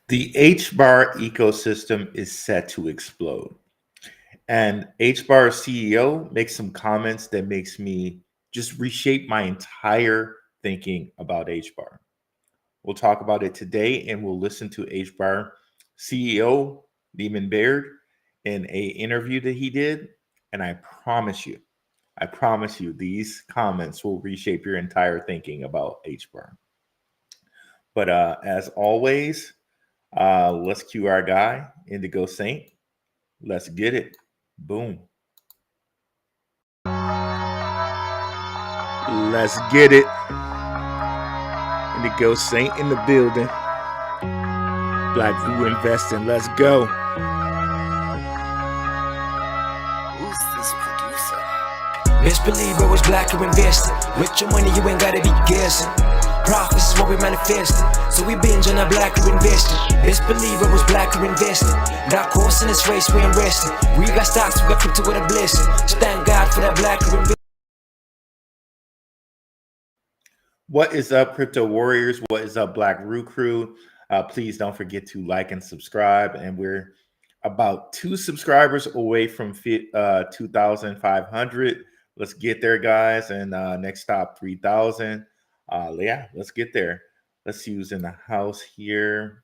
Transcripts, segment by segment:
The HBAR ecosystem is set to explode. And HBAR CEO makes some comments that makes me just reshape my entire thinking about HBAR. We'll talk about it today and we'll listen to HBAR CEO Lehman Baird in a interview that he did. And I promise you, these comments will reshape your entire thinking about HBAR. But as always, let's cue our guy, Indigo Saint. Let's get it. Boom. Let's get it. Indigo Saint in the building. Black View Investing. Let's go. Who's this producer? Best believe I was black or invested. With your money, you ain't gotta be guessing. Profits is what we manifested. So we binge on our black or invested. Best believe I was black or invested. Not course in this race, we ain't resting. We got stocks, we got crypto with a blessing. So thank God for that black or invested. What is up, crypto warriors? What is up, Black Root Crew? Please don't forget to like and subscribe. And we're about 2 subscribers away from 2,500. Let's get there, guys. And next stop, 3,000. Yeah, let's get there. Let's see who's in the house here.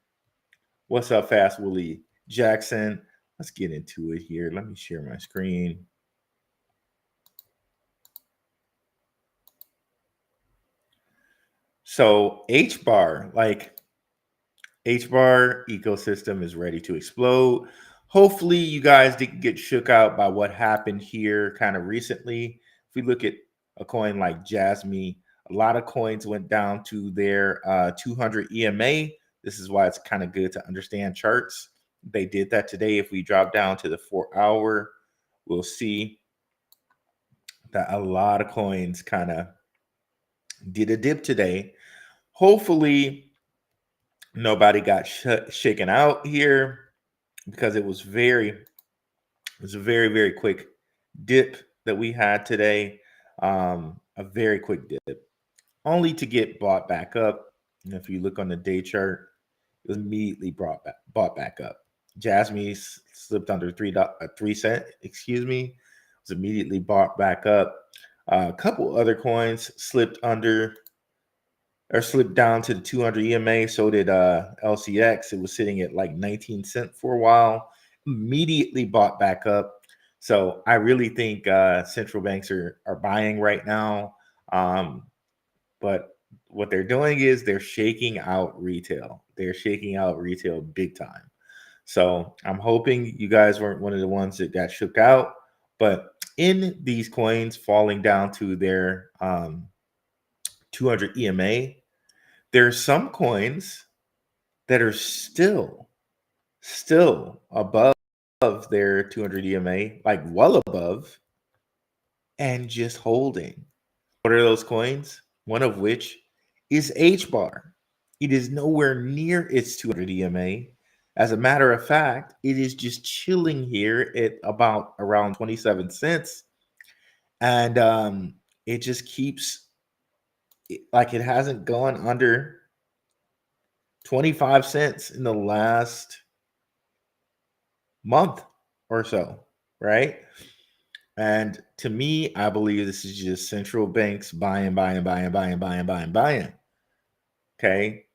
What's up, Fast Willie Jackson? Let's get into it here. Let me share my screen. So HBAR, HBAR ecosystem is ready to explode. Hopefully you guys didn't get shook out by what happened here kind of recently. If we look at a coin like Jasmy, a lot of coins went down to their 200 EMA. This is why it's kind of good to understand charts. They did that today. If we drop down to the 4-hour, we'll see that a lot of coins kind of did a dip today. Hopefully nobody got shaken out here because it was a very, very quick dip that we had today. A very quick dip, only to get bought back up. And if you look on the day chart, it was immediately bought back up. Jasmy slipped under 3 cent, excuse me. It was immediately bought back up. A couple other coins slipped under or slipped down to the 200 EMA. So did LCX. It was sitting at like 19 cents for a while. Immediately bought back up. So I really think central banks are buying right now. But what they're doing is they're shaking out retail. They're shaking out retail big time. So I'm hoping you guys weren't one of the ones that got shook out. But in these coins falling down to their 200 EMA, there's some coins that are still above their 200 EMA, like well above, and just holding. What are those coins? One of which is HBAR. It is nowhere near its 200 EMA. As a matter of fact, it is just chilling here at about around 27 cents. And it just keeps, like, it hasn't gone under 25 cents in the last month or so, right? And to me, I believe this is just central banks buying. Okay.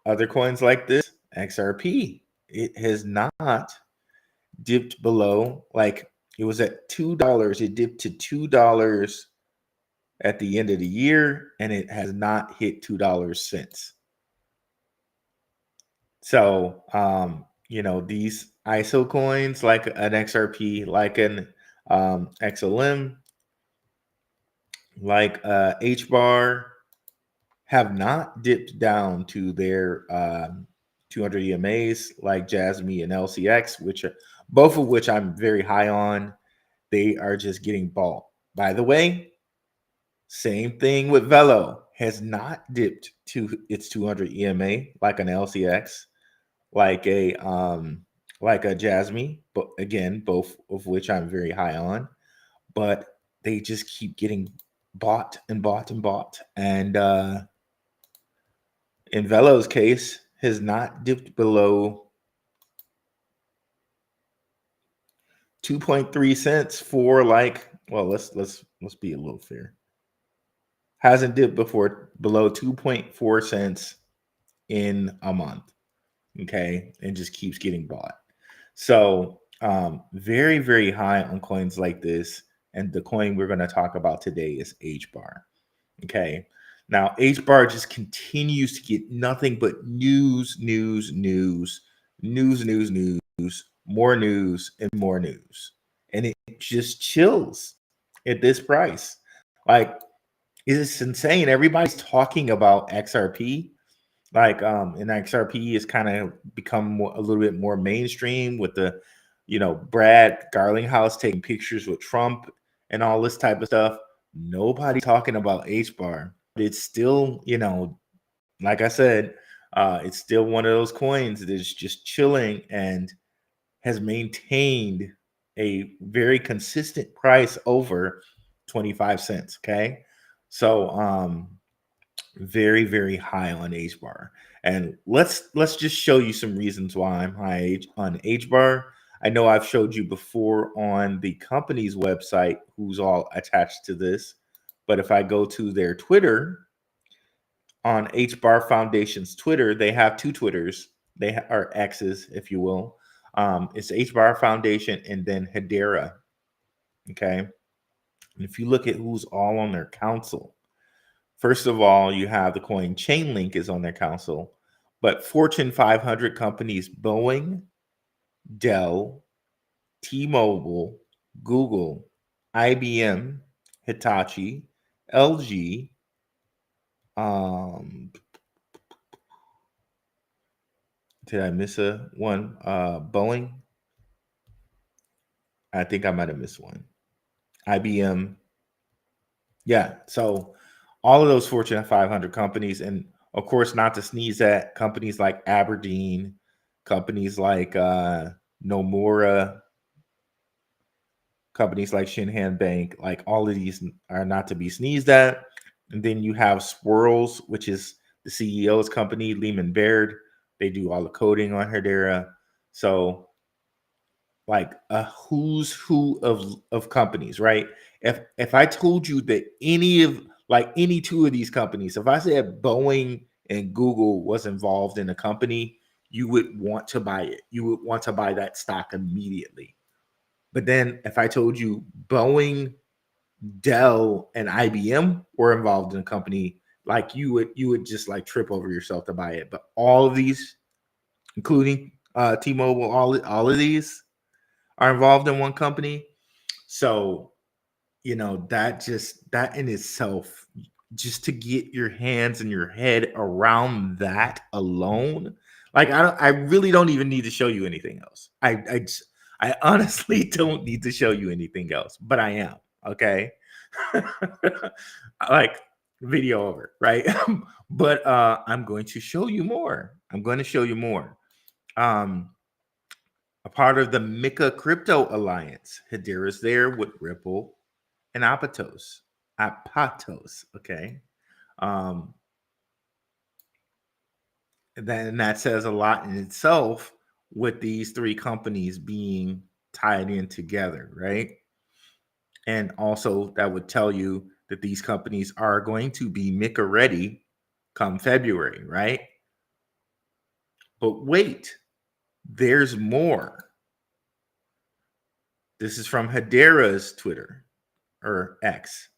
Other coins like this, XRP, it has not dipped below, like it was at $2. It dipped to $2 at the end of the year, and it has not hit $2 since. So, these ISO coins like an XRP, like an XLM, like HBAR, have not dipped down to their 200 EMAs like Jasmy and LCX, which are both of which I'm very high on. They are just getting bought. By the way, same thing with Velo, has not dipped to its 200 EMA like an LCX, like a Jasmy, but again, both of which I'm very high on. But they just keep getting bought. And in Velo's case, has not dipped below 2.3 cents for like, well, let's be a little fair. Hasn't dipped below 2.4 cents in a month. Okay, and just keeps getting bought. So very, very high on coins like this. And the coin we're going to talk about today is HBAR. Okay. Now HBAR just continues to get nothing but news, more news, and more news. And it just chills at this price. Like, it's insane. Everybody's talking about XRP. Like, and XRP has kind of become a little bit more mainstream with the, Brad Garlinghouse taking pictures with Trump and all this type of stuff. Nobody talking about HBAR. It's still, like I said, it's still one of those coins that's just chilling and has maintained a very consistent price over 25 cents. Okay. So, very, very high on HBAR. And let's just show you some reasons why I'm high on HBAR. I know I've showed you before on the company's website who's all attached to this, but if I go to their Twitter, on HBAR Foundation's Twitter, they have two Twitters. They are X's, if you will. It's HBAR Foundation and then Hedera. Okay. And if you look at who's all on their council, first of all, you have the coin Chainlink is on their council, but Fortune 500 companies Boeing, Dell, T-Mobile, Google, IBM, Hitachi, LG, did I miss a one? Boeing? I think I might have missed one. IBM. Yeah. So all of those Fortune 500 companies, and of course, not to sneeze at companies like Aberdeen, companies like Nomura, companies like Shinhan Bank, like all of these are not to be sneezed at. And then you have Swirls, which is the CEO's company, Lehman Baird. They do all the coding on Hedera. So like a who's who of companies, right? If I told you that any two of these companies, if I said Boeing and Google was involved in a company, you would want to buy it. You would want to buy that stock immediately. But then if I told you Boeing, Dell, and IBM were involved in a company, like you would just like trip over yourself to buy it. But all of these, including T-Mobile, all of these are involved in one company. So, that in itself, just to get your hands and your head around that alone, like I really don't even need to show you anything else. I honestly don't need to show you anything else, but I am, okay? Like, video over, right? But I'm going to show you more. A part of the Mika Crypto Alliance. Hedera's there with Ripple and Apatos. Okay. And that says a lot in itself with these three companies being tied in together, right? And also that would tell you that these companies are going to be Mika ready come February, right? But wait, there's more. This is from Hedera's Twitter or X.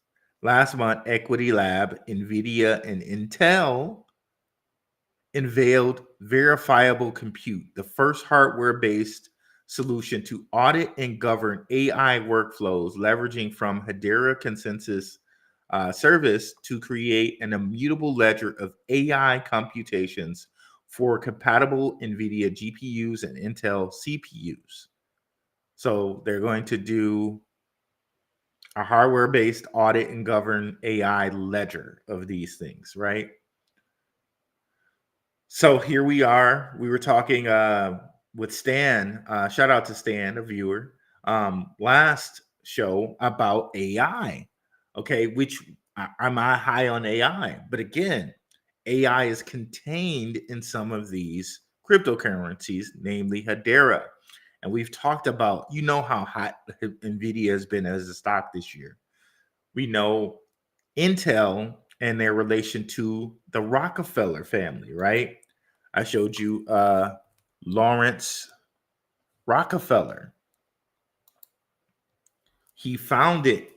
Last month, Equity Lab, NVIDIA, and Intel unveiled Verifiable Compute, the first hardware-based solution to audit and govern AI workflows, leveraging from Hedera Consensus service to create an immutable ledger of AI computations for compatible NVIDIA GPUs and Intel CPUs. So they're going to do a hardware-based audit and govern AI ledger of these things, right? So here we are. We were talking with Stan. Shout out to Stan, a viewer, last show about AI. Okay, which I'm high on AI, but again, AI is contained in some of these cryptocurrencies, namely Hedera. And we've talked about, how hot NVIDIA has been as a stock this year. We know Intel and their relation to the Rockefeller family, right? I showed you Lawrence Rockefeller. He founded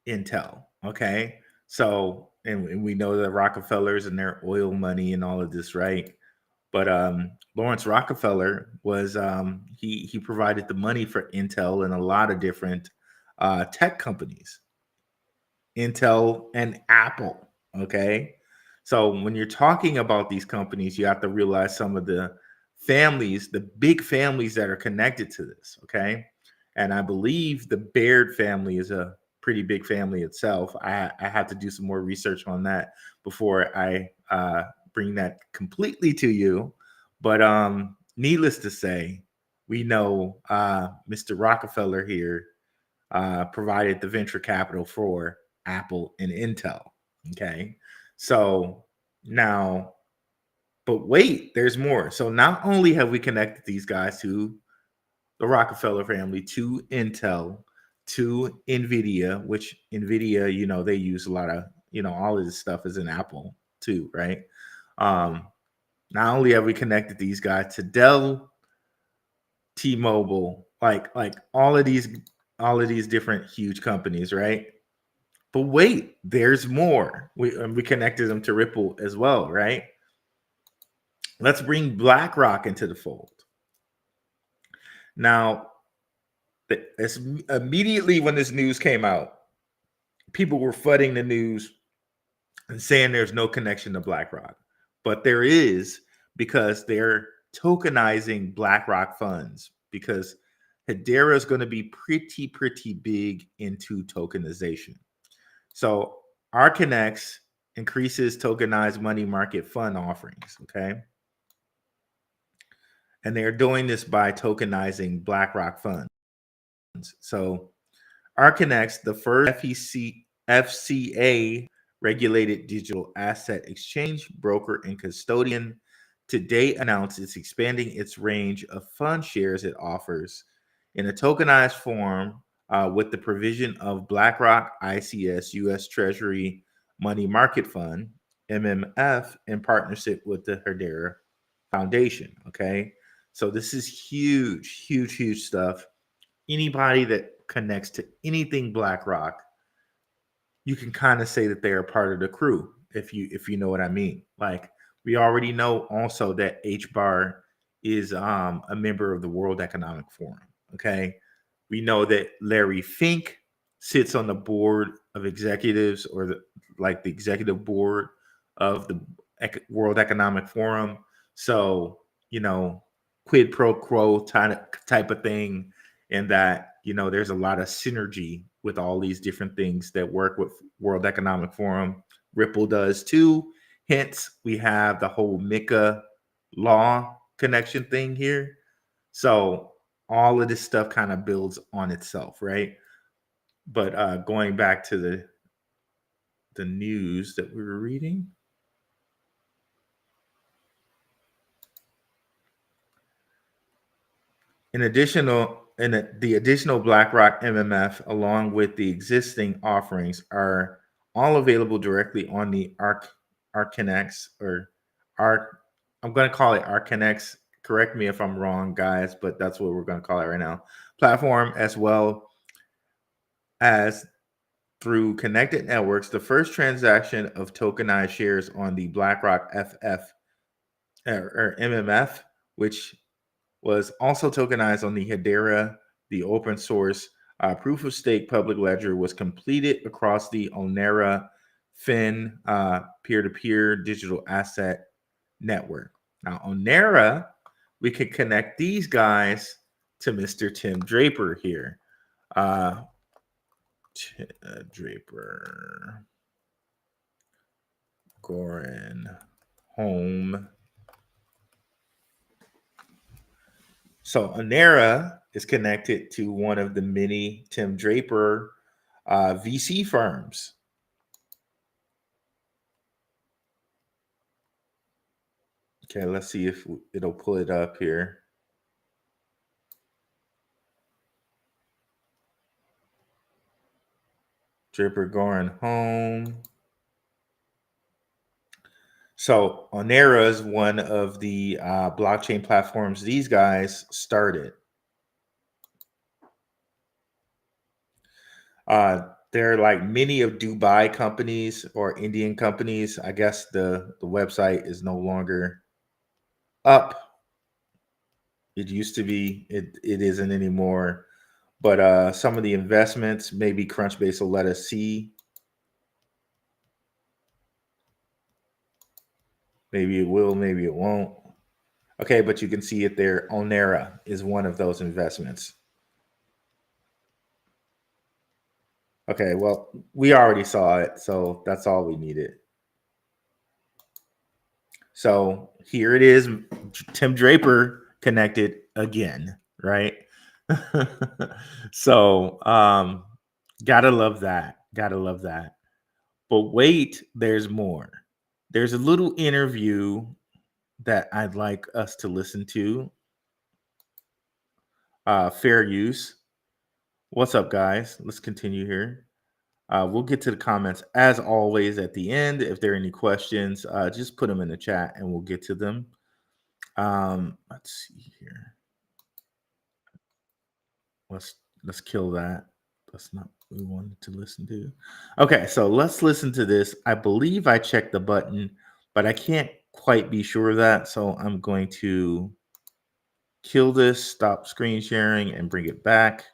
Intel, okay? So, and we know the Rockefellers and their oil money and all of this, right? But Lawrence Rockefeller was he provided the money for Intel and a lot of different tech companies, Intel and Apple. Okay, so when you're talking about these companies, you have to realize some of the families, the big families that are connected to this. Okay, and I believe the Baird family is a pretty big family itself. I have to do some more research on that before I bring that completely to you. But needless to say, we know Mr. Rockefeller here provided the venture capital for Apple and Intel. Okay. So now, but wait, there's more. So not only have we connected these guys to the Rockefeller family, to Intel, to NVIDIA, which NVIDIA, they use a lot of, all of this stuff is in Apple too, right? Not only have we connected these guys to Dell, T-Mobile, like all of these different huge companies, right? But wait, there's more. We connected them to Ripple as well, right? Let's bring BlackRock into the fold. Now, immediately when this news came out, people were flooding the news and saying there's no connection to BlackRock. But there is, because they're tokenizing BlackRock funds, because Hedera is going to be pretty big into tokenization. So Arcanex increases tokenized money market fund offerings, okay? And they're doing this by tokenizing BlackRock funds. So Arcanex, the first FCA regulated digital asset exchange, broker, and custodian, today announced it's expanding its range of fund shares it offers in a tokenized form with the provision of BlackRock ICS U.S. Treasury Money Market Fund, MMF, in partnership with the Hedera Foundation. Okay, so this is huge stuff. Anybody that connects to anything BlackRock, you can kind of say that they are part of the crew, if you know what I mean. Like, we already know also that HBAR is a member of the World Economic Forum. Okay, we know that Larry Fink sits on the board of executives, or the executive board of the World Economic Forum. So quid pro quo type of thing, and that there's a lot of synergy with all these different things that work with World Economic Forum. Ripple does too. Hence, we have the whole MiCA law connection thing here. So all of this stuff kind of builds on itself, right? But going back to the news that we were reading. The additional BlackRock MMF, along with the existing offerings, are all available directly on the Arcanex, or I'm going to call it Arcanex. Correct me if I'm wrong, guys, but that's what we're going to call it right now. Platform, as well as through connected networks. The first transaction of tokenized shares on the BlackRock FF or MMF, which was also tokenized on the Hedera, the open source proof of stake public ledger, was completed across the Onera Fin peer-to-peer digital asset network. Now, Onera, we could connect these guys to Mr. Tim Draper here. Draper, Goran, home. So Onera is connected to one of the many Tim Draper VC firms. Okay, let's see if it'll pull it up here. Draper going home. So Onera is one of the blockchain platforms these guys started. They're like many of Dubai companies or Indian companies. I guess the website is no longer up. It used to be. It isn't anymore. But some of the investments, maybe Crunchbase will let us see. Maybe it will, maybe it won't. Okay, but you can see it there. Onera is one of those investments. Okay, well, we already saw it, so that's all we needed. So here it is. Tim Draper connected again, right? So gotta love that. Gotta love that. But wait, there's more. There's a little interview that I'd like us to listen to. Fair use. What's up, guys? Let's continue here. We'll get to the comments as always at the end. If there are any questions, just put them in the chat and we'll get to them. Let's see here. Let's kill that. That's not what we wanted to listen to. Okay, so let's listen to this. I believe I checked the button, but I can't quite be sure of that. So I'm going to kill this, stop screen sharing, and bring it back.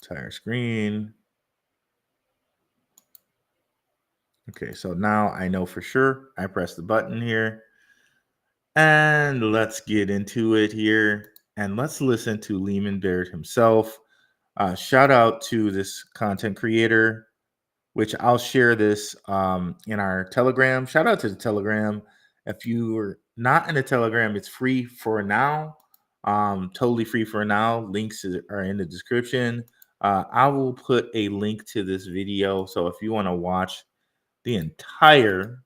Entire screen. Okay, so now I know for sure. I press the button here. And let's get into it here. And let's listen to Lehman Barrett himself. Shout out to this content creator, which I'll share this in our Telegram. Shout out to the Telegram. If you are not in the Telegram, it's free for now. Totally free for now. Links are in the description. I will put a link to this video. So if you want to watch the entire,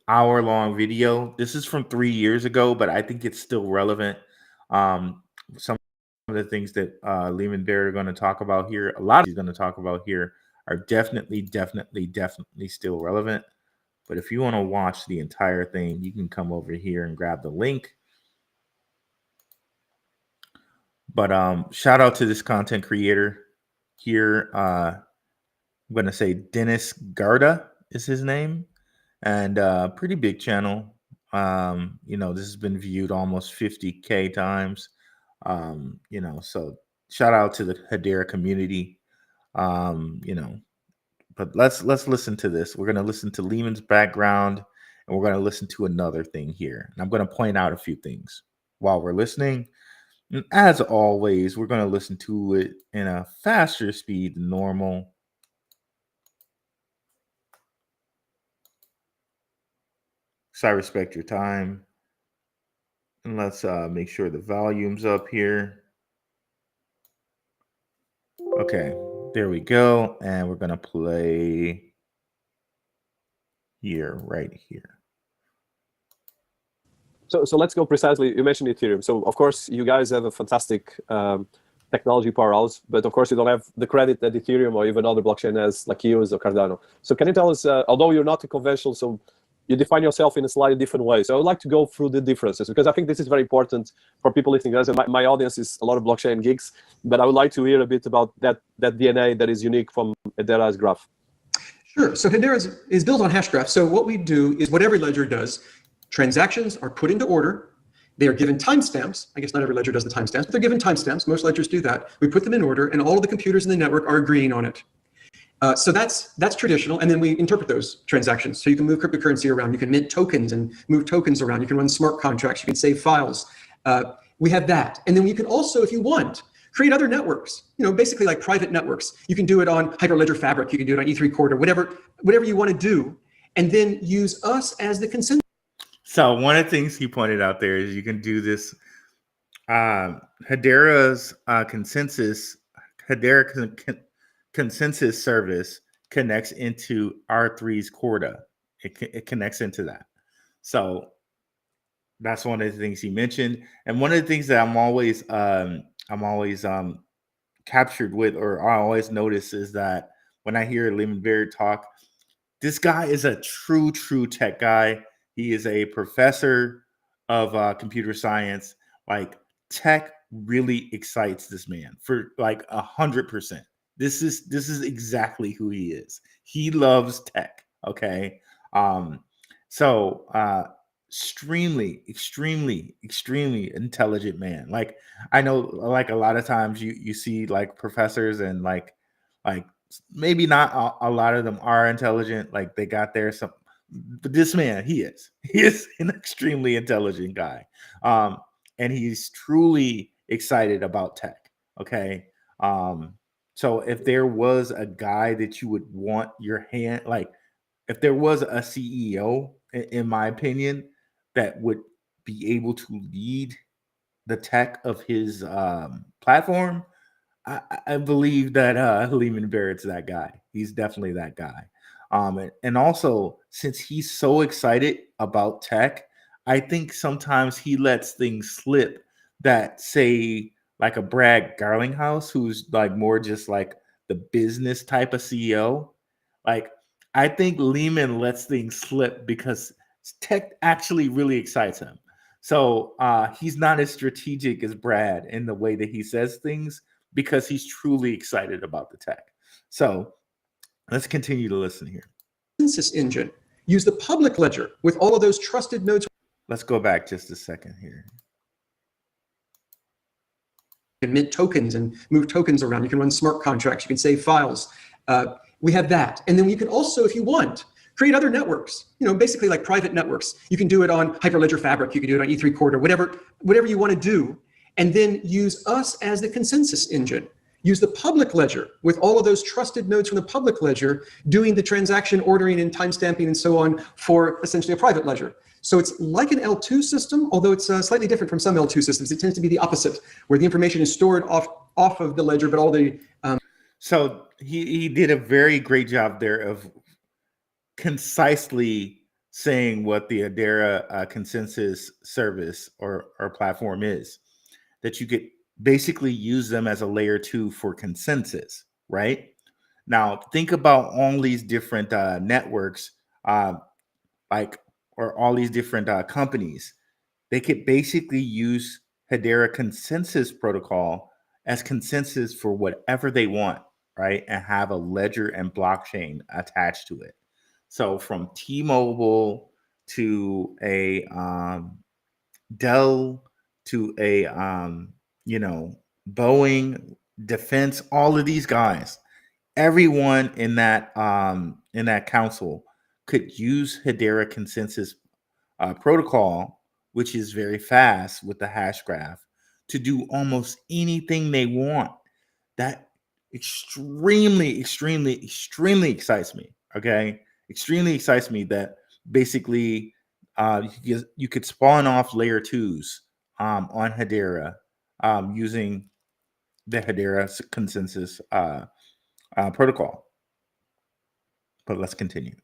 hour-long video. This is from 3 years ago, but I think it's still relevant. Some of the things that Lehman Barrett are going to talk about here, a lot of he's going to talk about here are definitely still relevant. But if you want to watch the entire thing, you can come over here and grab the link. But shout out to this content creator here. I'm going to say Dennis Garda is his name. And pretty big channel. This has been viewed almost 50K times. So shout out to the Hedera community. But let's listen to this. We're going to listen to Lehman's background, and we're going to listen to another thing here. And I'm going to point out a few things while we're listening. And as always, we're going to listen to it in a faster speed than normal. So I respect your time. And let's make sure the volume's up here. Okay, there we go. And we're going to play here, right here. So let's go precisely. You mentioned Ethereum. So, of course, you guys have a fantastic technology powerhouse, but of course, you don't have the credit that Ethereum or even other blockchain has, like EOS or Cardano. So can you tell us, although you're not a conventional, so you define yourself in a slightly different way. So I would like to go through the differences, because I think this is very important for people listening to us. And my audience is a lot of blockchain geeks, but I would like to hear a bit about that DNA that is unique from Hedera's graph. Sure. So Hedera is built on Hashgraph. So what we do is what every ledger does. Transactions are put into order. They are given timestamps. I guess not every ledger does the timestamps, but they're given timestamps. Most ledgers do that. We put them in order, and all of the computers in the network are agreeing on it. So that's traditional, and then we interpret those transactions. So you can move cryptocurrency around, you can mint tokens and move tokens around, you can run smart contracts, you can save files. We have that, and then you can also, if you want, create other networks. Basically like private networks. You can do it on Hyperledger Fabric, you can do it on E3 Core, whatever you want to do, and then use us as the consensus. So one of the things he pointed out there is you can do this. Hedera's consensus service connects into R3's Corda. It connects into that. So that's one of the things he mentioned. And one of the things that I'm always captured with, or I always notice, is that when I hear Lehman Baird talk, this guy is a true tech guy. He is a professor of computer science. Like, tech really excites this man for like 100%. This is exactly who he is. He loves tech. Okay. So extremely intelligent man. Like, I know, like, a lot of times you see like professors, and like maybe not a lot of them are intelligent, like they got there some, but this man, he is an extremely intelligent guy. And he's truly excited about tech. Okay. So if there was a guy that you would want your hand, like if there was a CEO, in my opinion, that would be able to lead the tech of his platform, I believe that Lehman Barrett's that guy. He's definitely that guy. And also, since he's so excited about tech, I think sometimes he lets things slip that, say, like a Brad Garlinghouse, who's like more just like the business type of CEO. Like, I think Lehman lets things slip because tech actually really excites him. So he's not as strategic as Brad in the way that he says things, because he's truly excited about the tech. So let's continue to listen here. Consensus engine. Use the public ledger with all of those trusted nodes. Let's go back just a second here. You can mint tokens and move tokens around. You can run smart contracts. You can save files. We have that. And then you can also, if you want, create other networks, basically like private networks. You can do it on Hyperledger Fabric. You can do it on E3 Corda, whatever you want to do. And then use us as the consensus engine. Use the public ledger with all of those trusted nodes from the public ledger doing the transaction ordering and timestamping and so on for essentially a private ledger. So it's like an L2 system, although it's slightly different from some L2 systems. It tends to be the opposite, where the information is stored off of the ledger, but all the... So he did a very great job there of concisely saying what the Hedera consensus service or platform is. That you could basically use them as a layer 2 for consensus, right? Now, think about all these different networks, or all these different companies. They could basically use Hedera consensus protocol as consensus for whatever they want, right? And have a ledger and blockchain attached to it. So from T-Mobile to a Dell to a Boeing, Defense, all of these guys, everyone in that council could use Hedera consensus protocol, which is very fast with the hash graph, to do almost anything they want. That extremely excites me. Okay, extremely excites me that basically you could spawn off layer 2s on Hedera using the Hedera consensus protocol. But let's continue.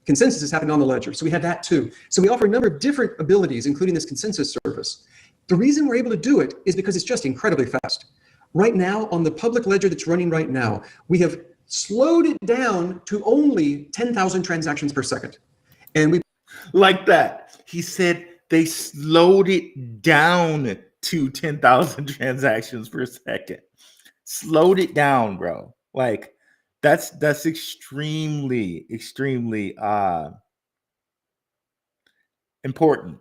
Consensus is happening on the ledger, so we have that too. So we offer a number of different abilities, including this consensus service. The reason we're able to do it is because it's just incredibly fast. Right now, on the public ledger that's running right now, we have slowed it down to only 10,000 transactions per second. And we like that. He said they slowed it down to 10,000 transactions per second. Slowed it down, bro. Like that's extremely important.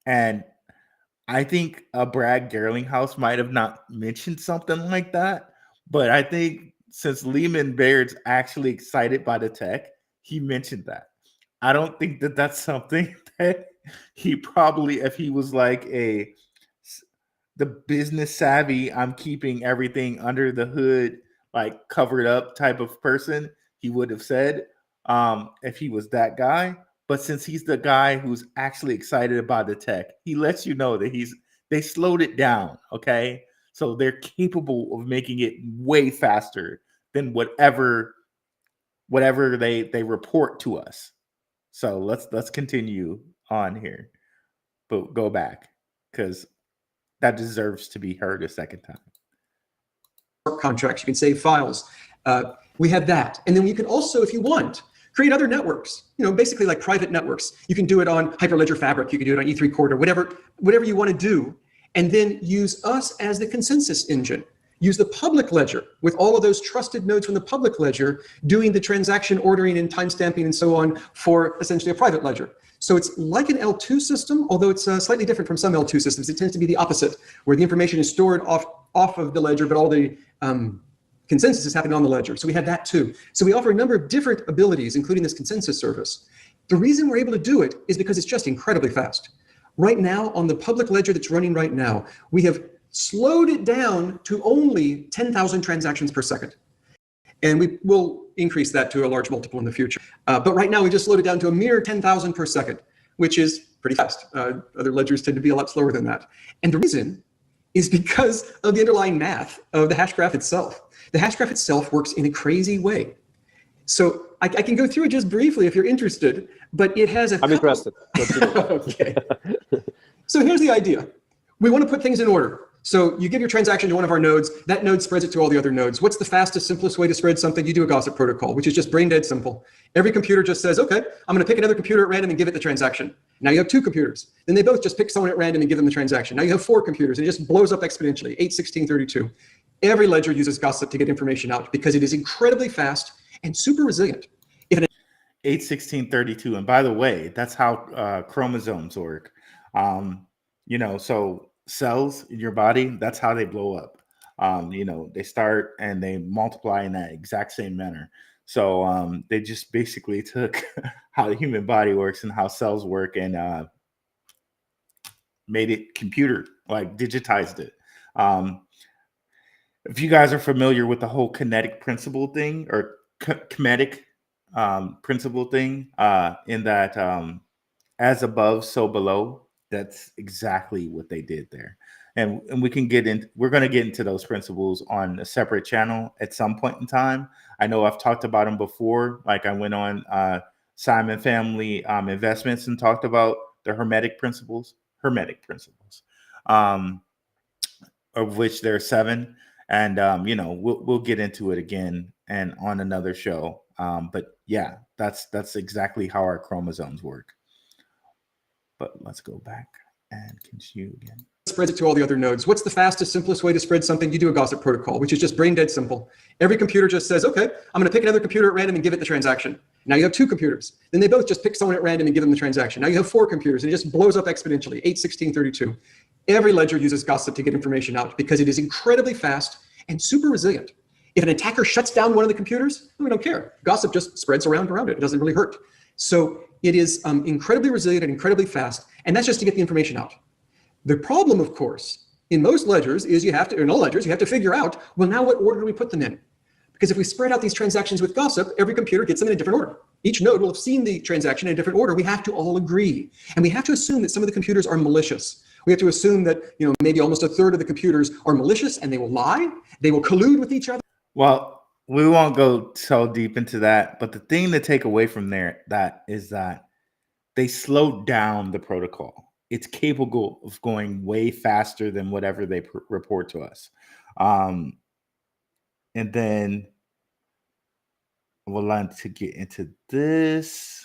And I think Brad Garlinghouse might have not mentioned something like that, but I think since Lehman Baird's actually excited by the tech, he mentioned that. I don't think that that's something that he probably, if he was like the business savvy, I'm keeping everything under the hood, like covered up type of person, he would have said if he was that guy. But since he's the guy who's actually excited about the tech, he lets you know that they slowed it down. Okay. So they're capable of making it way faster than whatever they report to us. So let's continue on here, but go back because that deserves to be heard a second time. Contracts, you can save files. We have that. And then you can also, if you want, create other networks, basically like private networks. You can do it on Hyperledger Fabric. You can do it on E3 Corridor, whatever you want to do. And then use us as the consensus engine. Use the public ledger with all of those trusted nodes from the public ledger doing the transaction ordering and timestamping and so on for essentially a private ledger. So it's like an L2 system, although it's slightly different from some L2 systems. It tends to be the opposite, where the information is stored off of the ledger, but all the consensus is happening on the ledger. So we have that too. So we offer a number of different abilities, including this consensus service. The reason we're able to do it is because it's just incredibly fast. Right now, on the public ledger that's running right now, we have slowed it down to only 10,000 transactions per second. And we will increase that to a large multiple in the future. But right now, we just slowed it down to a mere 10,000 per second, which is pretty fast. Other ledgers tend to be a lot slower than that. And the reason is because of the underlying math of the hash graph itself. The hash graph itself works in a crazy way. So I can go through it just briefly if you're interested, but it has a I'm interested. Okay. So here's the idea. We want to put things in order. So you give your transaction to one of our nodes, that node spreads it to all the other nodes. What's the fastest, simplest way to spread something? You do a gossip protocol, which is just brain dead simple. Every computer just says, okay, I'm going to pick another computer at random and give it the transaction. Now you have 2 computers. Then they both just pick someone at random and give them the transaction. Now you have 4 computers, and it just blows up exponentially, 8, 16, 32. Every ledger uses gossip to get information out because it is incredibly fast and super resilient. 8, 16, 32. And by the way, that's how chromosomes work. So cells in your body, that's how they blow up. They start and they multiply in that exact same manner. So they just basically took how the human body works and how cells work and made it computer, like digitized it. If you guys are familiar with the whole kinetic principle thing or kinetic principle thing, in that as above, so below, that's exactly what they did there. And we're going to get into those principles on a separate channel at some point in time. I know I've talked about them before. Like I went on Simon Family Investments and talked about the hermetic principles, of which there are 7. And, we'll get into it again and on another show. But yeah, that's exactly how our chromosomes work. But let's go back and continue again. Spreads it to all the other nodes. What's the fastest, simplest way to spread something? You do a gossip protocol, which is just brain dead simple. Every computer just says, okay, I'm going to pick another computer at random and give it the transaction. Now you have 2 computers. Then they both just pick someone at random and give them the transaction. Now you have 4 computers, and it just blows up exponentially, 8, 16, 32. Every ledger uses gossip to get information out because it is incredibly fast and super resilient. If an attacker shuts down one of the computers, we don't care. Gossip just spreads around it. It doesn't really hurt. So it is incredibly resilient and incredibly fast, and that's just to get the information out. The problem, of course, in most ledgers is in all ledgers, you have to figure out, well, now what order do we put them in? Because if we spread out these transactions with gossip, every computer gets them in a different order. Each node will have seen the transaction in a different order. We have to all agree. And we have to assume that some of the computers are malicious. We have to assume that, maybe almost a third of the computers are malicious and they will lie. They will collude with each other. Well, we won't go so deep into that. But the thing to take away from that is that they slowed down the protocol. It's capable of going way faster than whatever they report to us. And then I would like to get into this,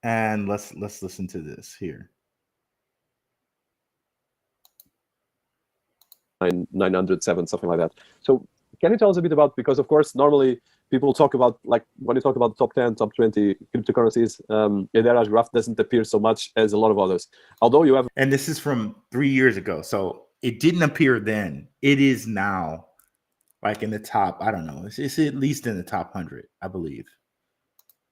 and let's listen to this here. 907, something like that. So can you tell us a bit about, because of course, normally people talk about, like when you talk about top 10, top 20 cryptocurrencies, Ethereum graph doesn't appear so much as a lot of others. Although you have... And this is from 3 years ago. So it didn't appear then. It is now like in the top, I don't know. It's at least in the top 100, I believe.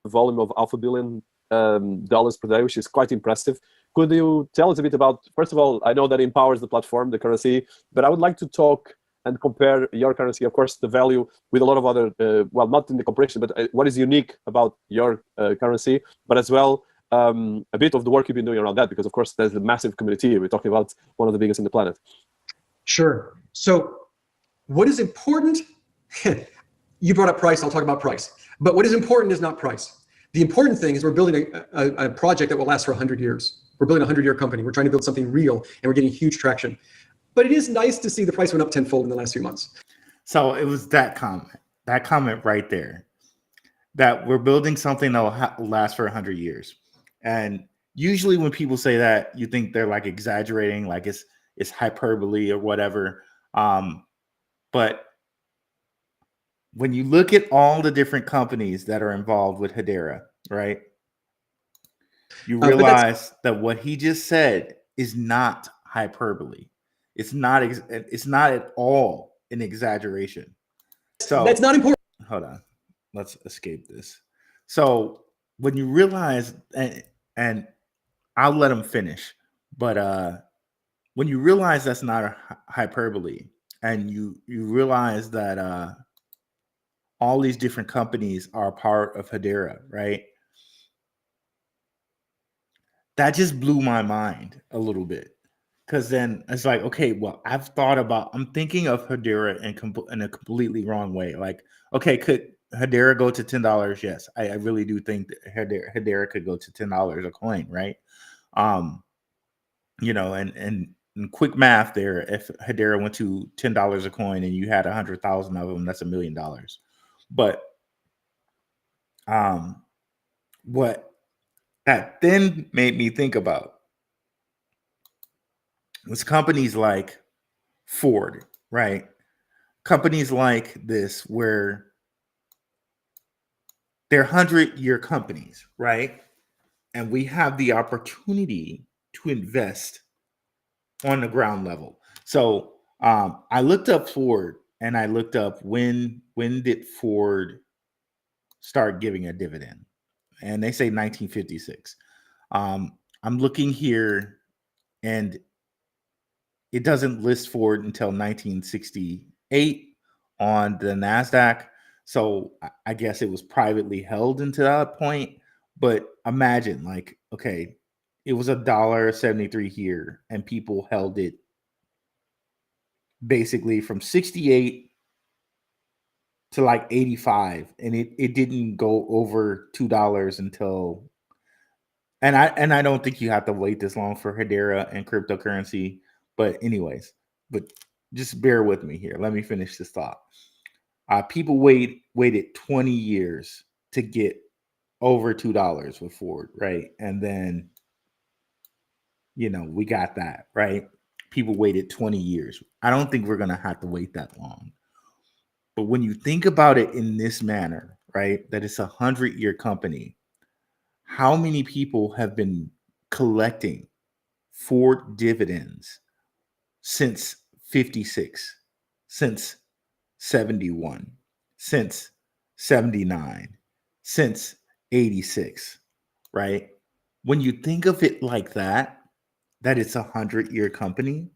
Volume of $500 billion per day, which is quite impressive. Could you tell us a bit about, first of all, I know that empowers the platform, the currency, but I would like to talk and compare your currency, of course, the value with a lot of other, well, not in the comparison, but what is unique about your currency, but as well, a bit of the work you've been doing around that, because of course, there's a massive community. We're talking about one of the biggest in the planet. Sure. So what is important, You brought up price, I'll talk about price. But what is important is not price. The important thing is we're building a project that will last for 100 years. We're building a 100-year company. We're trying to build something real, and we're getting huge traction. But it is nice to see the price went up tenfold in the last few months. So it was that comment right there, that we're building something that will last for 100 years. And usually when people say that, you think they're like exaggerating, like it's hyperbole or whatever. But when you look at all the different companies that are involved with Hedera, right, you realize that what he just said is not hyperbole. It's not at all an exaggeration. So that's not important. Hold on. Let's escape this. So when you realize, and I'll let him finish, but when you realize that's not a hyperbole, and you realize that all these different companies are part of Hedera, right? That just blew my mind a little bit, because then it's like, okay, well, I'm thinking of Hedera in a completely wrong way. Like, okay, could Hedera go to $10? Yes, I really do think that Hedera could go to $10 a coin, right? And quick math there, if Hedera went to $10 a coin and you had 100,000 of them, that's $1 million. But what that then made me think about was companies like Ford, right? Companies like this where they're 100-year companies, right? And we have the opportunity to invest on the ground level. So I looked up Ford, and I looked up when did Ford start giving a dividend, and they say 1956. I'm looking here, and it doesn't list Ford until 1968 on the NASDAQ. So I guess it was privately held until that point. But imagine, like, okay, it was $1.73 here, and people held it basically from 68 to like 85, and it didn't go over $2 until, and I don't think you have to wait this long for Hedera and cryptocurrency. But anyways, but just bear with me here. Let me finish this thought. People waited 20 years to get over $2 with Ford, right? And then, we got that, right? People waited 20 years. I don't think we're going to have to wait that long. But when you think about it in this manner, right, that it's a 100-year company, how many people have been collecting Ford dividends since 56, since 71, since 79, since 86, right? When you think of it like that it's a 100-year company,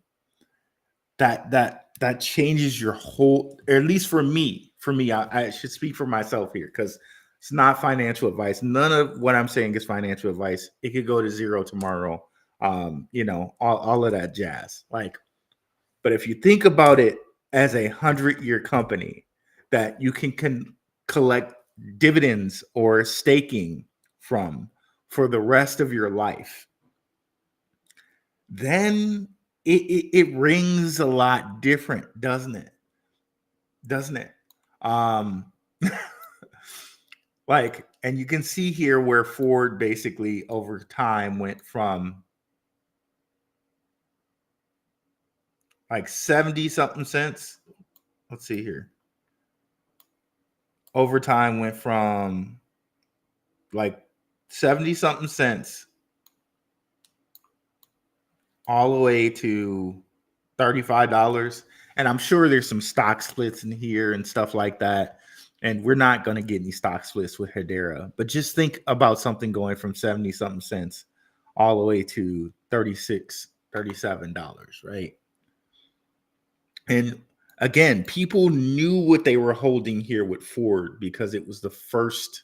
that changes your whole, or at least for me, I should speak for myself here, because it's not financial advice. None of what I'm saying is financial advice. It could go to zero tomorrow. All of that jazz. Like, but if you think about it as a 100-year company that you can collect dividends or staking from for the rest of your life, then it rings a lot different, doesn't it? Like, and you can see here where Ford basically over time went from like 70 something cents. Let's see here. Over time went from like 70 something cents all the way to $35. And I'm sure there's some stock splits in here and stuff like that. And we're not going to get any stock splits with Hedera. But just think about something going from 70 something cents all the way to $36, $37, right? And again, people knew what they were holding here with Ford because it was the first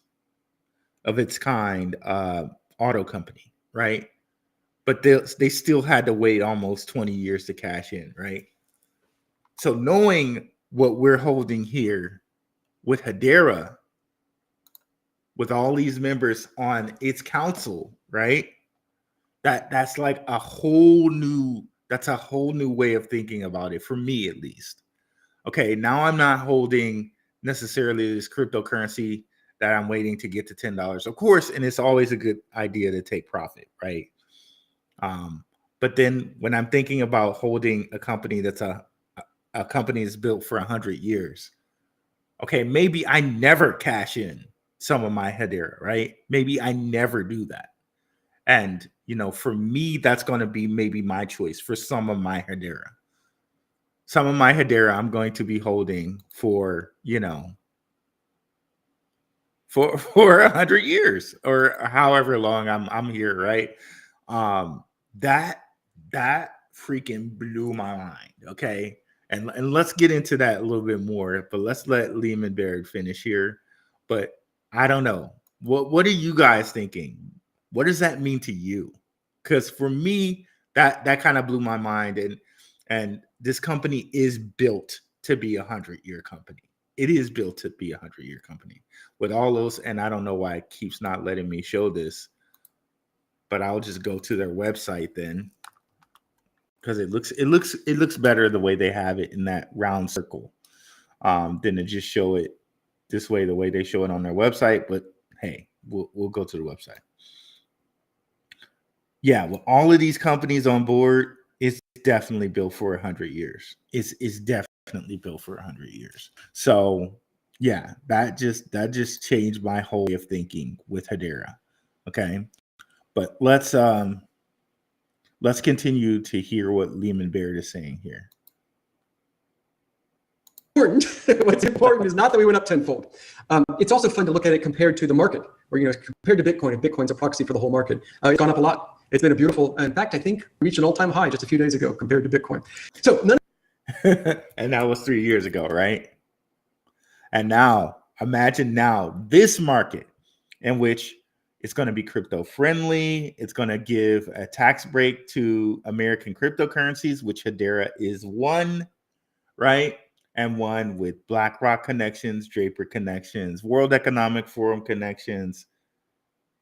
of its kind auto company, right? But they still had to wait almost 20 years to cash in, right? So knowing what we're holding here with Hedera, with all these members on its council, right? That's like a whole new way of thinking about it, for me at least. Okay, now I'm not holding necessarily this cryptocurrency that I'm waiting to get to $10, of course, and it's always a good idea to take profit, right? But then when I'm thinking about holding a company that's a company that's built for 100 years, okay, maybe I never cash in some of my Hedera, right? Maybe I never do that. And, for me, that's going to be maybe my choice for some of my Hedera. Some of my Hedera I'm going to be holding for, for 100 years or however long I'm here, right? That freaking blew my mind. Okay. And let's get into that a little bit more, but let's let Lehman Baird finish here. But I don't know. What are you guys thinking? What does that mean to you? Because for me, that kind of blew my mind. And this company is built to be a 100-year company. It is built to be a 100-year company with all those. And I don't know why it keeps not letting me show this, but I'll just go to their website then, because it looks better the way they have it in that round circle than to just show it this way, the way they show it on their website. But hey, we'll go to the website. Yeah, with all of these companies on board, it's definitely built for 100 years. It's definitely built for 100 years. So yeah, that just changed my whole way of thinking with Hedera. Okay, but let's continue to hear what Lehman Baird is saying here. What's important is not that we went up tenfold. It's also fun to look at it compared to the market, or compared to Bitcoin. If Bitcoin's a proxy for the whole market, it's gone up a lot. It's been a beautiful. In fact, I think reached an all-time high just a few days ago compared to Bitcoin. So and that was 3 years ago, right? And now, imagine now this market in which it's going to be crypto friendly. It's going to give a tax break to American cryptocurrencies, which Hedera is one, right? And one with Blackrock connections, Draper connections, World Economic Forum connections.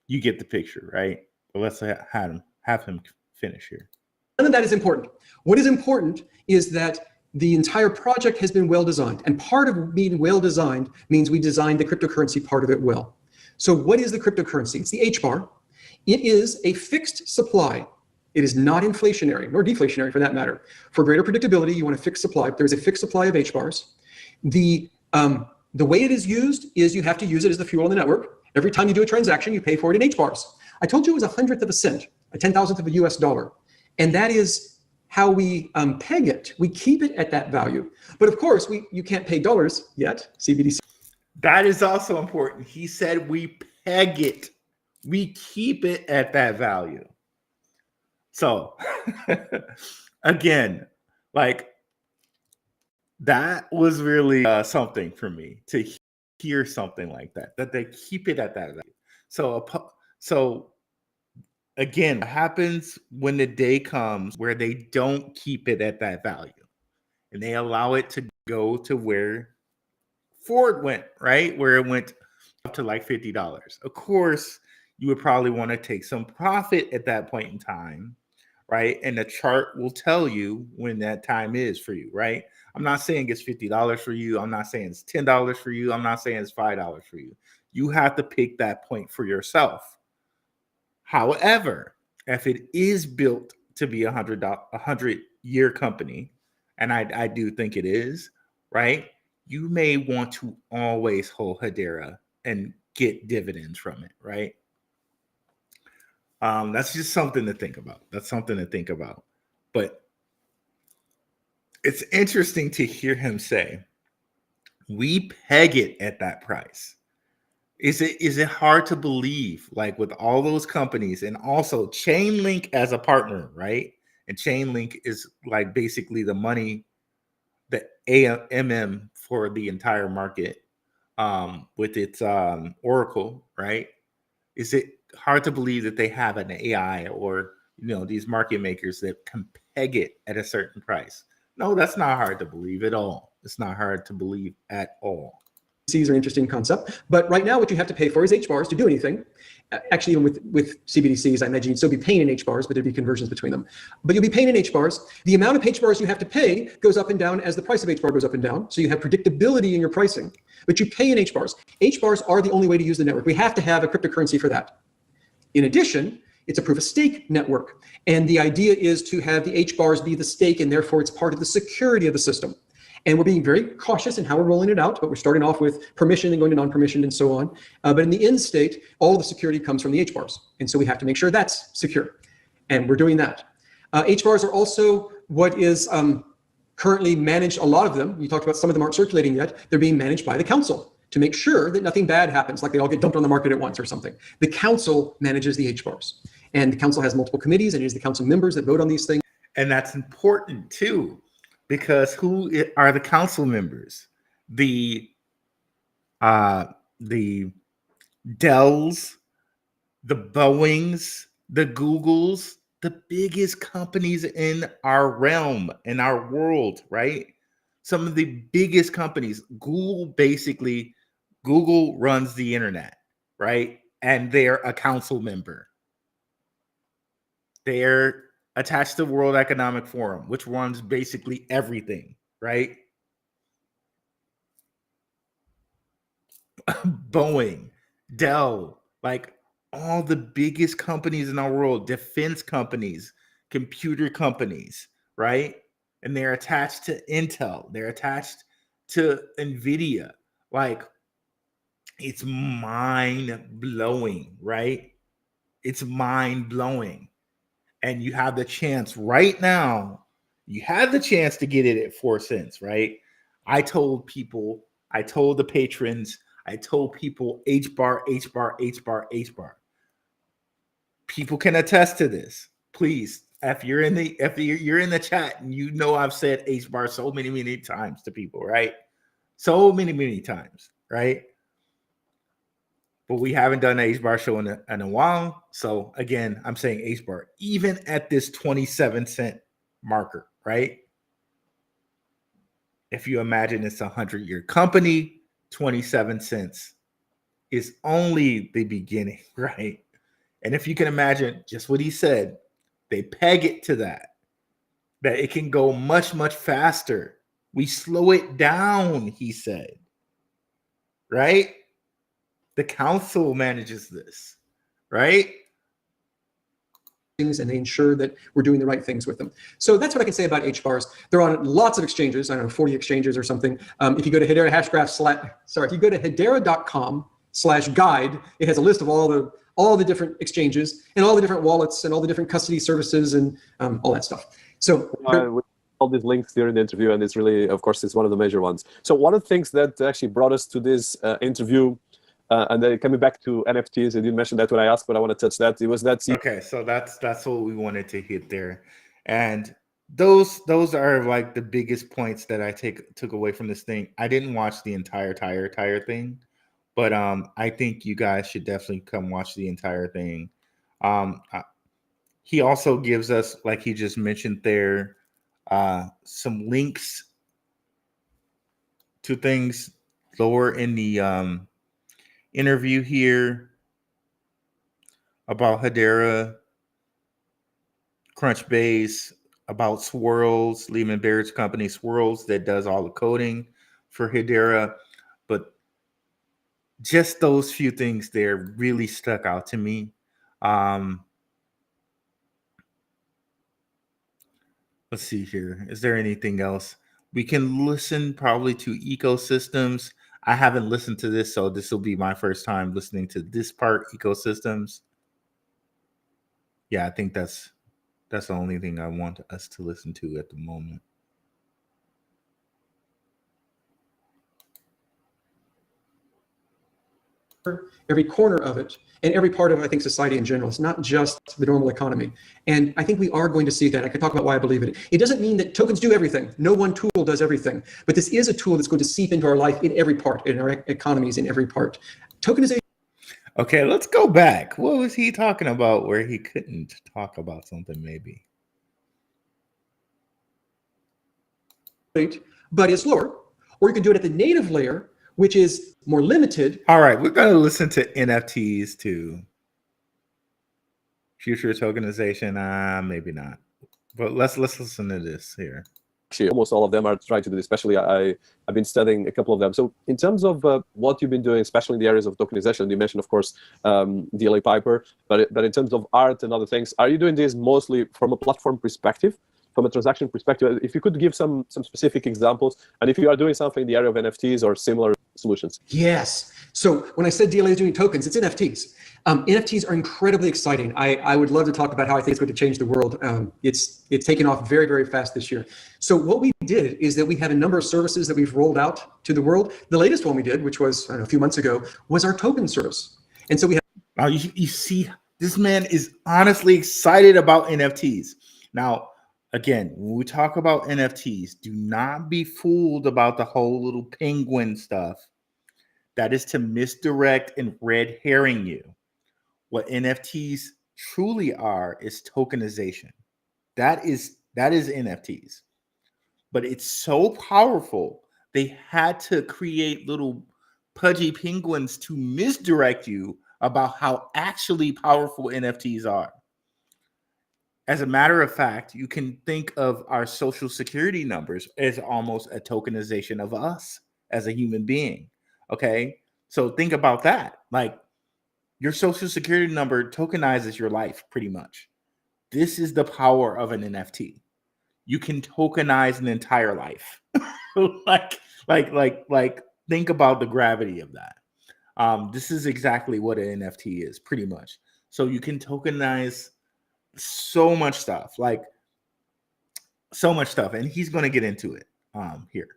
You get the picture, right? But let's have him finish here. None of that is important. What is important is that the entire project has been well designed. And part of being well designed means we designed the cryptocurrency part of it well. So what is the cryptocurrency? It's the HBAR. It is a fixed supply. It is not inflationary, nor deflationary for that matter. For greater predictability, you want a fixed supply. There's a fixed supply of HBARs. The way it is used is you have to use it as the fuel on the network. Every time you do a transaction, you pay for it in HBARs. I told you it was 1/100th of a cent, a 10,000th of a US dollar. And that is how we peg it. We keep it at that value. But of course, you can't pay dollars yet, CBDC. That is also important. He said we peg it. We keep it at that value. So, again, like, that was really something for me to hear something like that they keep it at that value. So again, what happens when the day comes where they don't keep it at that value and they allow it to go to where Ford went, right? Where it went up to like $50. Of course, you would probably want to take some profit at that point in time, right? And the chart will tell you when that time is for you, right? I'm not saying it's $50 for you. I'm not saying it's $10 for you. I'm not saying it's $5 for you. You have to pick that point for yourself. However, if it is built to be a 100-year company, and I do think it is, right? You may want to always hold Hedera and get dividends from it, right? That's just something to think about. But it's interesting to hear him say, we peg it at that price. Is it hard to believe, like, with all those companies and also Chainlink as a partner, right? And Chainlink is like basically the money, the AMM for the entire market, with its Oracle, right? Is it hard to believe that they have an AI or these market makers that can peg it at a certain price? No, that's not hard to believe at all. It's not hard to believe at all. CBDCs are an interesting concept, but right now what you have to pay for is HBARs to do anything. Actually, even with CBDCs, I imagine you'd still be paying in HBARs, but there'd be conversions between them. But you'll be paying in HBARs. The amount of HBARs you have to pay goes up and down as the price of HBAR goes up and down. So you have predictability in your pricing, but you pay in HBARs. HBARs are the only way to use the network. We have to have a cryptocurrency for that. In addition, it's a proof of stake network. And the idea is to have the HBARs be the stake, and therefore it's part of the security of the system. And we're being very cautious in how we're rolling it out, but we're starting off with permission and going to non-permission and so on. But in the end state, all of the security comes from the HBARs. And so we have to make sure that's secure. And we're doing that. HBARs are also what is currently managed, a lot of them, you talked about some of them aren't circulating yet, they're being managed by the council to make sure that nothing bad happens, like they all get dumped on the market at once or something. The council manages the HBARs. And the council has multiple committees, and it is the council members that vote on these things. And that's important too, because who are the council members? The Dells, the Boeings, the Googles, the biggest companies in our realm, in our world, right? Some of the biggest companies. Google runs the internet, right? And they're a council member. They're attached to World Economic Forum, which runs basically everything, right? Boeing, Dell, like all the biggest companies in our world, defense companies, computer companies, right? And they're attached to Intel, they're attached to NVIDIA. Like, it's mind-blowing, right? It's mind-blowing. And you have the chance right now, you have the chance to get it at 4 cents, right? I told people, I told the patrons, I told people HBAR, HBAR, HBAR, HBAR. People can attest to this. Please, if you're in the chat and you know I've said HBAR so many times to people, right? So many times, right? But we haven't done an HBAR show in a while. So again, I'm saying HBAR, even at this 27-cent marker, right? If you imagine it's a 100-year company, 27 cents is only the beginning, right? And if you can imagine just what he said, they peg it to that it can go much faster. We slow it down, he said, right? The council manages this, right? And they ensure that we're doing the right things with them. So that's what I can say about HBARs. They're on lots of exchanges, I don't know, 40 exchanges or something. If you go to Hedera if you go to hedera.com/guide, it has a list of all the different exchanges and all the different wallets and all the different custody services and all that stuff. So all these links during the interview, and it's really, of course, it's one of the major ones. So one of the things that actually brought us to this interview, and then coming back to NFTs, I didn't mention that when I asked, but I want to touch that. It was that. Okay, so that's what we wanted to hit there, and those are like the biggest points that I took away from this thing. I didn't watch the entire thing, but I think you guys should definitely come watch the entire thing. He also gives us, like he just mentioned there, some links to things lower in the interview here about Hedera, Crunchbase, about Swirls, Lehman Bear's company Swirls that does all the coding for Hedera. But just those few things there really stuck out to me. Let's see here. Is there anything else? We can listen probably to ecosystems. I haven't listened to this, so this will be my first time listening to this part, ecosystems. Yeah, I think that's the only thing I want us to listen to at the moment. Every corner of it and every part of, I think, society in general. It's not just the normal economy. And I think we are going to see that. I can talk about why I believe it. It doesn't mean that tokens do everything. No one tool does everything. But this is a tool that's going to seep into our life in every part, in our economies in every part. Tokenization. Okay, let's go back. What was he talking about where he couldn't talk about something maybe? But it's lower. Or you can do it at the native layer, which is more limited. All right, we're going to listen to NFTs too. Future tokenization, maybe not. But let's listen to this here. Actually, almost all of them are trying to do this, especially I've been studying a couple of them. So in terms of what you've been doing, especially in the areas of tokenization, you mentioned, of course, DLA Piper, but in terms of art and other things, are you doing this mostly from a platform perspective, from a transaction perspective? If you could give some specific examples, and if you are doing something in the area of NFTs or similar solutions. Yes. So when I said DLA is doing tokens, it's NFTs. NFTs are incredibly exciting. I would love to talk about how I think it's going to change the world. It's taken off very, very fast this year. So what we did is that we had a number of services that we've rolled out to the world. The latest one we did, which was a few months ago, was our token service. And so we have. Now you see, this man is honestly excited about NFTs. Now, again, when we talk about NFTs, do not be fooled about the whole little penguin stuff. That is to misdirect and red herring you. What NFTs truly are is tokenization. That is NFTs. But it's so powerful, they had to create little pudgy penguins to misdirect you about how actually powerful NFTs are. As a matter of fact, you can think of our social security numbers as almost a tokenization of us as a human being. Okay? So think about that. Like, your social security number tokenizes your life pretty much. This is the power of an NFT. You can tokenize an entire life. like think about the gravity of that. This is exactly what an NFT is, pretty much. So you can tokenize so much stuff, and he's going to get into it here.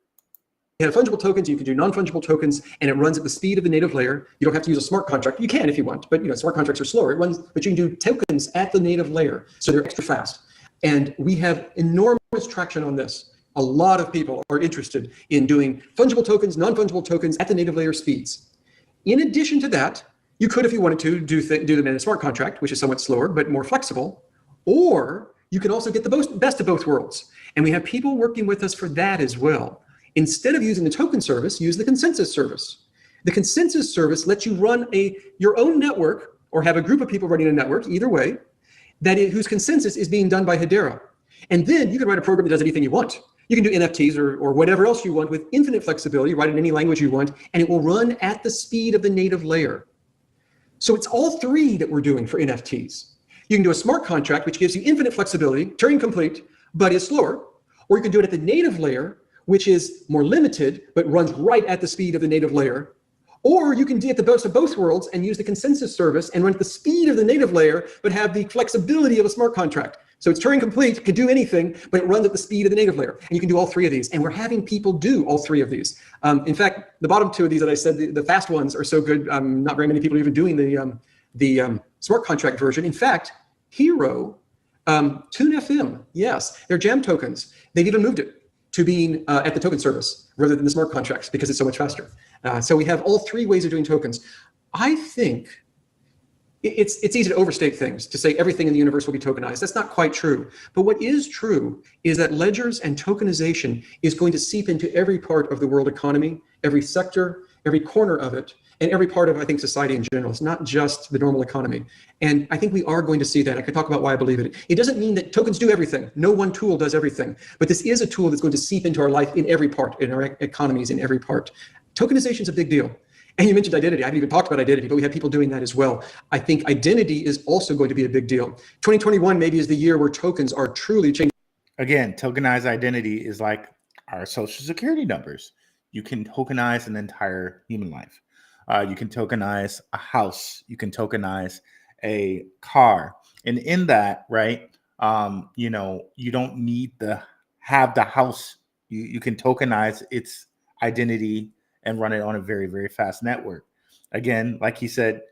You have fungible tokens, you can do non-fungible tokens, and it runs at the speed of the native layer. You don't have to use a smart contract. You can if you want, but smart contracts are slower. It runs, but you can do tokens at the native layer, so they're extra fast. And we have enormous traction on this. A lot of people are interested in doing fungible tokens, non-fungible tokens at the native layer speeds. In addition to that, you could, if you wanted to, do them in a smart contract, which is somewhat slower but more flexible, or you can also get the best of both worlds. And we have people working with us for that as well. Instead of using the token service, use the consensus service. The consensus service lets you run your own network or have a group of people running a network, either way, whose consensus is being done by Hedera. And then you can write a program that does anything you want. You can do NFTs or whatever else you want with infinite flexibility, write in any language you want, and it will run at the speed of the native layer. So it's all three that we're doing for NFTs. You can do a smart contract, which gives you infinite flexibility, Turing complete, but is slower, or you can do it at the native layer, which is more limited, but runs right at the speed of the native layer. Or you can do it the best of both worlds and use the consensus service and run at the speed of the native layer, but have the flexibility of a smart contract. So it's Turing complete, can do anything, but it runs at the speed of the native layer. And you can do all three of these. And we're having people do all three of these. In fact, the bottom two of these that I said, the fast ones are so good, not very many people are even doing the smart contract version. In fact, Hero, TuneFM, yes, they're jam tokens. They've even moved it to being at the token service rather than the smart contracts because it's so much faster. So we have all three ways of doing tokens. I think it's easy to overstate things, to say everything in the universe will be tokenized. That's not quite true. But what is true is that ledgers and tokenization is going to seep into every part of the world economy, every sector, every corner of it, and every part of, I think, society in general. It's not just the normal economy. And I think we are going to see that. I can talk about why I believe it. It doesn't mean that tokens do everything. No one tool does everything. But this is a tool that's going to seep into our life in every part, in our economies in every part. Tokenization is a big deal. And you mentioned identity. I haven't even talked about identity, but we have people doing that as well. I think identity is also going to be a big deal. 2021 maybe is the year where tokens are truly changing. Again, tokenized identity is like our social security numbers. You can tokenize an entire human life. You can tokenize a house. You can tokenize a car. And in that, right, you don't need to have the house. You can tokenize its identity and run it on a very, very fast network. Again, like he said,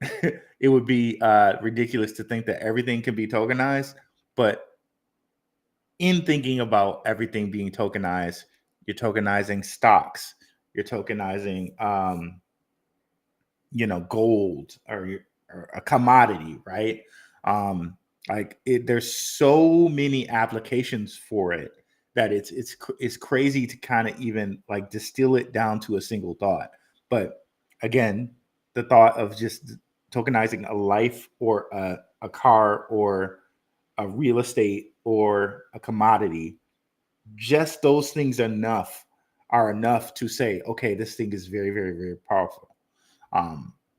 it would be ridiculous to think that everything can be tokenized. But in thinking about everything being tokenized, you're tokenizing stocks. You're tokenizing, gold or a commodity, right? There's so many applications for it that it's crazy to kind of even like distill it down to a single thought. But again, the thought of just tokenizing a life or a car or a real estate or a commodity, just those things are enough to say, okay, this thing is very, very, very powerful.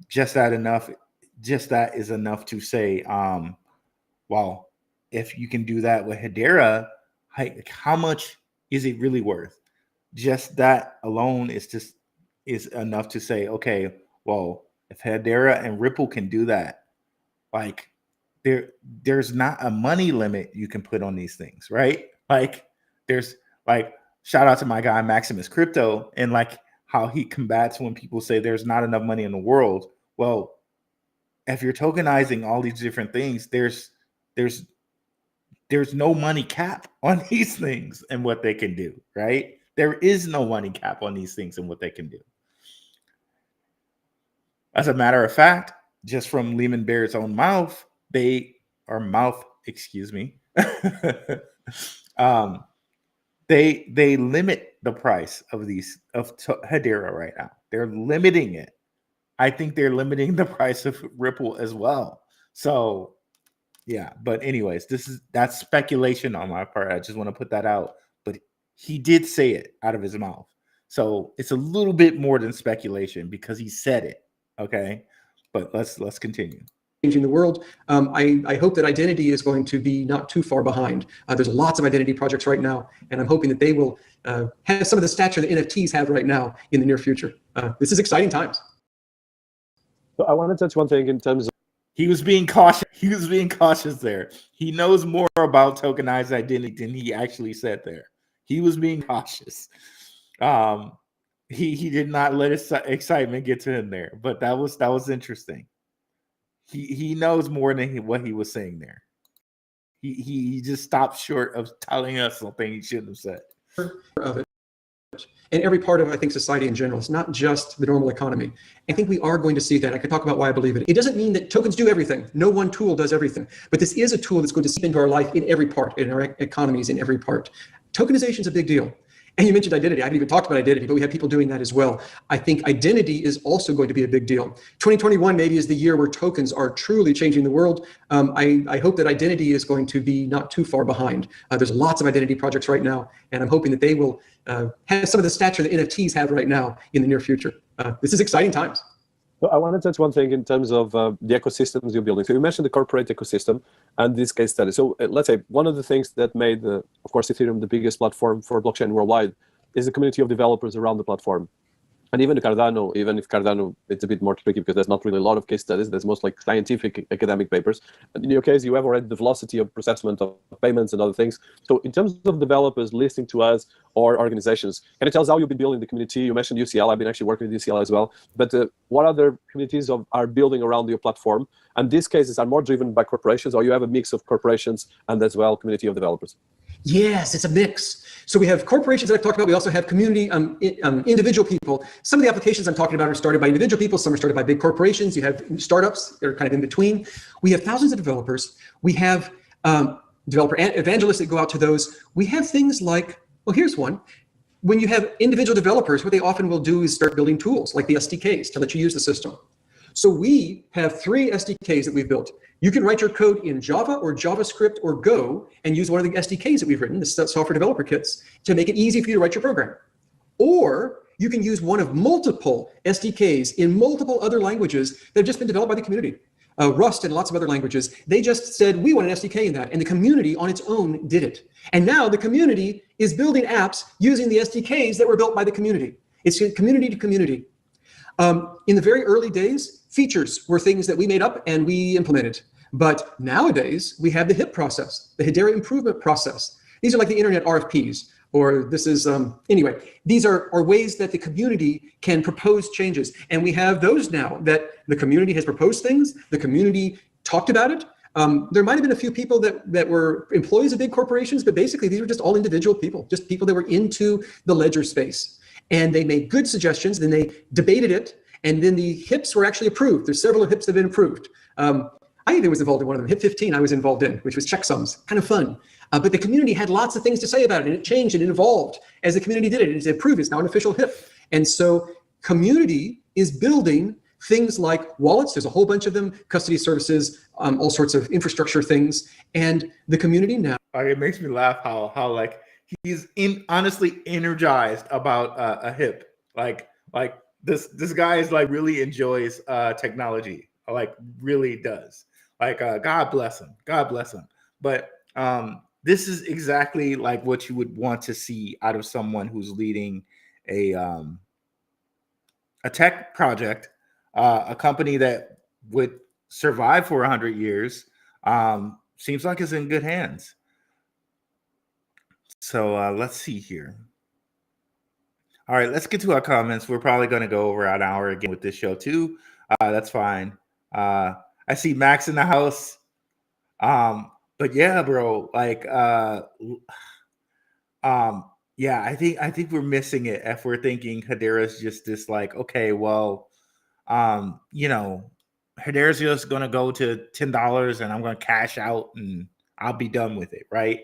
Just that is enough to say, well, if you can do that with Hedera, how much is it really worth? Just that alone is enough to say, okay, well, if Hedera and Ripple can do that, like there's not a money limit you can put on these things, right? Like there's like, shout out to my guy Maximus Crypto and like how he combats when people say there's not enough money in the world. Well, if you're tokenizing all these different things, there's no money cap on these things and what they can do, right? There is no money cap on these things and what they can do. As a matter of fact, just from Lehman Bear's own mouth, they limit the price of Hedera right now. They're limiting it. I think they're limiting the price of Ripple as well. So yeah, but anyways, that's speculation on my part. I just want to put that out. But he did say it out of his mouth. So it's a little bit more than speculation because he said it. Okay. But let's continue. Changing the world. I hope that identity is going to be not too far behind. There's lots of identity projects right now, and I'm hoping that they will have some of the stature that NFTs have right now in the near future. This is exciting times. So I want to touch one thing in terms of. He was being cautious. He was being cautious there. He knows more about tokenized identity than he actually said there. He was being cautious. He did not let his excitement get to him there, but that was interesting. He knows more than what he was saying there. He just stopped short of telling us something he shouldn't have said. Of it. And every part of, I think, society in general. It's not just the normal economy. I think we are going to see that. I can talk about why I believe it. It doesn't mean that tokens do everything. No one tool does everything. But this is a tool that's going to seep into our life in every part, in our economies in every part. Tokenization is a big deal. And you mentioned identity. I haven't even talked about identity, but we have people doing that as well. I think identity is also going to be a big deal. 2021 maybe is the year where tokens are truly changing the world. I hope that identity is going to be not too far behind. There's lots of identity projects right now, and I'm hoping that they will have some of the stature that NFTs have right now in the near future. This is exciting times. So I want to touch one thing in terms of the ecosystems you're building. So you mentioned the corporate ecosystem and this case study. So let's say one of the things that made, of course, Ethereum the biggest platform for blockchain worldwide is the community of developers around the platform. And even Cardano, even if Cardano, it's a bit more tricky because there's not really a lot of case studies. There's most like scientific academic papers. And in your case, you have already the velocity of processment of payments and other things. So in terms of developers listening to us or organizations, can you tell us how you've been building the community? You mentioned UCL. I've been actually working with UCL as well. But what other communities are building around your platform? And these cases are more driven by corporations, or you have a mix of corporations and as well community of developers? Yes, it's a mix. So we have corporations that I've talked about. We also have community, individual people. Some of the applications I'm talking about are started by individual people. Some are started by big corporations. You have startups that are kind of in between. We have thousands of developers. We have developer evangelists that go out to those. We have things like, well, here's one. When you have individual developers, what they often will do is start building tools like the SDKs to let you use the system. So we have 3 SDKs that we've built. You can write your code in Java or JavaScript or Go and use one of the SDKs that we've written, the software developer kits, to make it easy for you to write your program. Or you can use one of multiple SDKs in multiple other languages that have just been developed by the community. Rust and lots of other languages. They just said, we want an SDK in that. And the community on its own did it. And now the community is building apps using the SDKs that were built by the community. It's community to community. In the very early days, features were things that we made up and we implemented. But nowadays, we have the HIP process, the Hedera improvement process. These are like the internet RFPs, or this is, anyway, these are ways that the community can propose changes. And we have those now that the community has proposed things, the community talked about it. There might have been a few people that were employees of big corporations, but basically these were just all individual people, just people that were into the ledger space. And they made good suggestions, then they debated it, and then the HIPs were actually approved. There's several HIPs that have been approved. was involved in one of them. HIP 15 I was involved in, which was checksums, kind of fun. But the community had lots of things to say about it, and it changed and it evolved as the community did it. It's approved, it's now an official HIP. And so community is building things like wallets. There's a whole bunch of them, custody services, all sorts of infrastructure things. And the community now. It makes me laugh how like he's honestly energized about a HIP. Like this guy is like really enjoys technology. Like really does. Like God bless him. God bless him. But this is exactly like what you would want to see out of someone who's leading a tech project, a company that would survive for 100 years. Seems like it's in good hands. So let's see here. All right, let's get to our comments. We're probably going to go over an hour again with this show too. That's fine. I see Max in the house. But yeah, bro, like yeah, I think we're missing it if we're thinking Hedera's just this like, okay, well, Hedera's just gonna go to $10 and I'm gonna cash out and I'll be done with it, right?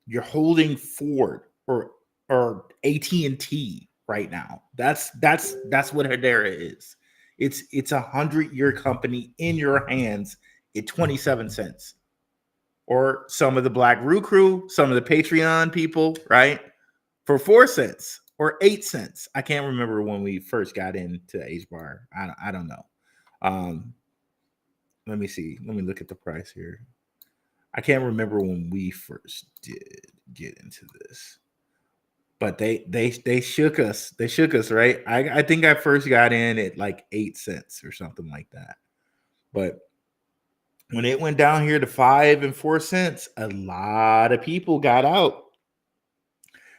You're holding Ford or AT&T right now. That's what Hedera is. It's a 100-year company in your hands at 27 cents. Or some of the Black Root crew, some of the Patreon people, right? For 4 cents or 8 cents. I can't remember when we first got into HBAR. I don't know. Let me see. Let me look at the price here. I can't remember when we first did get into this. But they shook us. They shook us, right? I think I first got in at like 8 cents or something like that. But when it went down here to 5 and 4 cents, a lot of people got out.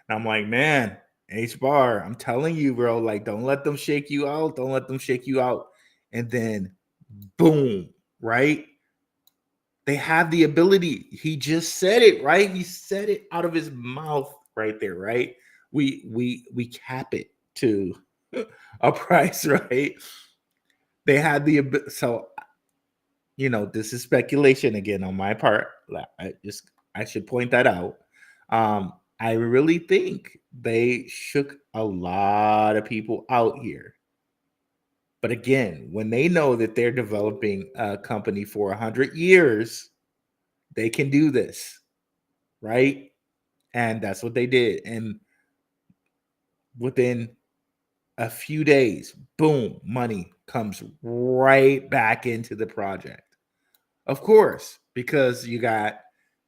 And I'm like, man, HBAR, I'm telling you, bro, like, don't let them shake you out. Don't let them shake you out. And then, boom, right? They have the ability. He just said it, right? He said it out of his mouth right there, right? We cap it to a price, right? They had the ability. So, this is speculation again on my part. I should point that out. I really think they shook a lot of people out here. But again, when they know that they're developing a company for 100 years, they can do this, right? And that's what they did. And within a few days, boom, money comes right back into the project. Of course, because you got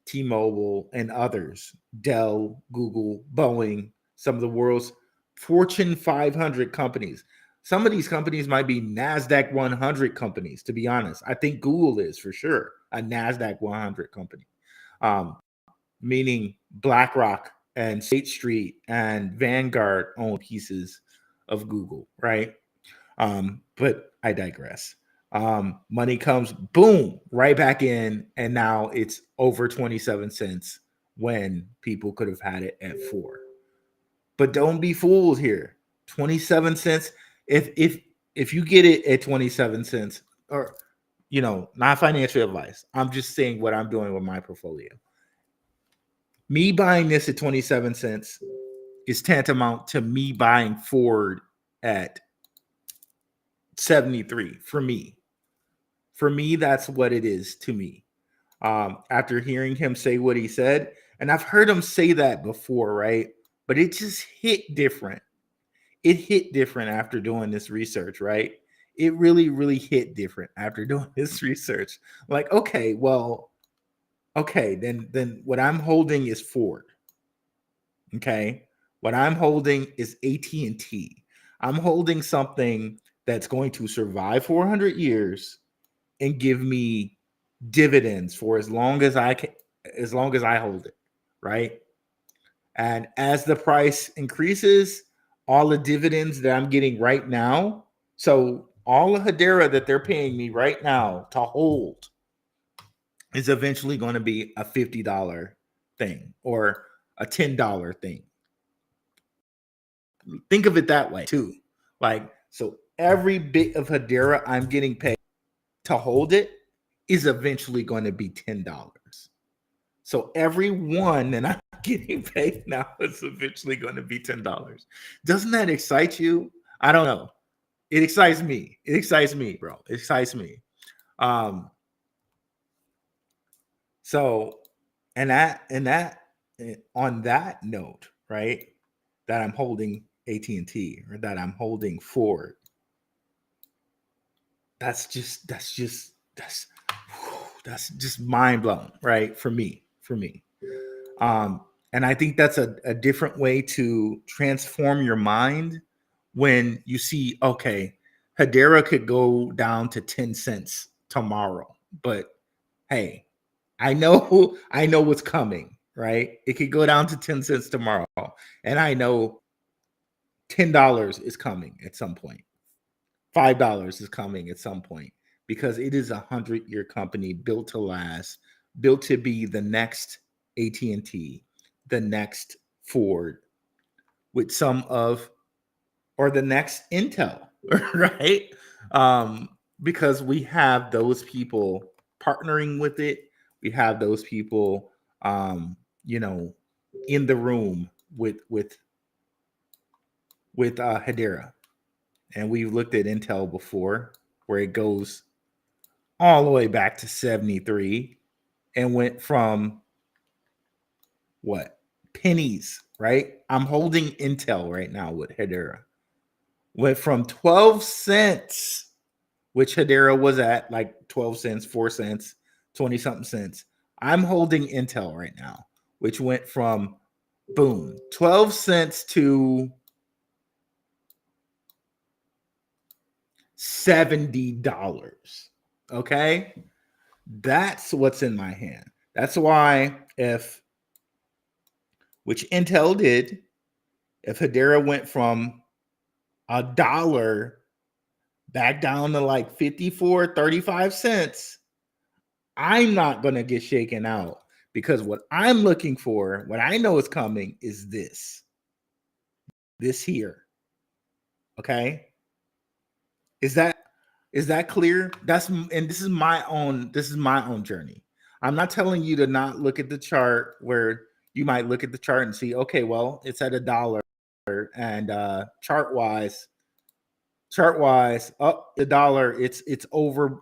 T-Mobile and others, Dell, Google, Boeing, some of the world's Fortune 500 companies. Some of these companies might be NASDAQ 100 companies, to be honest. I think Google is for sure a NASDAQ 100 company, meaning BlackRock and State Street and Vanguard own pieces of Google, right? But I digress. Money comes, boom, right back in, and now it's over 27 cents when people could have had it at 4. But don't be fooled here. 27 cents. If you get it at 27 cents, or not financial advice, I'm just saying what I'm doing with my portfolio. Me buying this at 27 cents is tantamount to me buying Ford at 73 for me. For me, that's what it is to me. After hearing him say what he said, and I've heard him say that before, right? But it just hit different. It hit different after doing this research, right? It really, really hit different after doing this research. Like, okay, then what I'm holding is Ford. Okay, what I'm holding is AT&T. I'm holding something that's going to survive 400 years and give me dividends for as long as I hold it, right? And as the price increases, all the dividends that I'm getting right now, so all of Hedera that they're paying me right now to hold is eventually going to be a $50 thing or a $10 thing. Think of it that way too. Like, so every bit of Hedera I'm getting paid to hold it is eventually going to be $10. So every one that I'm getting paid now is eventually going to be $10. Doesn't that excite you? I don't know. It excites me. It excites me, bro. It excites me. So, and on that note, right, that I'm holding AT&T or that I'm holding Ford, that's just mind blowing, right? For me. And I think that's a different way to transform your mind when you see, okay, Hedera could go down to 10 cents tomorrow, but hey, I know what's coming, right? It could go down to 10 cents tomorrow, and I know $10 is coming at some point. $5 is coming at some point because it is a 100-year company built to last, built to be the next AT&T, the next Ford, with or the next Intel, right? Because we have those people partnering with it. We have those people, in the room with Hedera. And we've looked at Intel before, where it goes all the way back to 73 and went from pennies, right? I'm holding Intel right now with Hedera. Went from 12 cents, which Hedera was at like 12 cents, 4 cents, 20 something cents. I'm holding Intel right now, which went from 12 cents to $70. Okay. That's what's in my hand. That's why which Intel did, if Hedera went from $1 back down to like 54, 35 cents, I'm not going to get shaken out, because what I'm looking for, what I know is coming, is this here. Okay. Is that clear? And this is my own journey. I'm not telling you to not look at the chart, where you might look at the chart and see, okay, well, it's at $1, and chart wise, up the dollar, it's oversold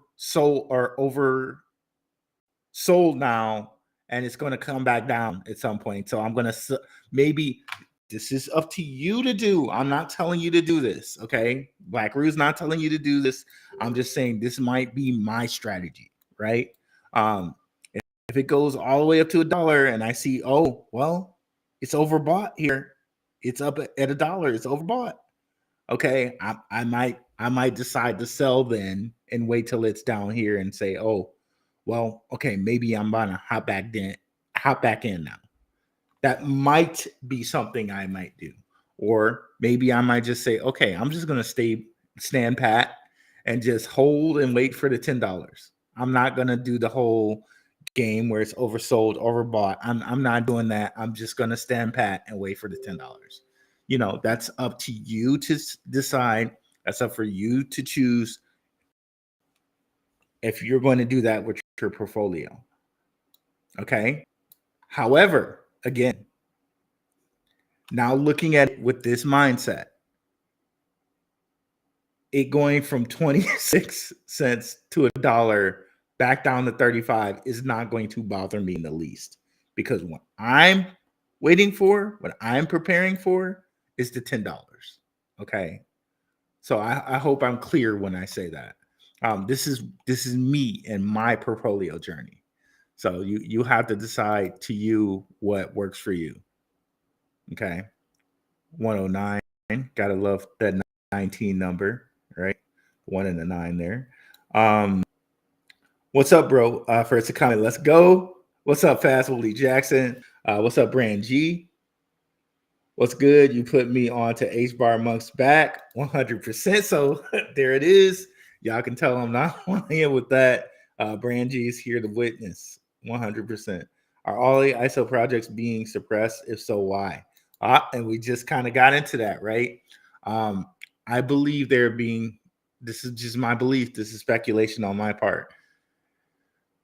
now, and it's going to come back down at some point. So I'm going to maybe. This is up to you to do. I'm not telling you to do this, okay? Black Rou's not telling you to do this. I'm just saying this might be my strategy, right? If it goes all the way up to $1 and I see, oh, well, it's overbought here. It's up at $1. It's overbought. Okay, I might decide to sell then and wait till it's down here and say, oh, well, okay, maybe I'm gonna hop back in now. That might be something I might do. Or maybe I might just say, okay, I'm just going to stand pat and just hold and wait for the $10. I'm not going to do the whole game where it's oversold, overbought. I'm not doing that. I'm just going to stand pat and wait for the $10. That's up to you to decide. That's up for you to choose if you're going to do that with your portfolio. Okay. However, again, now looking at it with this mindset, it going from 26 cents to $1 back down to 35 is not going to bother me in the least, because what I'm preparing for is the $10. Okay. So I hope I'm clear when I say that. This is me and my portfolio journey. So you have to decide to you what works for you. Okay. 109. Gotta love that 19 number, right? 1 and a 9 there. What's up, bro? First a comment. Let's go. What's up, Fast Willie Jackson? What's up, Brand G? What's good? You put me on to HBAR Monk's back 100%. So there it is. Y'all can tell I'm not lying with that. Brand G is here to witness 100%. Are all the ISO projects being suppressed? If so, why? And we just kind of got into that, right? I believe they're being this is just my belief. This is speculation on my part.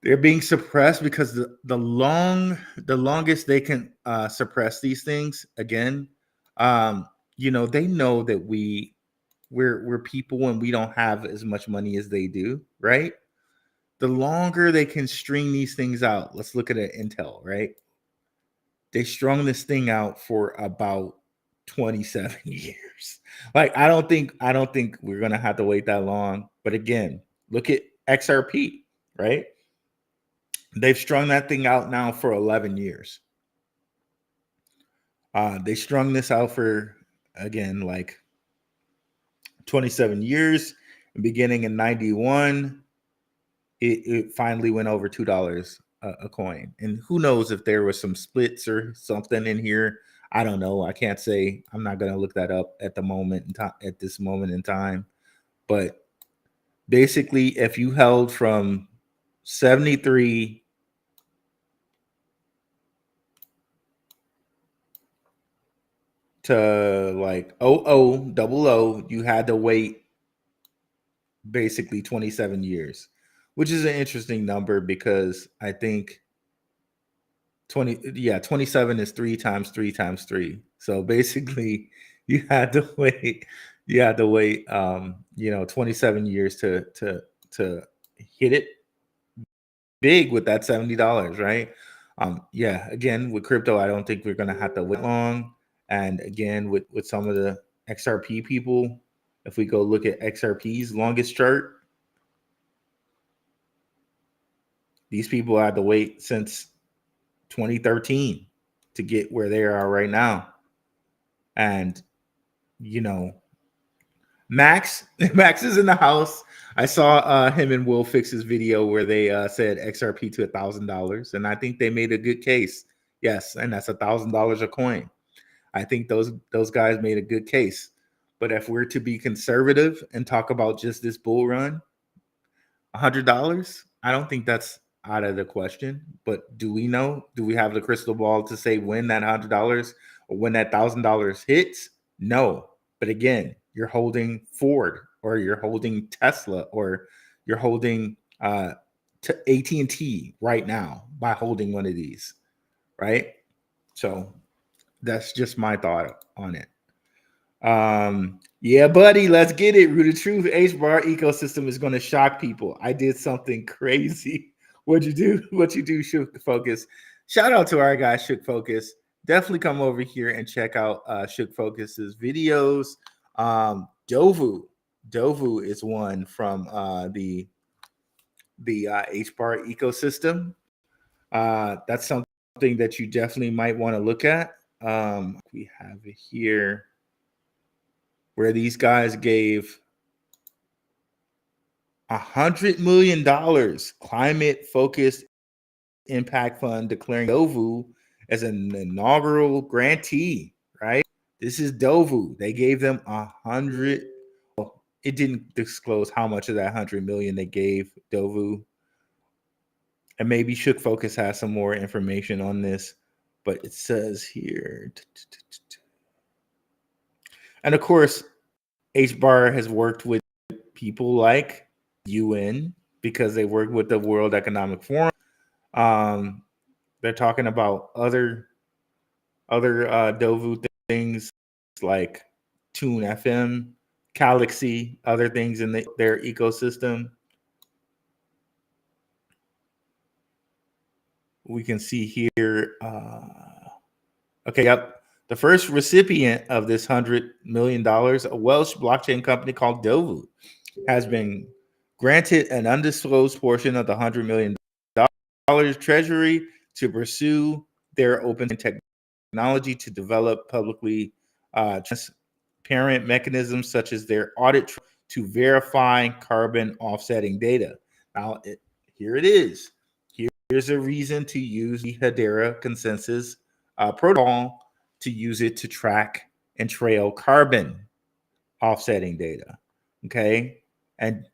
They're being suppressed because the longest they can suppress these things, again, they know that we're people and we don't have as much money as they do, right? The longer they can string these things out, let's look at it, Intel, right? They strung this thing out for about 27 years. Like, I don't think we're gonna have to wait that long. But again, look at XRP, right? They've strung that thing out now for 11 years. They strung this out for, again, like 27 years. Beginning in 91, it finally went over $2 a coin. And who knows if there was some splits or something in here. I don't know. I can't say. I'm not going to look that up at the moment in time, at this moment in time. But basically, if you held from 73 to like 0000, you had to wait basically 27 years, which is an interesting number because I think 27 is 3 times 3 times 3. So basically you had to wait 27 years to hit it big with that $70, right? Again, with crypto, I don't think we're going to have to wait long. And again, with some of the XRP people, if we go look at XRP's longest chart, these people had to wait since 2013 to get where they are right now. And, Max is in the house. I saw him and Will Fix's video where they said XRP to $1,000. And I think they made a good case. Yes, and that's $1,000 a coin. I think those guys made a good case. But if we're to be conservative and talk about just this bull run, $100, I don't think that's out of the question. But do we know? Do we have the crystal ball to say when that $100 or when that $1,000 hits? No. But again, you're holding Ford or you're holding Tesla or you're holding AT&T right now by holding one of these, right? So that's just my thought on it. Yeah, buddy, let's get it. Root of Truth HBAR ecosystem is going to shock people. I did something crazy. What'd you do? What you do, Shook Focus? Shout out to our guy, Shook Focus. Definitely come over here and check out Shook Focus's videos. Dovu is one from the HBAR ecosystem. That's something that you definitely might want to look at. We have it here where these guys gave $100 million climate-focused impact fund, declaring Dovu as an inaugural grantee, right? This is Dovu. They gave them 100. It didn't disclose how much of that 100 million they gave Dovu. And maybe Shook Focus has some more information on this, but it says here. And of course, HBAR has worked with people like UN because they work with the World Economic Forum. They're talking about other Dovu things like Tune FM, Galaxy, other things in their ecosystem. We can see here. Okay, yep. The first recipient of this $100 million, a Welsh blockchain company called Dovu, has been granted an undisclosed portion of the $100 million treasury to pursue their open technology to develop publicly transparent mechanisms such as their audit to verify carbon offsetting data. Now, here it is. Here's a reason to use the Hedera consensus protocol to use it to track and trail carbon offsetting data, okay? And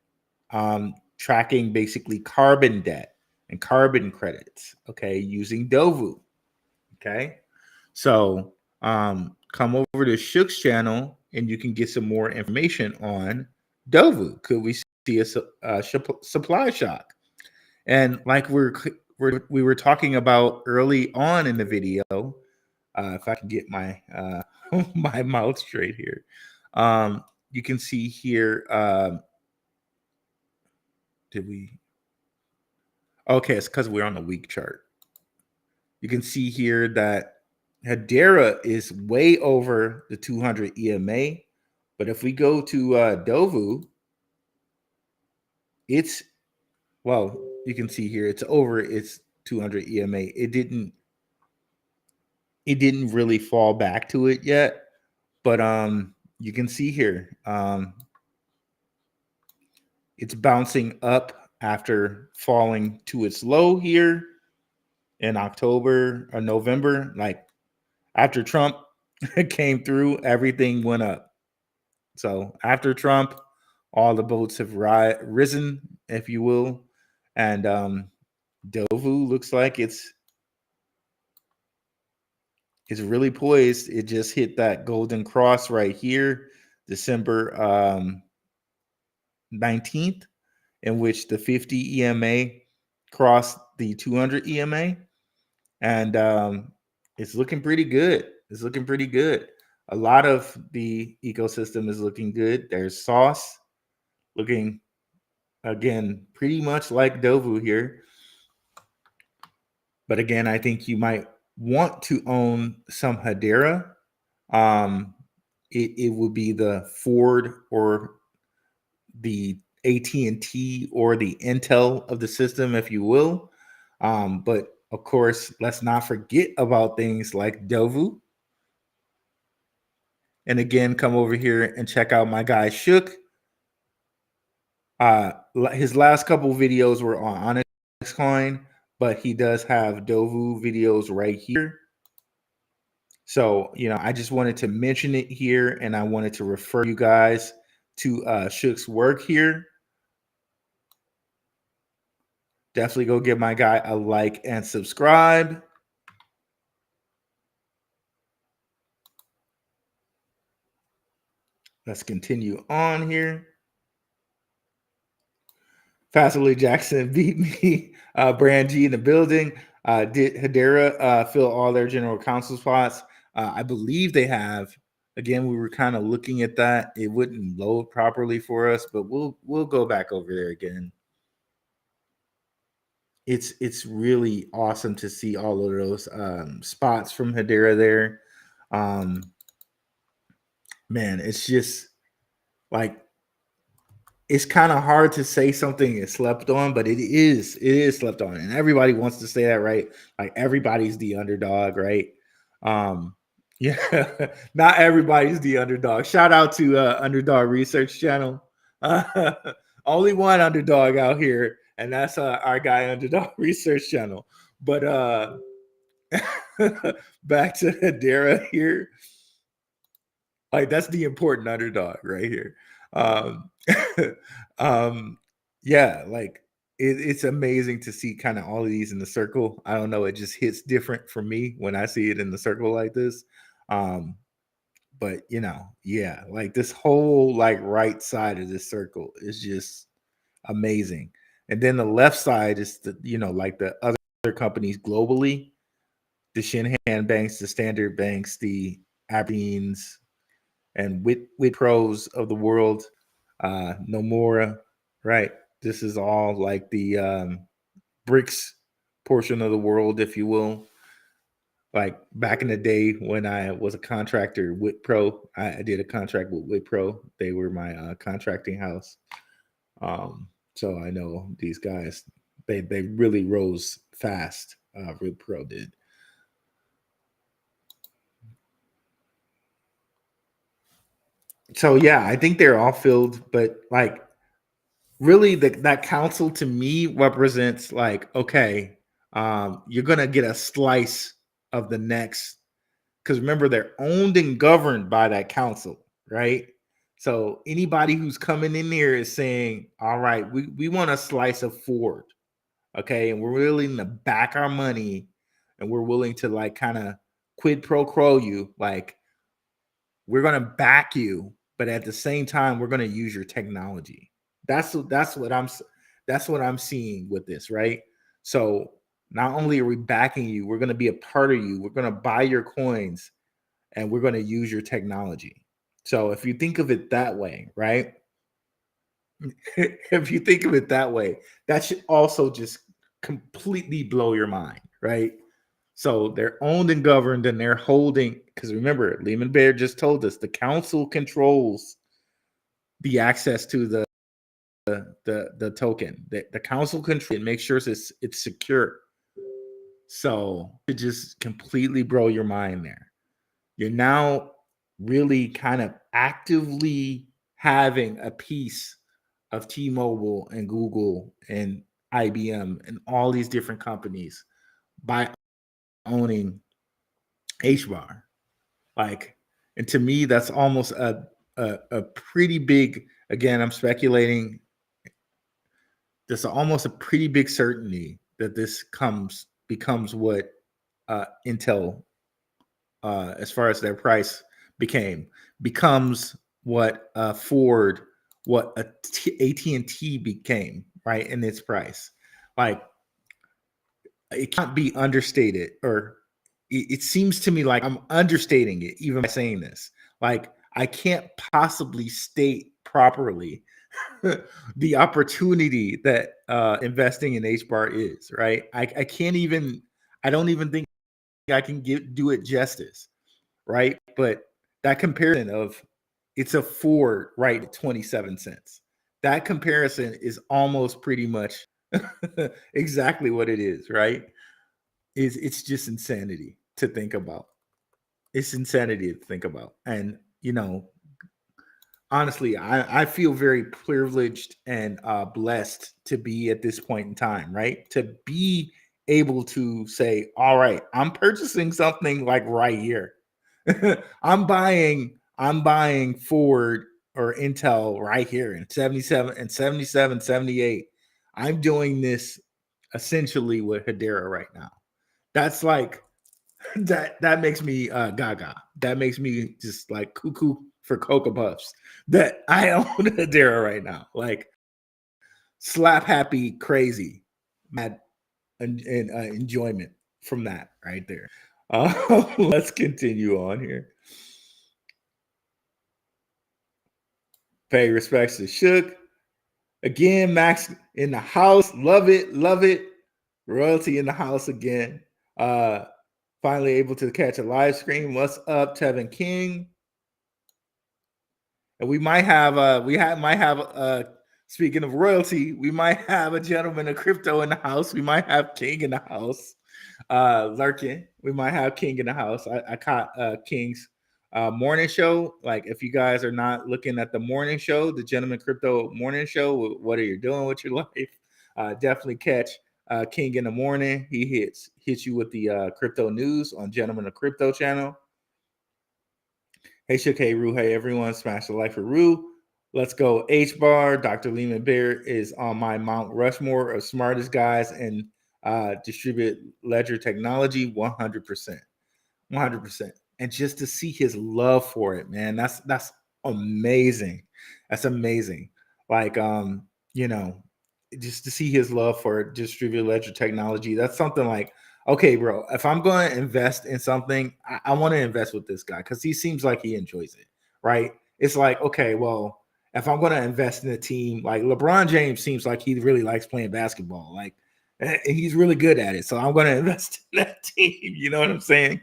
tracking basically carbon debt and carbon credits, okay, using Dovu, okay? So come over to Shook's channel and you can get some more information on Dovu? Could we see a supply shock? And like we were talking about early on in the video, if I can get my my mouth straight here, you can see here. Did we? Okay, it's because we're on the week chart. You can see here that Hedera is way over the 200 EMA, but if we go to Dovu, it's, well, you can see here it's over its 200 EMA. It didn't really fall back to it yet, but you can see here it's bouncing up after falling to its low here in October or November. Like after Trump came through, everything went up. So after Trump, all the boats have risen, if you will, and Dovu looks like it's really poised. It just hit that golden cross right here, December 19th, in which the 50 EMA crossed the 200 EMA, and it's looking pretty good. It's looking pretty good. A lot of the ecosystem is looking good. There's Sauce looking, again, pretty much like Dovu here. But again, I think you might want to own some Hedera. It would be the Ford or the AT&T or the Intel of the system, if you will. But of course, let's not forget about things like Dovu. And again, come over here and check out my guy Shook. His last couple videos were on Onyx Coin, but he does have Dovu videos right here. So, I just wanted to mention it here, and I wanted to refer you guys to Shook's work here. Definitely go give my guy a like and subscribe. Let's continue on here. Fastly Jackson beat me. Brand G in the building. Did Hedera fill all their general counsel spots? I believe they have. Again, we were kind of looking at that. It wouldn't load properly for us, but we'll go back over there again. It's really awesome to see all of those spots from Hedera there. Man, it's just like, it's kind of hard to say something is slept on, but it is slept on, and everybody wants to say that, right? Like everybody's the underdog, right? Yeah, not everybody's the underdog. Shout out to Underdog Research Channel. Only one underdog out here, and that's our guy Underdog Research Channel. But back to Hedera here. Like, that's the important underdog right here. Yeah, like it's amazing to see kind of all of these in the circle. I don't know, it just hits different for me when I see it in the circle like this. But yeah, like this whole like right side of this circle is just amazing. And then the left side is the, like the other companies globally, the Shinhan banks, the Standard banks, the Abeens and Wipros of the world, Nomura, right? This is all like the BRICS portion of the world, if you will. Like back in the day when I was a contractor, Wipro, I did a contract with Wipro. They were my contracting house. So I know these guys, they really rose fast. Wipro did. So yeah, I think they're all filled, but like really that council to me represents like, okay, you're gonna get a slice of the next, because remember, they're owned and governed by that council, right? So anybody who's coming in there is saying, all right, we want a slice of Ford, okay, and we're willing to back our money, and we're willing to like kind of quid pro quo you, like we're gonna back you but at the same time, we're going to use your technology. That's what I'm seeing with this, right? So not only are we backing you, we're going to be a part of you. We're going to buy your coins, and we're going to use your technology. So if you think of it that way, right? If you think of it that way, that should also just completely blow your mind, right? So they're owned and governed, and they're holding, because remember, Lehman Bear just told us the council controls the access to the token. The council control it, makes sure it's secure. So it just completely blow your mind there. You're now really kind of actively having a piece of T-Mobile and Google and IBM and all these different companies by owning HBAR. Like, and to me, that's almost a pretty big, again, I'm speculating, there's almost a pretty big certainty that this becomes what Intel, as far as their price becomes what Ford, what AT&T became, right, in its price. Like, it can't be understated, or it seems to me like I'm understating it even by saying this. Like, I can't possibly state properly the opportunity that investing in HBAR is, right? I don't even think I can do it justice, right? But that comparison of it's a Ford, right, 27 cents. That comparison is almost pretty much exactly what it is, right? It's just insanity to think about. It's insanity to think about. And, honestly, I feel very privileged and blessed to be at this point in time, right? To be able to say, all right, I'm purchasing something like right here. I'm buying Ford or Intel right here in 77, 78. I'm doing this essentially with Hedera right now. That's like that makes me gaga. That makes me just like cuckoo for Cocoa Puffs that I own Hedera right now. Like, slap happy, crazy, mad, and enjoyment from that right there. Let's continue on here. Pay respects to Shook. Again, Max in the house. Love it. Love it. Royalty in the house again. Finally able to catch a live stream. What's up, Tevin King? And we might have speaking of royalty, we might have a gentleman of crypto in the house. We might have King in the house. Lurking. We might have King in the house. I caught King's morning show. Like, if you guys are not looking at the morning show, the Gentleman Crypto morning show, what are you doing with your life? Definitely catch King in the morning. He hits you with the crypto news on Gentleman of Crypto channel. Hey, Shook, hey, Rue, hey, everyone. Smash the like for Rue. Let's go. HBAR. Dr. Lehman Bear is on my Mount Rushmore of smartest guys in distributed ledger technology. 100%. 100%. And just to see his love for it, man, that's amazing. That's amazing. Like, just to see his love for distributed ledger technology, that's something like, okay, bro, if I'm going to invest in something, I want to invest with this guy because he seems like he enjoys it, right? It's like, okay, well, if I'm going to invest in a team, like LeBron James seems like he really likes playing basketball. Like, he's really good at it. So I'm going to invest in that team. You know what I'm saying?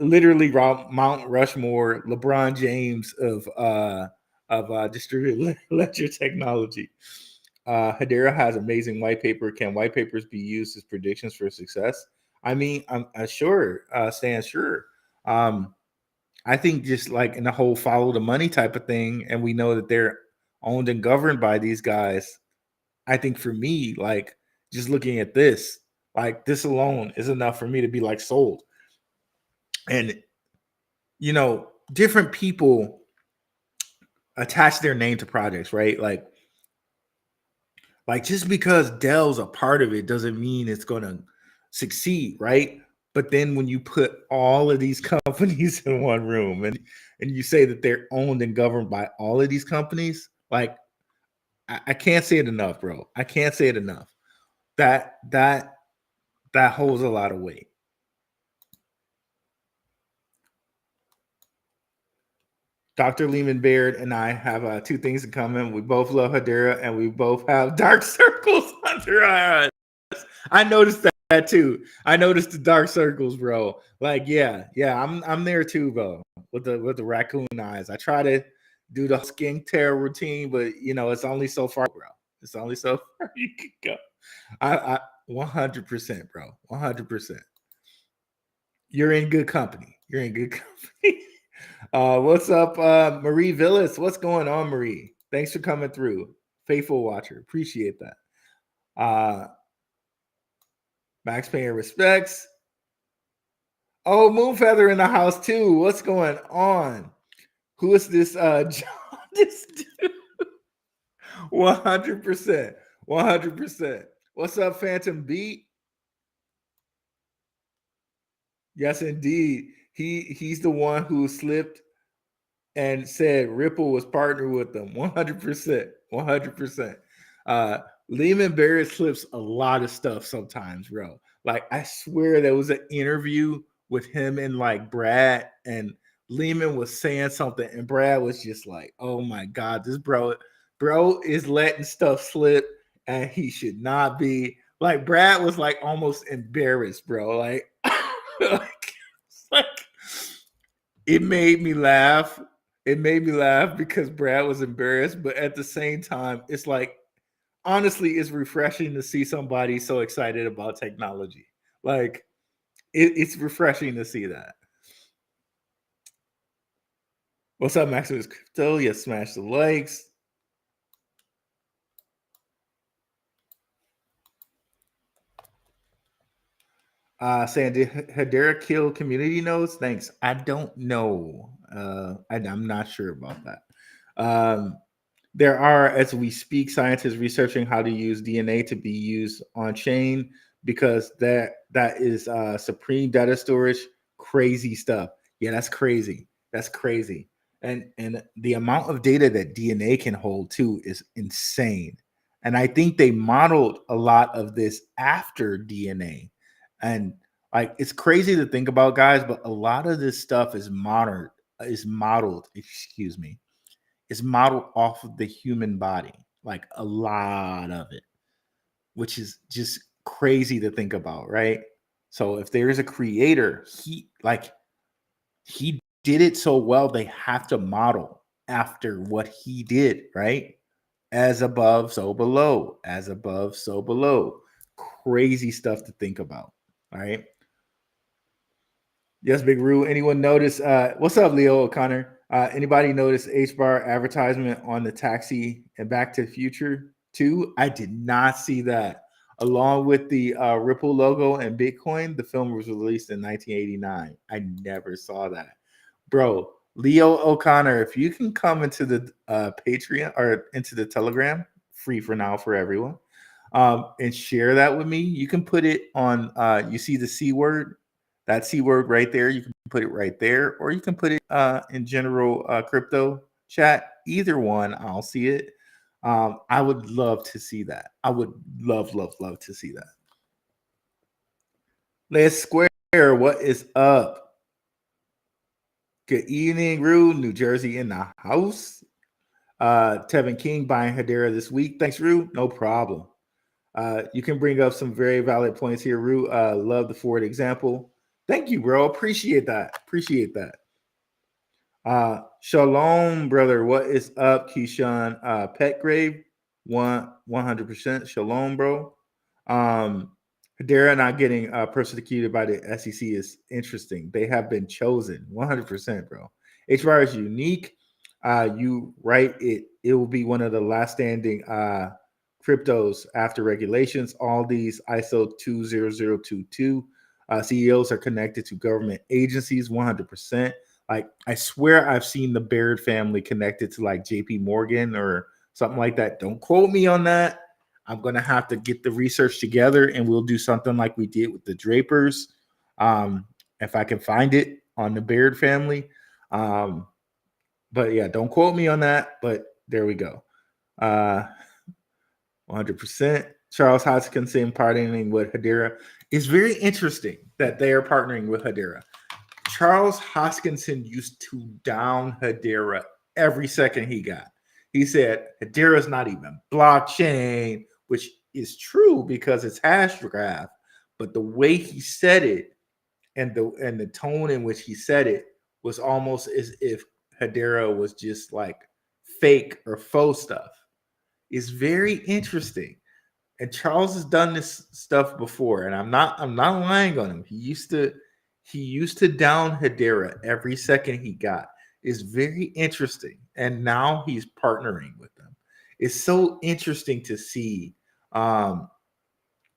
Literally Mount Rushmore, LeBron James of distributed ledger technology. Hedera has amazing white paper. Can white papers be used as predictions for success? I mean, I'm sure, Stan, sure. I think just like in the whole follow the money type of thing, and we know that they're owned and governed by these guys. I think for me, like, just looking at this, like, this alone is enough for me to be like sold. And, different people attach their name to projects, right? Like just because Dell's a part of it doesn't mean it's going to succeed, right? But then when you put all of these companies in one room and you say that they're owned and governed by all of these companies, like I can't say it enough, bro. I can't say it enough. That holds a lot of weight. Dr. Lehman Baird and I have two things in common. We both love Hedera, and we both have dark circles under our eyes. I noticed that too. I noticed the dark circles, bro. Like, yeah, I'm there too, bro. With the raccoon eyes. I try to do the skincare routine, but it's only so far, bro. It's only so far you can go. I 100%, bro. 100%. You're in good company. You're in good company. What's up, Marie Villas? What's going on, Marie? Thanks for coming through. Faithful watcher. Appreciate that. Max Payer respects. Oh, Moonfeather in the house too. What's going on? Who is this? John, this dude. 100%. 100%. What's up, Phantom Beat? Yes, indeed. He's the one who slipped and said Ripple was partnered with them. 100%. 100%. Lehman Barrett slips a lot of stuff sometimes, bro. Like, I swear there was an interview with him and like Brad, and Lehman was saying something, and Brad was just like, oh my God, this bro is letting stuff slip, and he should not be. Like, Brad was like almost embarrassed, bro. Like, like it made me laugh. It made me laugh because Brad was embarrassed, but at the same time, it's like, honestly, it's refreshing to see somebody so excited about technology. Like, it's refreshing to see that. What's up, Maximus Crypto? Yes, smash the likes. Saying, did Hedera kill community nodes? Thanks. I don't know. I'm not sure about that. There are, as we speak, scientists researching how to use DNA to be used on chain, because that is supreme data storage. Crazy stuff. Yeah, that's crazy. That's crazy. And the amount of data that DNA can hold too is insane. And I think they modeled a lot of this after DNA. And like, it's crazy to think about, guys, but a lot of this stuff is modeled, excuse me, is modeled off of the human body, like a lot of it, which is just crazy to think about, right? So if there is a creator, he did it so well, they have to model after what he did, right? As above, so below. As above, so below. Crazy stuff to think about. All right. Yes, Big Roo. Anyone notice? What's up, Leo O'Connor? Anybody notice HBAR advertisement on the taxi and Back to the Future 2? I did not see that. Along with the Ripple logo and Bitcoin, the film was released in 1989. I never saw that. Bro, Leo O'Connor, if you can come into the Patreon or into the Telegram, free for now for everyone, and share that with me. You can put it on, you see the C word, that C word right there. You can put it right there, or you can put it in general crypto chat. Either one, I'll see it. I would love to see that. I would love to see that. Let's Square, what is up? Good evening, Rue. New Jersey in the house. Tevin King buying Hedera this week. Thanks, Rue. No problem. You can bring up some very valid points here, Rue. Love the Ford example. Thank you, bro. Appreciate that. Appreciate that. Shalom, brother. What is up, Keyshawn? Petgrave, 100%. Shalom, bro. Hedera not getting persecuted by the SEC is interesting. They have been chosen, 100%, bro. HBAR is unique. You right. It will be one of the last standing cryptos after regulations. All these ISO 20022 CEOs are connected to government agencies, 100%. Like, I swear I've seen the Baird family connected to like JP Morgan or something like that. Don't quote me on that. I'm going to have to get the research together, and we'll do something like we did with the Drapers. If I can find it on the Baird family. But yeah, don't quote me on that. But there we go. 100%. Charles Hoskinson partnering with Hedera. It's very interesting that they are partnering with Hedera. Charles Hoskinson used to down Hedera every second he got. He said Hedera is not even blockchain, which is true because it's hash graph. But the way he said it and the tone in which he said it was almost as if Hedera was just like fake or faux stuff. It's very interesting. And Charles has done this stuff before, and I'm not lying on him. He used to down Hedera every second he got. It's very interesting. And now he's partnering with them. It's so interesting to see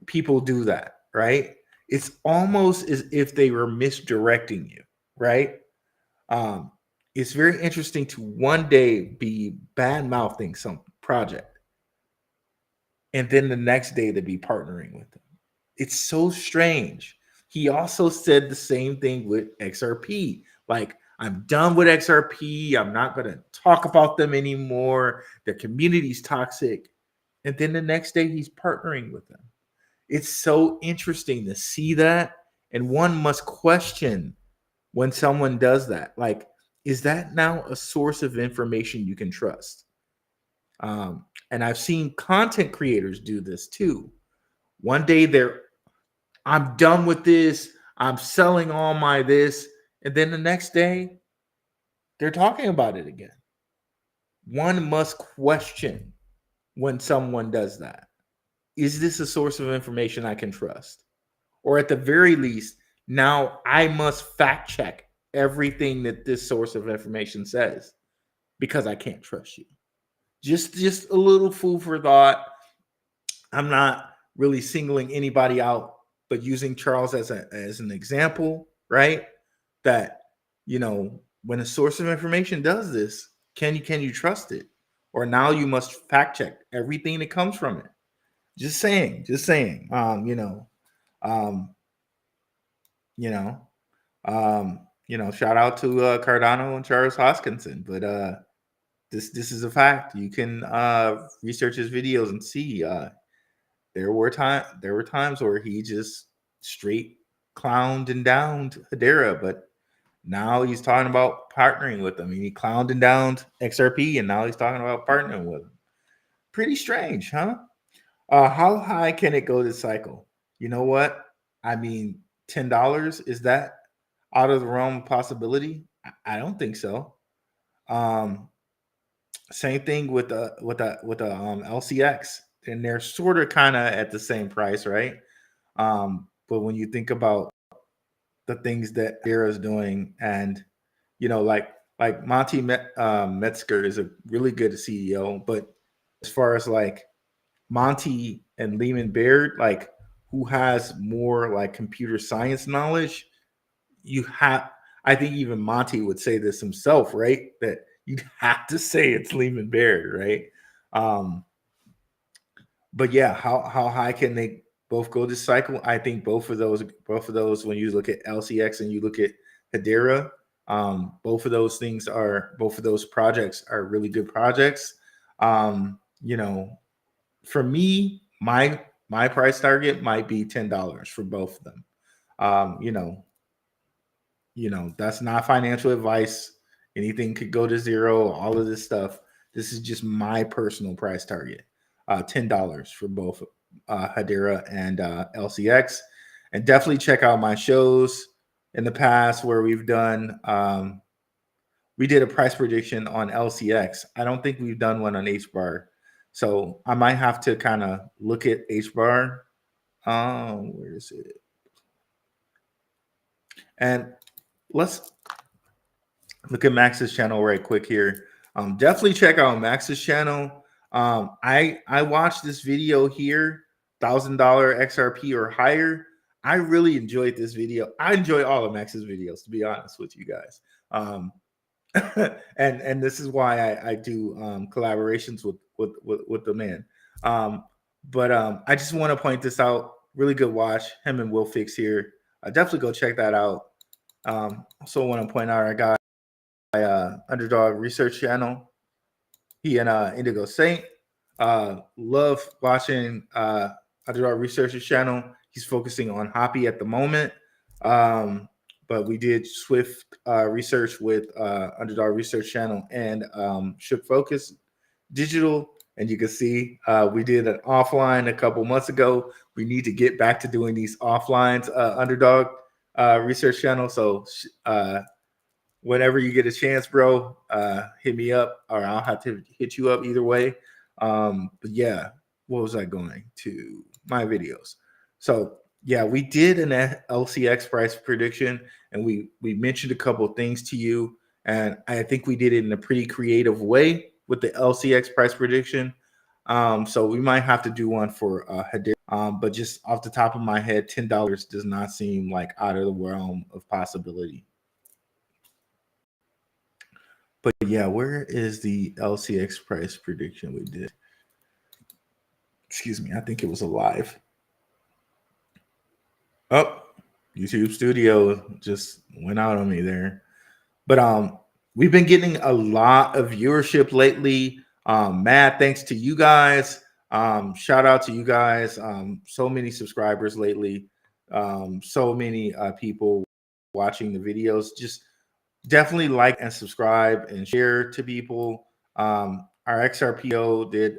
people do that, right? It's almost as if they were misdirecting you, right? It's very interesting to one day be bad mouthing some project, and then the next day to be partnering with them. It's so strange. He also said the same thing with XRP. Like, I'm done with XRP. I'm not going to talk about them anymore. The community's toxic. And then the next day he's partnering with them. It's so interesting to see that. And one must question when someone does that. Like, is that now a source of information you can trust? And I've seen content creators do this too. One day I'm done with this. I'm selling all my this. And then the next day, they're talking about it again. One must question when someone does that. Is this a source of information I can trust? Or at the very least, now I must fact check everything that this source of information says because I can't trust you. Just a little food for thought. I'm not really singling anybody out, but using Charles as an example, right? That, when a source of information does this, can you trust it? Or now you must fact check everything that comes from it. Just saying. Shout out to Cardano and Charles Hoskinson, but this is a fact. You can research his videos and see there were times where he just straight clowned and downed Hedera, but now he's talking about partnering with them. He clowned and downed XRP, and now he's talking about partnering with them. Pretty strange, huh? How high can it go this cycle? You know what? I mean, $10, is that out of the realm of possibility? I don't think so. Same thing with the LCX, and they're sort of kind of at the same price, right? But when you think about the things that Era is doing, and like Monty Metzger is a really good CEO, but as far as like Monty and Lehman Baird, like who has more like computer science knowledge, I think even Monty would say this himself, right? That you'd have to say it's Lehman Baird, right? But yeah, how high can they both go this cycle? I think both of those, when you look at LCX and you look at Hedera, both of those projects are really good projects. For me, my price target might be $10 for both of them. That's not financial advice. Anything could go to zero, all of this stuff. This is just my personal price target. $10 for both Hedera and LCX. And definitely check out my shows in the past where we've done, we did a price prediction on LCX. I don't think we've done one on HBAR. So I might have to kind of look at HBAR. Where is it? And let's look at Max's channel right quick here. Definitely check out Max's channel. I watched this video here, $1,000 XRP or higher. I really enjoyed this video. I enjoy all of Max's videos, to be honest with you guys. And this is why I do collaborations with the man. But I just want to point this out. Really good watch. Him and Will Fix here. definitely go check that out. Also want to point out our guy, Underdog Research Channel. He and Indigo Saint. Love watching Underdog Research's channel. He's focusing on Hoppy at the moment. But we did Swift research with Underdog Research Channel and Shook Focus Digital. And you can see we did an offline a couple months ago. We need to get back to doing these offlines, Underdog Research Channel. So whenever you get a chance, bro, hit me up, or I'll have to hit you up either way. But yeah, what was I going to? My videos. So yeah, we did an LCX price prediction, and we mentioned a couple of things to you, and I think we did it in a pretty creative way with the LCX price prediction. So we might have to do one for Hedera. But just off the top of my head, $10 does not seem like out of the realm of possibility. But yeah, where is the LCX price prediction we did? Excuse me, I think it was a live. Oh, YouTube Studio just went out on me there. But we've been getting a lot of viewership lately. Mad thanks to you guys. Shout out to you guys. So many subscribers lately. So many people watching the videos. Just definitely like and subscribe and share to people. Our XRPO did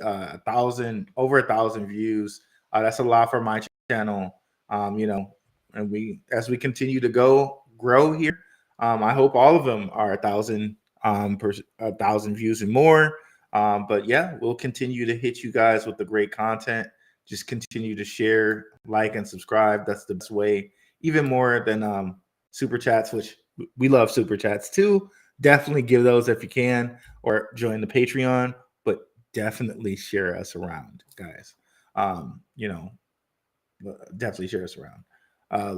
over 1,000 views. That's a lot for my channel. And as we continue to grow here, I hope all of them are 1,000 views and more. But yeah, we'll continue to hit you guys with the great content. Just continue to share, like, and subscribe. That's the best way, even more than super chats, which we love super chats too. Definitely give those if you can, or join the Patreon, but definitely share us around, guys. Definitely share us around.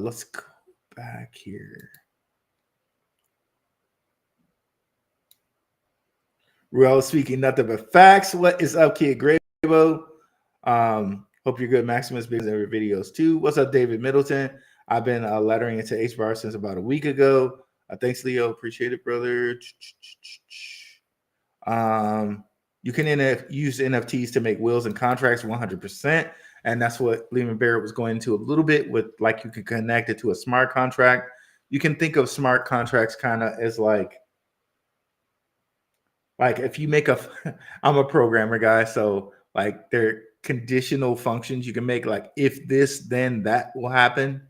Let's go back here. Ruel speaking nothing but facts. What is up, Kid Grabo? Hope you're good. Maximus Biggs every videos too. What's up, David Middleton? I've been lettering into HBAR since about a week ago. Thanks, Leo. Appreciate it, brother. You can use NFTs to make wills and contracts 100%. And that's what Lehman Barrett was going into a little bit with, like, you can connect it to a smart contract. You can think of smart contracts kind of as like if you make I'm a programmer guy, so like they're conditional functions you can make, like if this, then that will happen.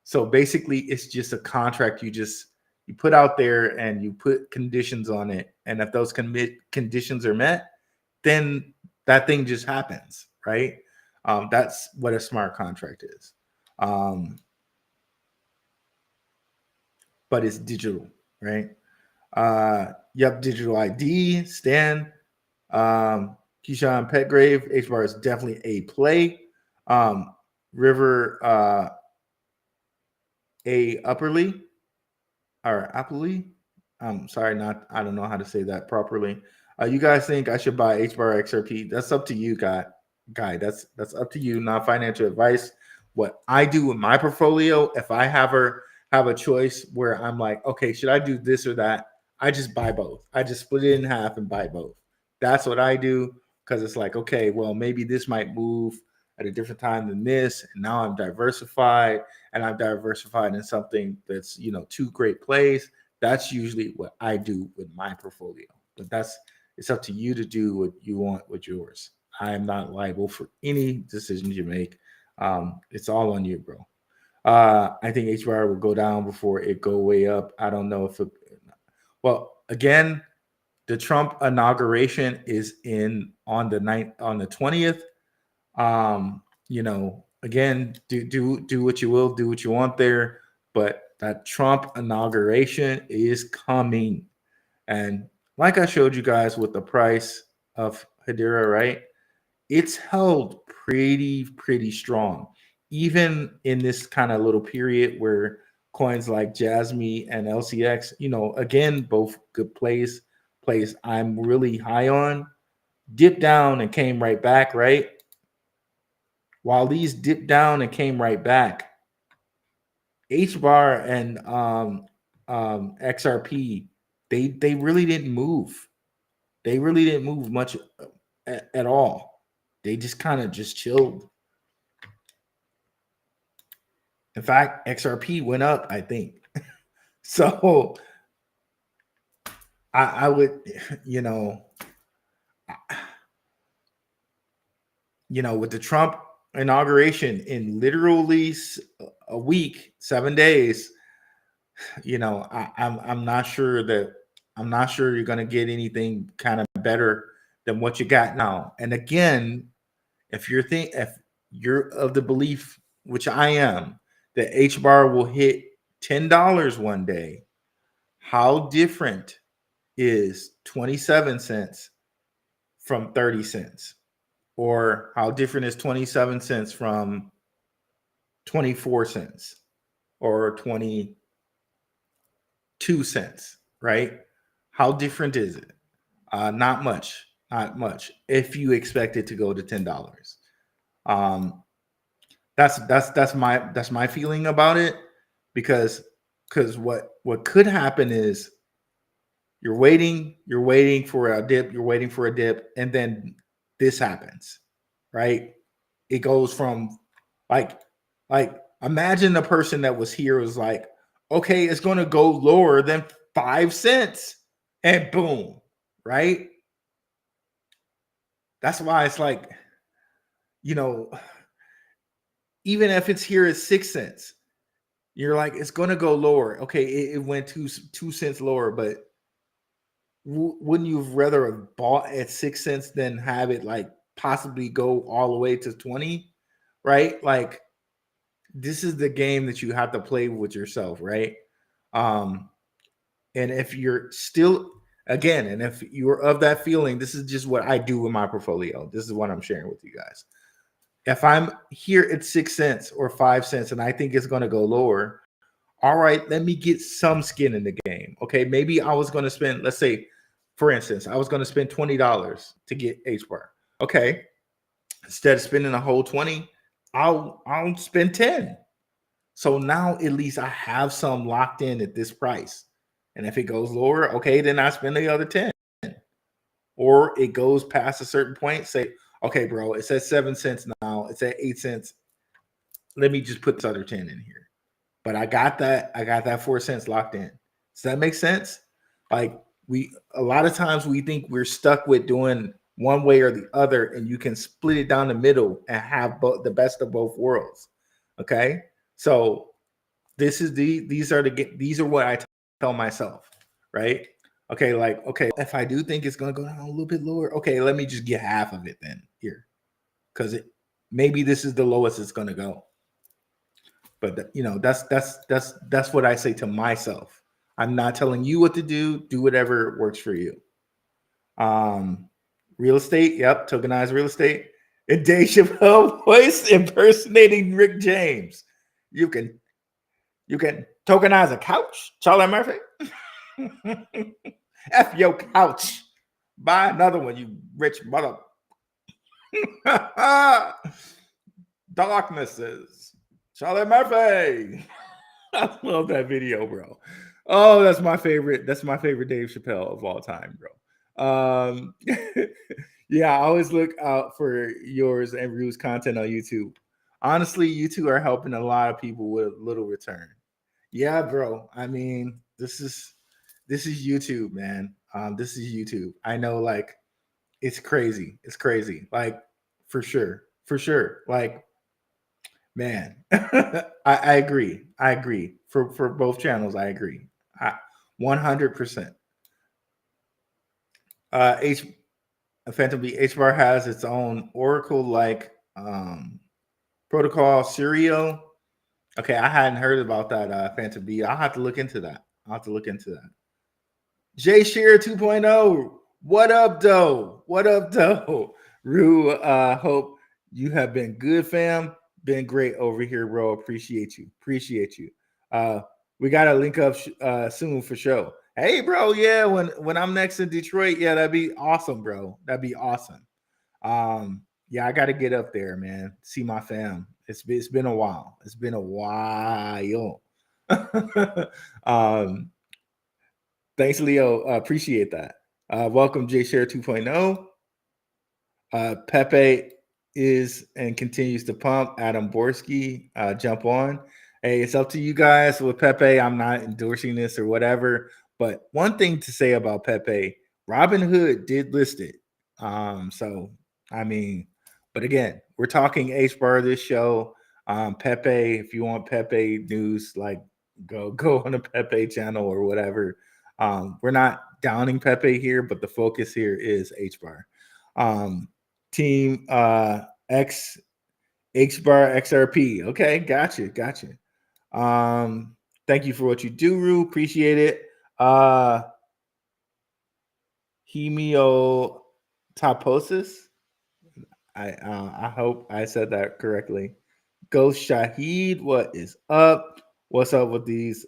So basically it's just a contract you put out there and you put conditions on it. And if those conditions are met, then that thing just happens, right? That's what a smart contract is. But it's digital, right? Yep, digital ID, Stan, Keyshawn Petgrave, HBAR is definitely a play. River A Upperly or Appley. I'm sorry, I don't know how to say that properly. You guys think I should buy HBAR XRP? That's up to you, guy. That's up to you, not financial advice. What I do with my portfolio, if I have a choice where I'm like, okay, should I do this or that? I just buy both. I just split it in half and buy both. That's what I do, because it's like, okay, well, maybe this might move at a different time than this, and now I'm diversified, and I'm diversified in something that's, two great plays. That's usually what I do with my portfolio. But it's up to you to do what you want with yours. I am not liable for any decisions you make. It's all on you, bro. I think HBAR will go down before it go way up. I don't know if well, again, the Trump inauguration is on the 20th. Again, do what you will, do what you want there, but that Trump inauguration is coming. And like I showed you guys with the price of Hedera, right? It's held pretty strong, even in this kind of little period where coins like Jasmy and LCX, again, both good plays I'm really high on, dipped down and came right back, right? While these dipped down and came right back, HBAR and XRP, they really didn't move. They really didn't move much at all. They just kind of just chilled. In fact, XRP went up, I think. So I would, with the Trump inauguration in literally a week, 7 days, I'm not sure you're going to get anything kind of better than what you got now. And again, if you're of the belief, which I am, that HBAR will hit $10 one day, how different is 27 cents from 30 cents? Or how different is 27 cents from 24 cents or 22 cents, right? How different is it? Not much. If you expect it to go to $10. That's my feeling about it, because what could happen is you're waiting for a dip, and then this happens, right? It goes from like imagine the person that was here was like, okay, it's going to go lower than 5 cents, and boom, right? That's why it's like, even if it's here at 6 cents, you're like, it's going to go lower. Okay, it went 2 cents lower, but wouldn't you rather have bought at 6 cents than have it like possibly go all the way to 20, right? Like, this is the game that you have to play with yourself, right? And if you're still, again, and if you're of that feeling, this is just what I do with my portfolio. This is what I'm sharing with you guys. If I'm here at 6 cents or 5 cents and I think it's going to go lower, all right, let me get some skin in the game. Okay, maybe I was going to spend, let's say, for instance, I was going to spend $20 to get HBAR. Okay, instead of spending a whole 20, I'll spend 10. So now at least I have some locked in at this price. And if it goes lower, okay, then I spend the other 10. Or it goes past a certain point, say, okay, bro, it's at 7 cents now. It's at 8 cents. Let me just put this other 10 in here. But I got that 4 cents locked in. Does that make sense? Like, a lot of times we think we're stuck with doing one way or the other, and you can split it down the middle and have the best of both worlds. Okay, so these are what I tell myself, right? Okay, like, okay, if I do think it's gonna go down a little bit lower, okay, let me just get half of it then here, because maybe this is the lowest it's gonna go. But that's what I say to myself. I'm not telling you what to do. Do whatever works for you. Real estate, yep, tokenized real estate. And Dave Chappelle voice impersonating Rick James. You can tokenize a couch, Charlie Murphy. F your couch. Buy another one, you rich mother. Darknesses. Charlie Murphy. I love that video, bro. Oh, that's my favorite. That's my favorite Dave Chappelle of all time, bro. Yeah, I always look out for yours and Rue's content on YouTube. Honestly, you two are helping a lot of people with little return. Yeah, bro. I mean, this is YouTube, man. This is YouTube. I know, like, it's crazy. It's crazy. Like, for sure. Like, man, I agree. For both channels, I agree. 100%. Phantom B HBAR has its own Oracle-like protocol, Serial. Okay, I hadn't heard about that, Phantom B. I'll have to look into that. Jay Shear 2.0. What up, though? Rue, hope you have been good, fam. Been great over here, bro. Appreciate you. We got to link up soon for sure. Hey, bro. Yeah, when I'm next in Detroit, yeah, that'd be awesome, bro. That'd be awesome. Yeah, I got to get up there, man. See my fam. It's been a while. um, thanks, Leo. Appreciate that. Welcome, JShare 2.0. Pepe is and continues to pump. Adam Borski, jump on. Hey, it's up to you guys with Pepe. I'm not endorsing this or whatever. But one thing to say about Pepe, Robinhood did list it. So I mean, but again, we're talking HBAR this show. Pepe, if you want Pepe news, like go on the Pepe channel or whatever. We're not downing Pepe here, but the focus here is HBAR. Team X HBAR XRP. Okay, gotcha. Thank you for what you do, Rue. Appreciate it. Hemiotoposis. I hope I said that correctly. Ghost Shahid, what is up? What's up with these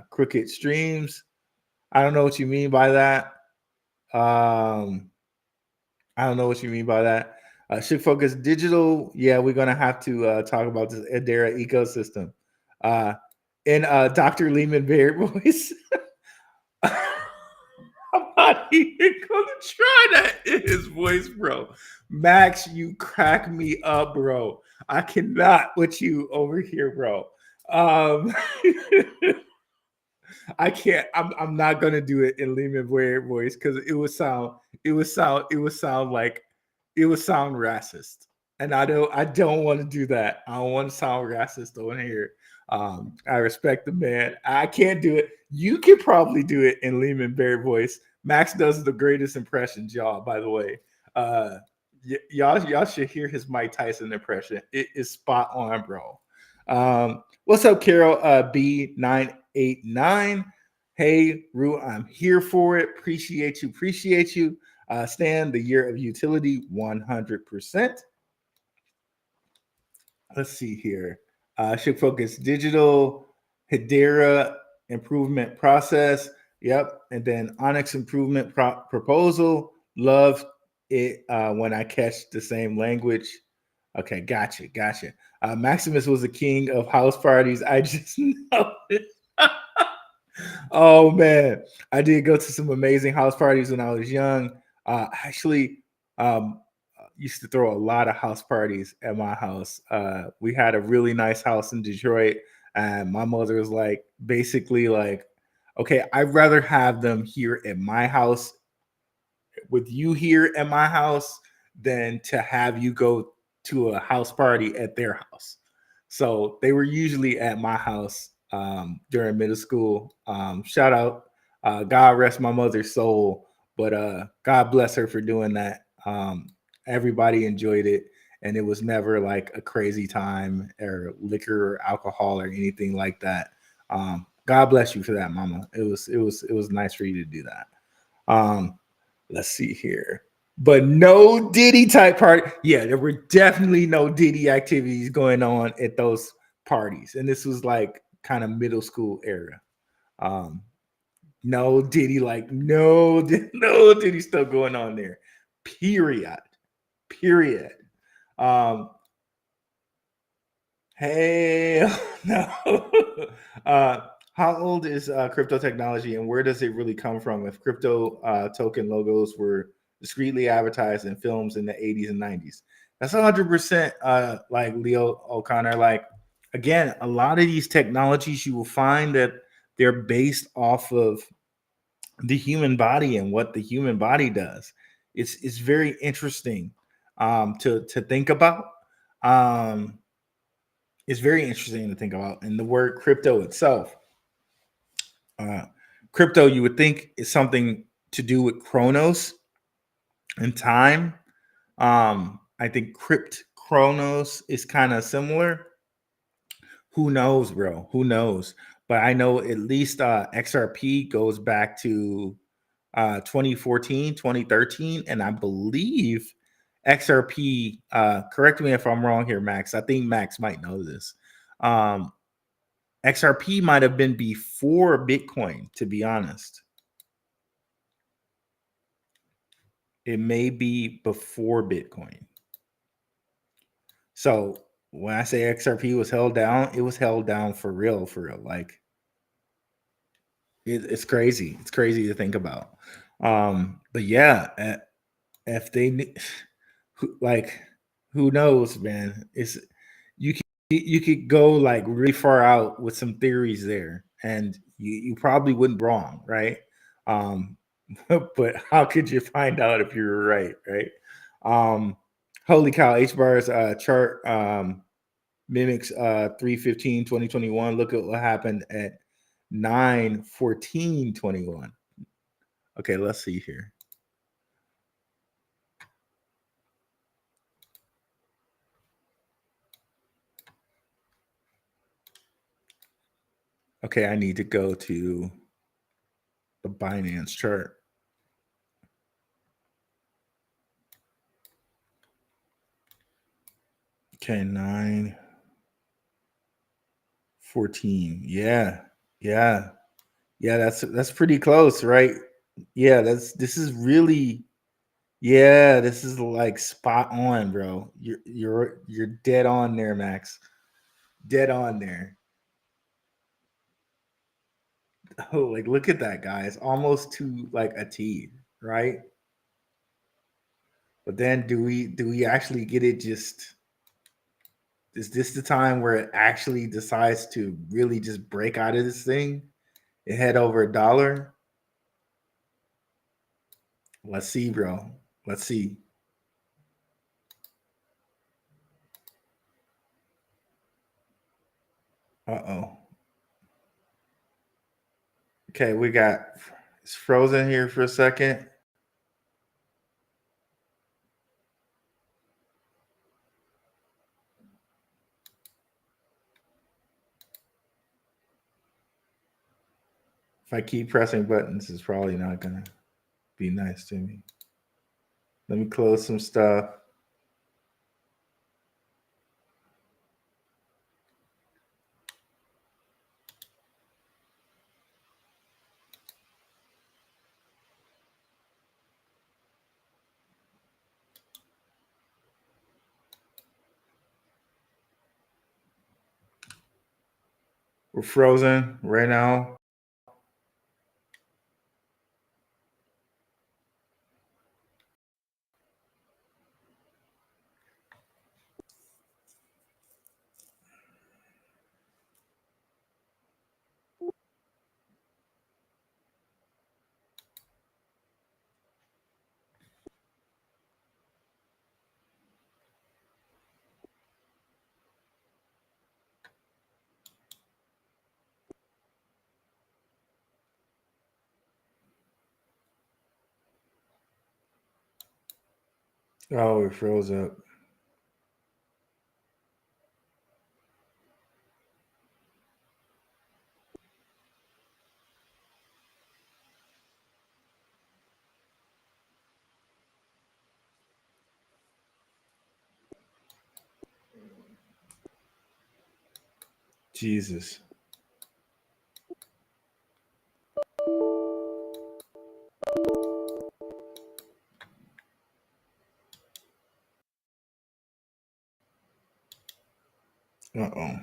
crooked streams? I don't know what you mean by that. I don't know what you mean by that. Should Focus Digital. Yeah, we're gonna have to talk about this Edera ecosystem. In Dr. Lehman Bear voice. I'm not even gonna try that in his voice, bro. Max, you crack me up, bro. I cannot with you over here, bro. I can't. I'm not gonna do it in Lehman Bear voice because it would sound racist, and I don't want to do that. I don't want to sound racist on here. I respect the man. I can't do it. You can probably do it in Lehman Bear voice. Max does the greatest impressions, y'all. By the way, y'all should hear his Mike Tyson impression. It is spot on, bro. What's up, Carol? B989. Hey, Rue, I'm here for it. Appreciate you. Stan, the year of utility, 100%. Let's see here. Should Focus Digital, Hedera improvement process. Yep. And then Onyx improvement proposal. Love it when I catch the same language. Okay, gotcha. Maximus was the king of house parties. I just know it. Oh man, I did go to some amazing house parties when I was young. Actually, used to throw a lot of house parties at my house. We had a really nice house in Detroit, and my mother was like, basically like, okay, I'd rather have them here at my house with you here at my house than to have you go to a house party at their house. So they were usually at my house during middle school. Shout out, God rest my mother's soul, but God bless her for doing that. Everybody enjoyed it, and it was never like a crazy time or liquor or alcohol or anything like that. God bless you for that, Mama. It was nice for you to do that. Let's see here. But no Diddy type party. Yeah, there were definitely no Diddy activities going on at those parties. And this was like kind of middle school era. No Diddy, like no Diddy stuff going on there. Period. Hey, no. How old is crypto technology, and where does it really come from? If crypto token logos were discreetly advertised in films in the 80s and 90s, that's 100% like Leo O'Connor. Like, again, a lot of these technologies, you will find that they're based off of the human body and what the human body does. It's very interesting to think about. It's very interesting to think about. And the word crypto itself, crypto, you would think is something to do with chronos and time. I think chronos is kind of similar. Who knows, bro? Who knows? But I know at least XRP goes back to 2014, 2013, and I believe XRP, correct me if I'm wrong here, Max. I think Max might know this. XRP might have been before Bitcoin, to be honest. It may be before Bitcoin. So when I say XRP was held down, it was held down for real, Like It's crazy. It's crazy to think about. But yeah, if they like, who knows, man? It's you could go like really far out with some theories there, and you probably wouldn't be wrong, right? Um, but how could you find out if you were right, right? Um, holy cow, HBAR's chart mimics 3/15/2021. Look at what happened at 9/14/21. Okay, let's see here. Okay, I need to go to the Binance chart. Okay, 9/14. Yeah, yeah, yeah. That's pretty close, right? Yeah, this is really, yeah. This is like spot on, bro. You're dead on there, Max. Dead on there. Oh, like look at that, guys. Almost to like a T, right? But then do we actually get it? Just is this the time where it actually decides to really just break out of this thing and head over $1? Let's see, bro. Let's see. Uh-oh. Okay, we got it's frozen here for a second. If I keep pressing buttons, it's probably not gonna be nice to me. Let me close some stuff. We're frozen right now. Oh, it froze up. Jesus. Uh-oh.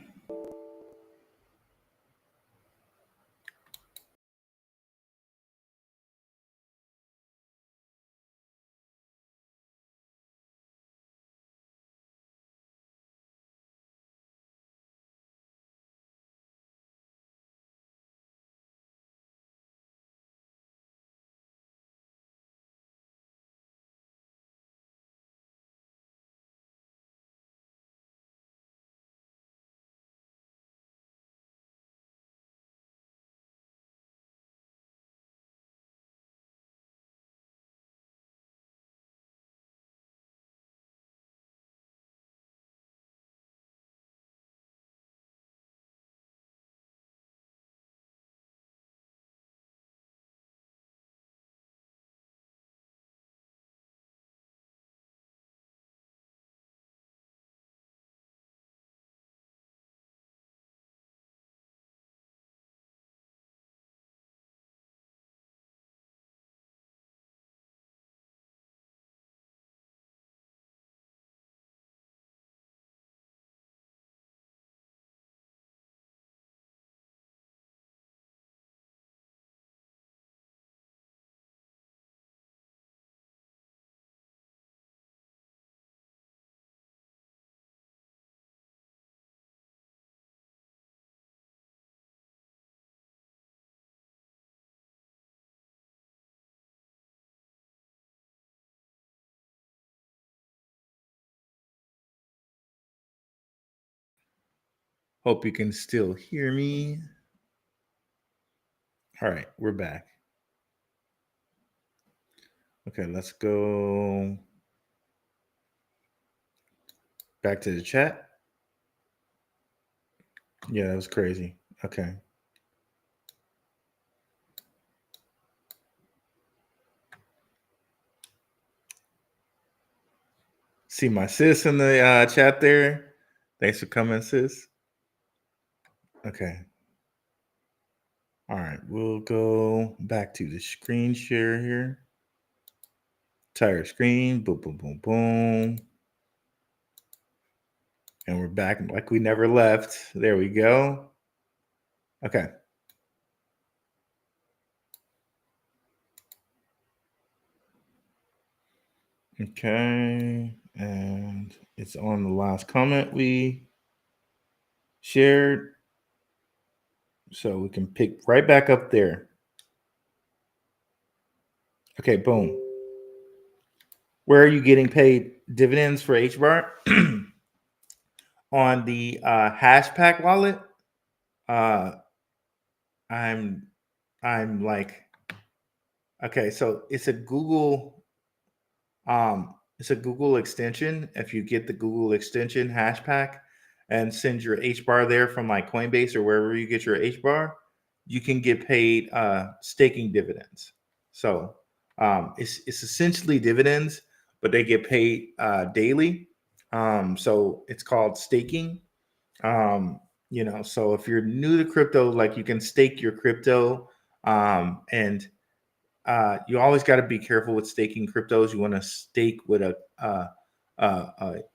Hope you can still hear me. All right, we're back. Okay, let's go back to the chat. Yeah, that was crazy. Okay. See my sis in the chat there. Thanks for coming, sis. Okay. All right, we'll go back to the screen share here. Entire screen. Boom, boom, boom, boom. And we're back like we never left. There we go. Okay. Okay. And it's on the last comment we shared. So we can pick right back up there. Okay, boom. Where are you getting paid dividends for HBAR? On the Hashpack wallet. I'm like, okay, so it's a Google extension. If you get the Google extension Hashpack and send your HBAR there from like Coinbase or wherever you get your HBAR, you can get paid staking dividends. So it's essentially dividends, but they get paid daily. So it's called staking. So if you're new to crypto, like you can stake your crypto, and you always got to be careful with staking cryptos. You want to stake with a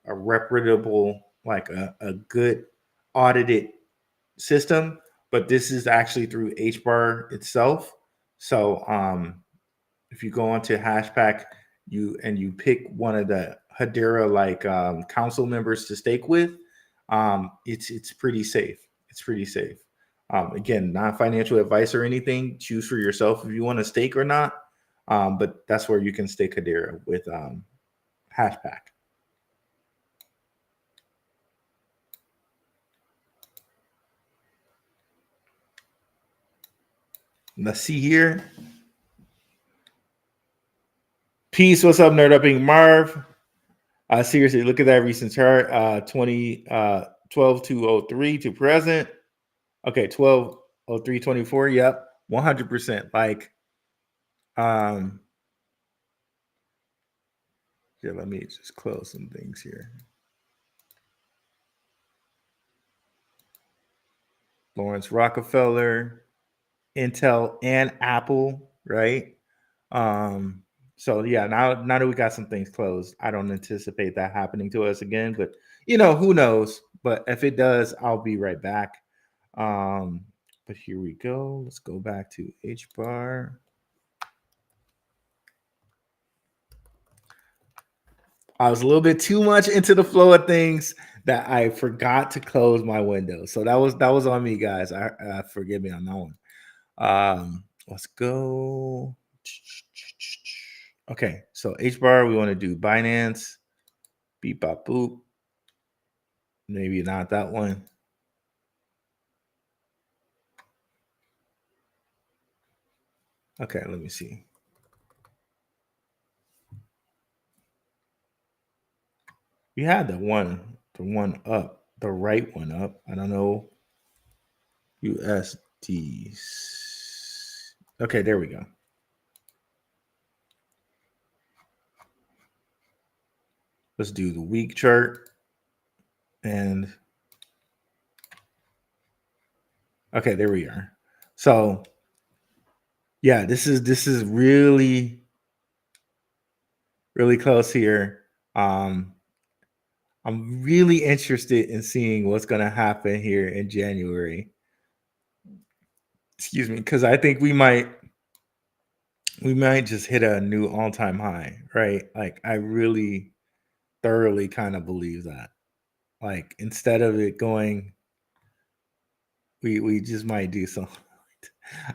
reputable, like a good audited system. But this is actually through HBAR itself. So if you go onto Hashpack, you pick one of the Hedera like council members to stake with, it's pretty safe. It's pretty safe. Again, not financial advice or anything. Choose for yourself if you want to stake or not. But that's where you can stake Hedera with Hashpack. Let's see here. Peace. What's up, Nerd Upping Marv? Seriously, look at that recent chart. 12/2/03 to present. Okay, 12/03/24. Yep, 100%. Like, yeah. Let me just close some things here. Lawrence Rockefeller, Intel, and Apple, right? So yeah, now that we got some things closed, I don't anticipate that happening to us again. But who knows? But if it does, I'll be right back. But here we go. Let's go back to HBAR. I was a little bit too much into the flow of things that I forgot to close my window. So that was on me, guys. I forgive me on that one. Let's go. Okay, so HBAR, we want to do Binance, beep bop boop. Maybe not that one. Okay, let me see. We had the one up, the right one up. I don't know. USD. Okay, there we go. Let's do the week chart. And okay, there we are. So yeah, this is really, really close here. I'm really interested in seeing what's going to happen here in January. Excuse me, because I think we might just hit a new all-time high, right? Like I really thoroughly kind of believe that. Like instead of it going, we just might do something.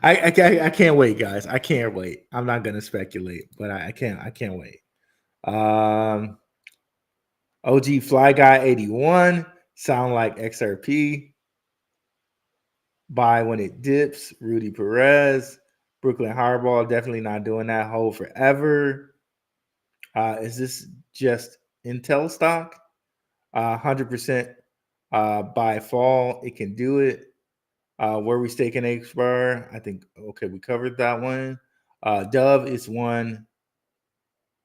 I can't wait, guys. I can't wait. I'm not gonna speculate, but I can't wait. OG Fly Guy 81 sound like XRP. Buy when it dips. Rudy Perez. Brooklyn Hardball, definitely not doing that. Hold forever. Is this just Intel stock? 100% by fall. It can do it. Where we staking HBAR? I think, okay, we covered that one. Dove is one.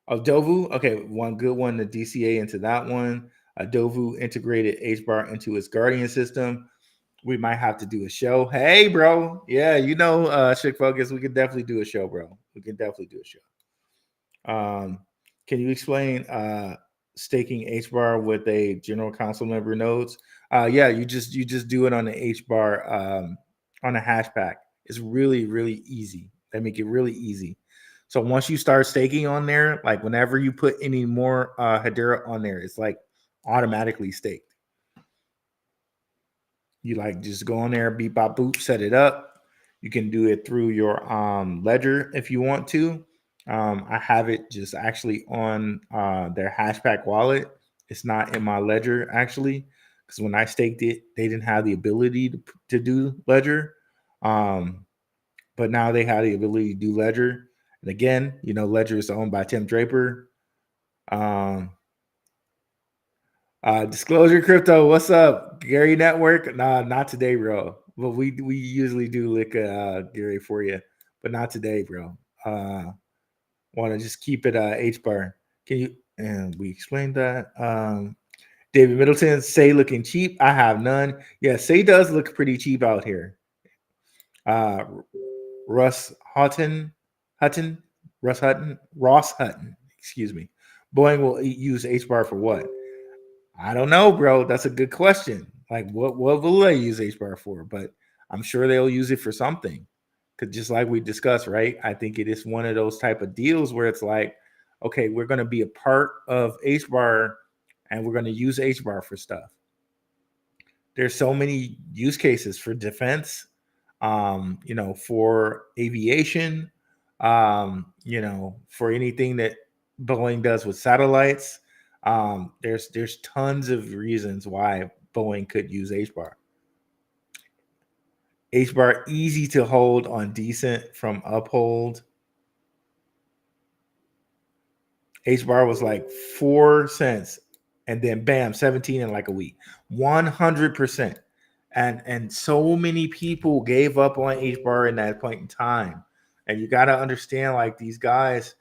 Oh, Dovu. Okay, one good one. The DCA into that one. Dovu integrated HBAR into its Guardian system. We might have to do a show. Hey, bro. Yeah, Chick Focus. We could definitely do a show, bro. We can definitely do a show. Can you explain staking HBAR with a general council member nodes? Yeah, you just do it on the HBAR on a hash pack. It's really, really easy. They make it really easy. So once you start staking on there, like whenever you put any more Hedera on there, it's like automatically staked. You like just go on there, beep bop boop, set it up. You can do it through your ledger if you want to. I have it just actually on their hashpack wallet. It's not in my ledger actually, because when I staked it, they didn't have the ability to do ledger. But now they have the ability to do ledger. And again, ledger is owned by Tim Draper. Disclosure Crypto, what's up? Gary Network? Nah, not today, bro. But we usually do lick Gary for you, but not today, bro. Want to just keep it HBAR. Can you? And we explained that. David Middleton, Say looking cheap. I have none. Yeah, Say does look pretty cheap out here. Ross Hutton, excuse me. Boeing will use HBAR for what? I don't know, bro. That's a good question. Like, what will they use HBAR for? But I'm sure they'll use it for something. Because just like we discussed, right? I think it is one of those type of deals where it's like, okay, we're going to be a part of HBAR and we're going to use HBAR for stuff. There's so many use cases for defense, for aviation, for anything that Boeing does with satellites. There's tons of reasons why Boeing could use HBAR. HBAR easy to hold on decent from uphold. HBAR was like 4 cents and then bam, 17 in like a week. 100%. And so many people gave up on HBAR in that point in time. And you got to understand, like, these guys,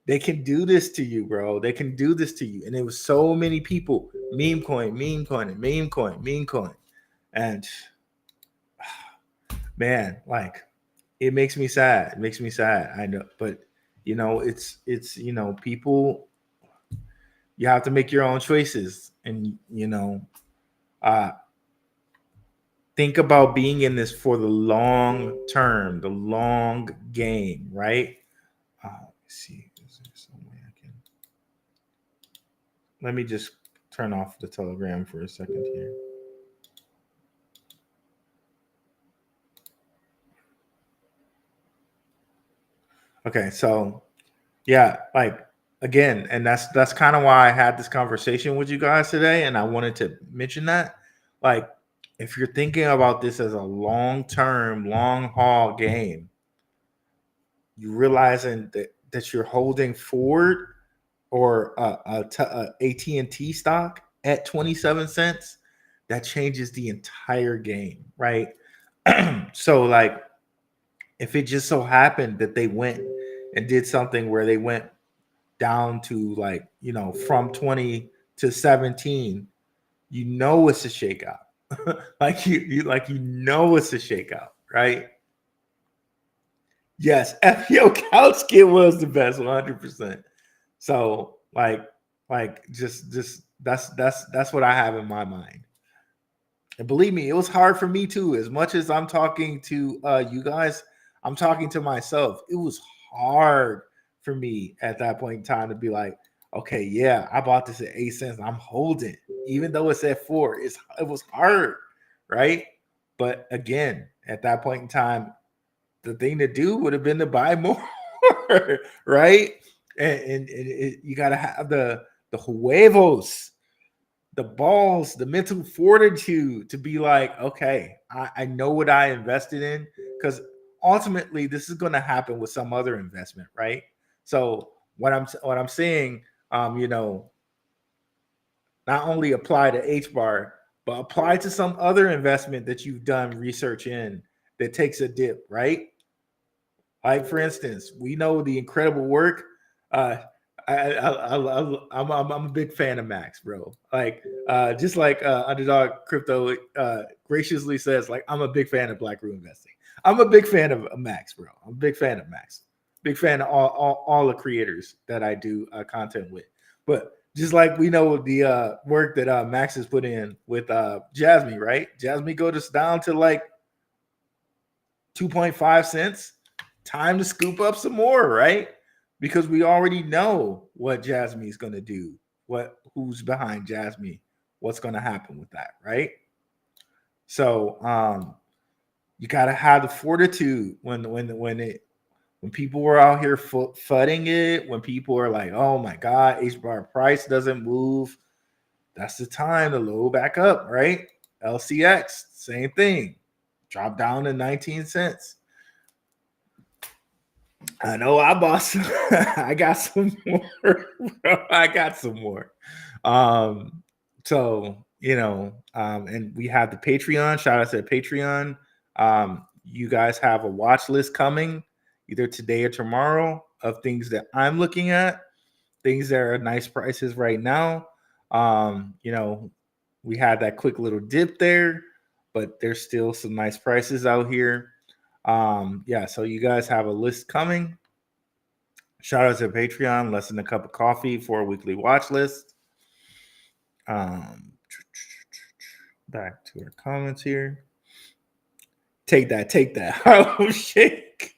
they can do this to you, bro. They can do this to you. And it was so many people, meme coin. And man, like, it makes me sad. I know, but it's people, you have to make your own choices, and think about being in this for the long term, the long game, right? Let's see, is there some way I can? Let me just turn off the Telegram for a second here. Okay, so yeah, like, again, and that's kind of why I had this conversation with you guys today, and I wanted to mention that, like, if you're thinking about this as a long-term, long-haul game, you realizing that you're holding Ford or AT&T stock at 27 cents, that changes the entire game, right? So, like, if it just so happened that they went and did something where they went down to, like, from 20 to 17, it's a shakeout. like you it's a shakeout, right? Yes, FPO couch kit was the best, 100%. So like just that's what I have in my mind. And believe me, it was hard for me too. As much as I'm talking to you guys, I'm talking to myself. It was hard for me at that point in time to be like, okay, yeah, I bought this at 8 cents. I'm holding, even though it's at 4. It was hard, right? But again, at that point in time, the thing to do would have been to buy more, right? And you got to have the huevos the balls, the mental fortitude to be like, okay, I know what I invested in, because ultimately this is going to happen with some other investment, right? So what I'm saying, you know, not only apply to HBAR, but apply to some other investment that you've done research in that takes a dip, right? Like for instance, we know the incredible work. I'm a big fan of Max, bro. Like just like Underdog Crypto graciously says, like I'm a big fan of Blackrock investing. I'm a big fan of Max, bro. I'm a big fan of Max. Big fan of all the creators that I do content with. But just like we know the work that Max has put in with Jasmine, right? Jasmine goes down to like 2.5 cents. Time to scoop up some more, right? Because we already know what Jasmine is going to do, who's behind Jasmine, what's going to happen with that, right? So you got to have the fortitude when people were out here fudding it, when people are like, oh my God, HBAR price doesn't move. That's the time to load back up, right? LCX, same thing. Drop down to 19 cents. I know I bought some. I got some more. Bro. I got some more. So, you know, and we have the Patreon. Shout out to the Patreon. You guys have a watch list coming either today or tomorrow of things that I'm looking at, things that are nice prices right now. You know, we had that quick little dip there, but there's still some nice prices out here. Yeah, so you guys have a list coming. Shout out to Patreon, less than a cup of coffee for a weekly watch list. Back to our comments here. Take that. Harlem Shake.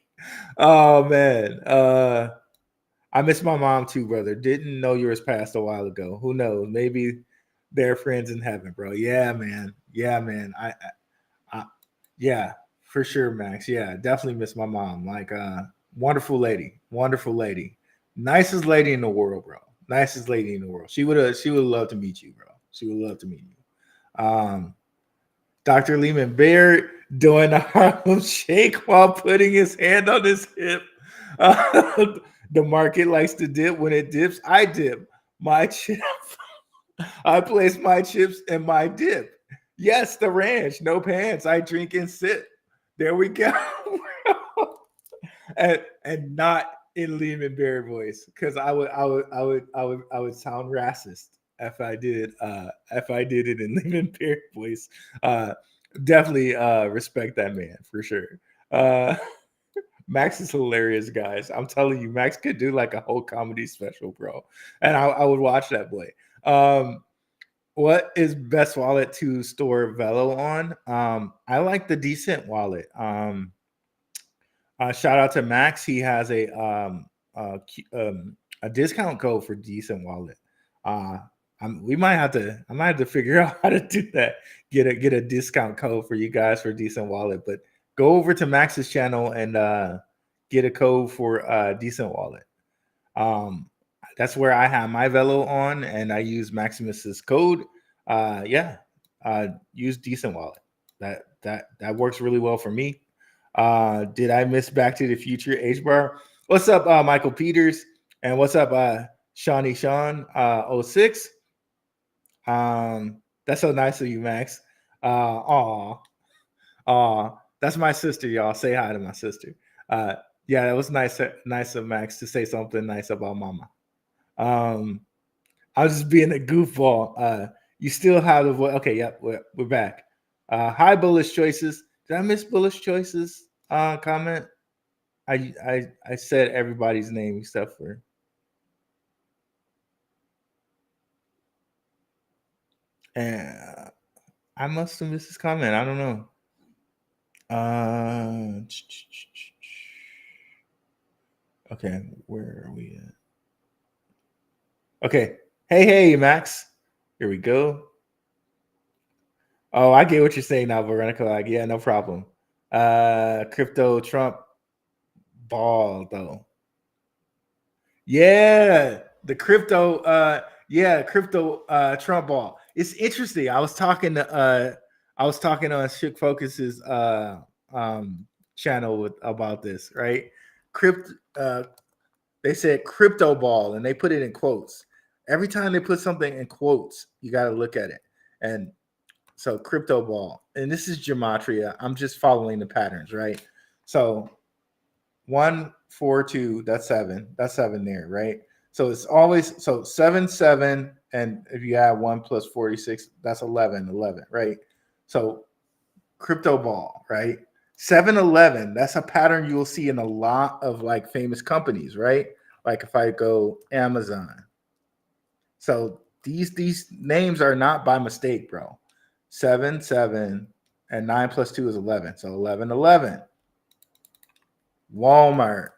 Oh man. I miss my mom too, brother. Didn't know yours passed a while ago. Who knows? Maybe they're friends in heaven, bro. Yeah, man. I yeah, for sure, Max. Yeah, definitely miss my mom. Like, wonderful lady, nicest lady in the world, bro. Nicest lady in the world. She would love to meet you, bro. She would love to meet you. Dr. Lehman Baird doing a Harlem Shake while putting his hand on his hip. The market likes to dip. When it dips, I dip my chip. I place my chips in my dip. Yes, the ranch, no pants. I drink and sip. There we go. and not in Lehman Bear voice, because I would sound racist if I did it in Lehman Bear voice. Definitely respect that man for sure. Max is hilarious, guys. I'm telling you, Max could do like a whole comedy special, bro. And I would watch that boy. What is best wallet to store Velo on? I like the Decent wallet. Shout out to Max. He has a discount code for Decent wallet. I might have to figure out how to do that. Get a discount code for you guys for Decent wallet. But go over to Max's channel and get a code for Decent wallet. That's where I have my Velo on, and I use Maximus's code. Use Decent wallet. That works really well for me. Did I miss Back to the Future HBAR? What's up, Michael Peters? And what's up, Shawnee Sean 06? That's so nice of you, Max. That's my sister, y'all. Say hi to my sister. Yeah, that was nice of Max to say something nice about Mama. I was just being a goofball. You still have the voice. Okay, yep, we're back. Hi, Bullish Choices. Did I miss Bullish Choices comment? I said everybody's name except for. And I must have missed his comment. I don't know. Okay, where are we at? Okay. Hey, Max. Here we go. Oh, I get what you're saying now, Veronica. Like, yeah, no problem. Crypto Trump ball, though. Yeah, the crypto, crypto Trump ball. it's interesting. I was talking on Shook Focus's channel about this, right? They said crypto ball, and they put it in quotes. Every time they put something in quotes, you got to look at it. And so crypto ball, and this is gematria. I'm just following the patterns, right? So 1, 4, 2, that's 7. That's 7 there, right? So it's always 7, 7, and if you add 1 plus 46, that's 11, right? So crypto ball, right? 7-11, that's a pattern you will see in a lot of like famous companies, right? Like if I go Amazon. So these names are not by mistake, bro. 7, 7, and 9 plus 2 is 11. So 11, 11. Walmart.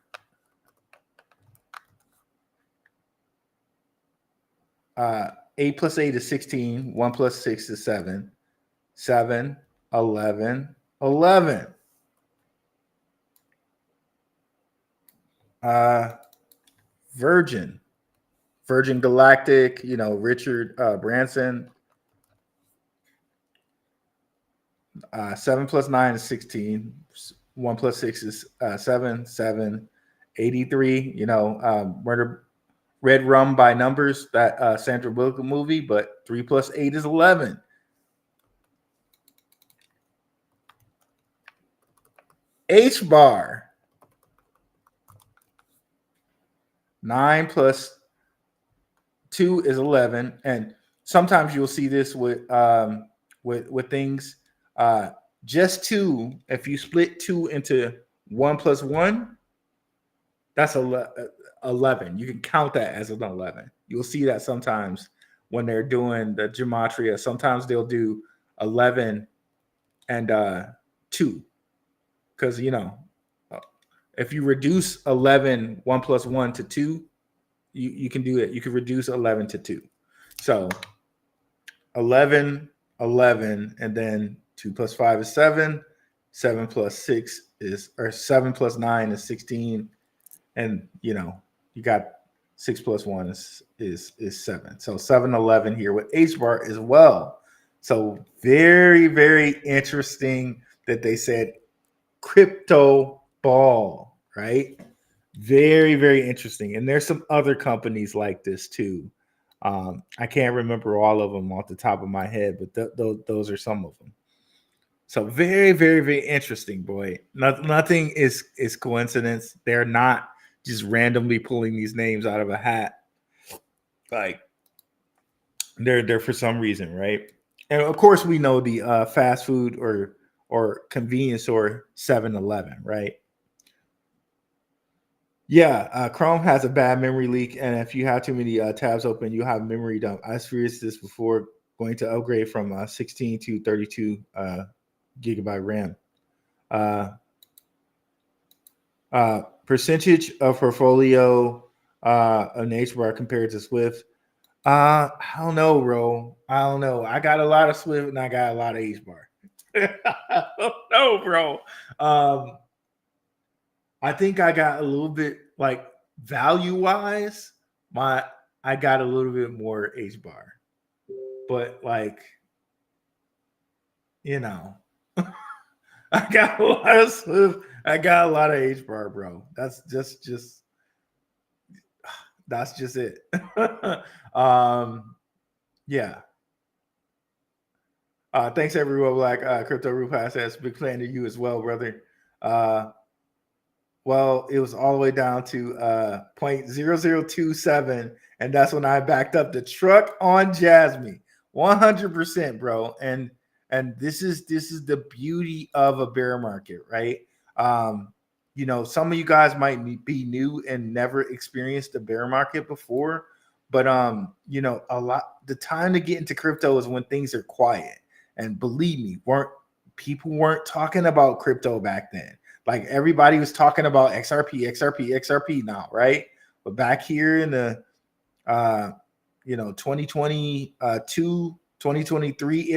8 plus 8 is 16. 1 plus 6 is 7. 7, 11, 11. Virgin Galactic, Richard Branson. 7 plus 9 is 16. 1 plus 6 is 7. 7, 83. Murder Red Rum by Numbers, that Sandra Bullock movie, but 3 plus 8 is 11. HBAR. 9 plus 2 is 11, and sometimes you'll see this with things. Just 2. If you split 2 into 1 plus 1, that's 11. You can count that as an 11. You'll see that sometimes when they're doing the gematria. Sometimes they'll do 11 and 2, because if you reduce 11, 1 plus 1 to 2, you can do it. You can reduce 11 to 2. So 11, 11, and then 2 plus 5 is 7. 7 plus 6 is, or 7 plus 9 is 16. And, you got 6 plus 1 is 7. So 7, 11 here with HBAR as well. So very, very interesting that they said crypto ball, right? Very, very interesting. And there's some other companies like this too. I can't remember all of them off the top of my head, but those are some of them. So very, very, very interesting, boy. Nothing is coincidence. They're not just randomly pulling these names out of a hat. Like they're for some reason, right? And of course, we know the fast food or convenience store 7-Eleven, right? Yeah, Chrome has a bad memory leak, and if you have too many tabs open, you have memory dump. I experienced this before going to upgrade from 16 to 32 gigabyte RAM. Percentage of portfolio on HBAR compared to Swift. I don't know, bro. I don't know. I got a lot of Swift and I got a lot of HBAR. I don't know, bro. I think I got a little bit, like, value-wise, I got a little bit more HBAR. But, like, I got a lot of Swift. I got a lot of HBAR, bro. That's just it. Yeah. Thanks everyone. Like Crypto Rupa says, big fan to you as well, brother. Well, it was all the way down to 0.0027, and that's when I backed up the truck on Jasmine. 100%, bro. And this is the beauty of a bear market, right? Some of you guys might be new and never experienced a bear market before, but the time to get into crypto is when things are quiet. And believe me, people weren't talking about crypto back then. Like everybody was talking about XRP now, right? But back here in the 2022, 2023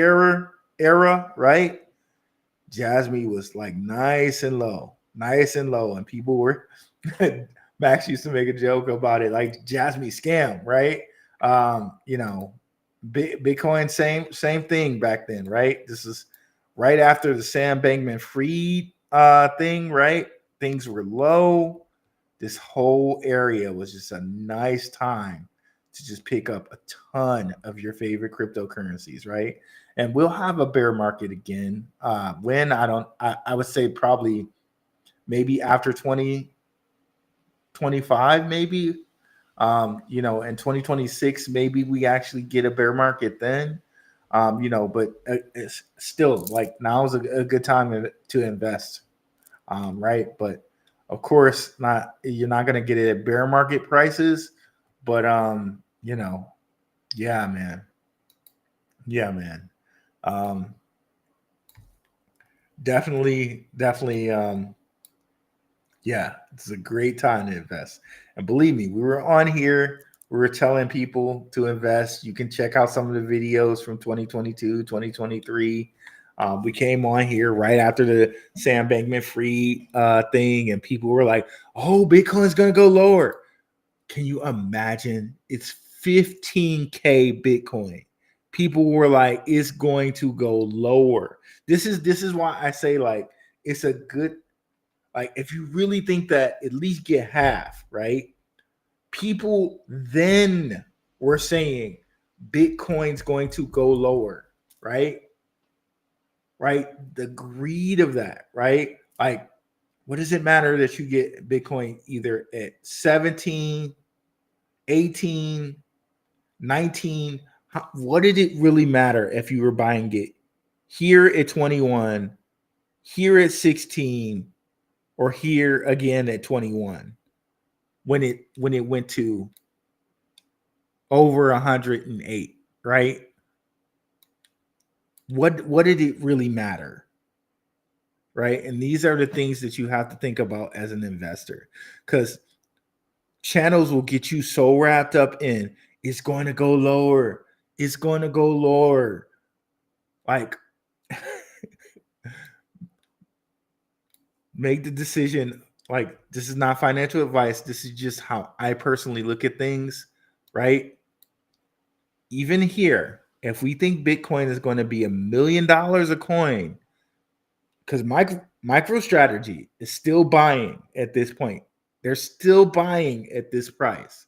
era, right? Jasmine was like nice and low, and people were Max used to make a joke about it, like Jasmine scam, right? Bitcoin, same thing back then, right? This is right after the Sam Bankman-Fried thing, right? Things were low. This whole area was just a nice time to just pick up a ton of your favorite cryptocurrencies, right? And we'll have a bear market again. When I would say probably maybe after 2025, maybe. In 2026, maybe we actually get a bear market then. But it's still like now is a good time to invest, right? But of course, you're not going to get it at bear market prices, but yeah, man. Definitely, yeah, it's a great time to invest. And believe me, we were on here, we were telling people to invest. You can check out some of the videos from 2022, 2023. We came on here right after the Sam Bankman-Fried thing, and people were like, oh, Bitcoin's going to go lower. Can you imagine? It's 15K Bitcoin. People were like, it's going to go lower. This is why I say, like, it's a good, like, if you really think that, at least get half, right? People then were saying Bitcoin's going to go lower, right? Right? The greed of that, right? Like, what does it matter that you get Bitcoin either at 17, 18, 19? What did it really matter if you were buying it here at 21, here at 16, or here again at 21 when it went to over 108, right? What did it really matter? Right? And these are the things that you have to think about as an investor, because channels will get you so wrapped up in it's going to go lower. It's going to go lower. Like, make the decision. Like, this is not financial advice. This is just how I personally look at things, right? Even here, if we think Bitcoin is going to be $1 million a coin, because MicroStrategy is still buying at this point. They're still buying at this price.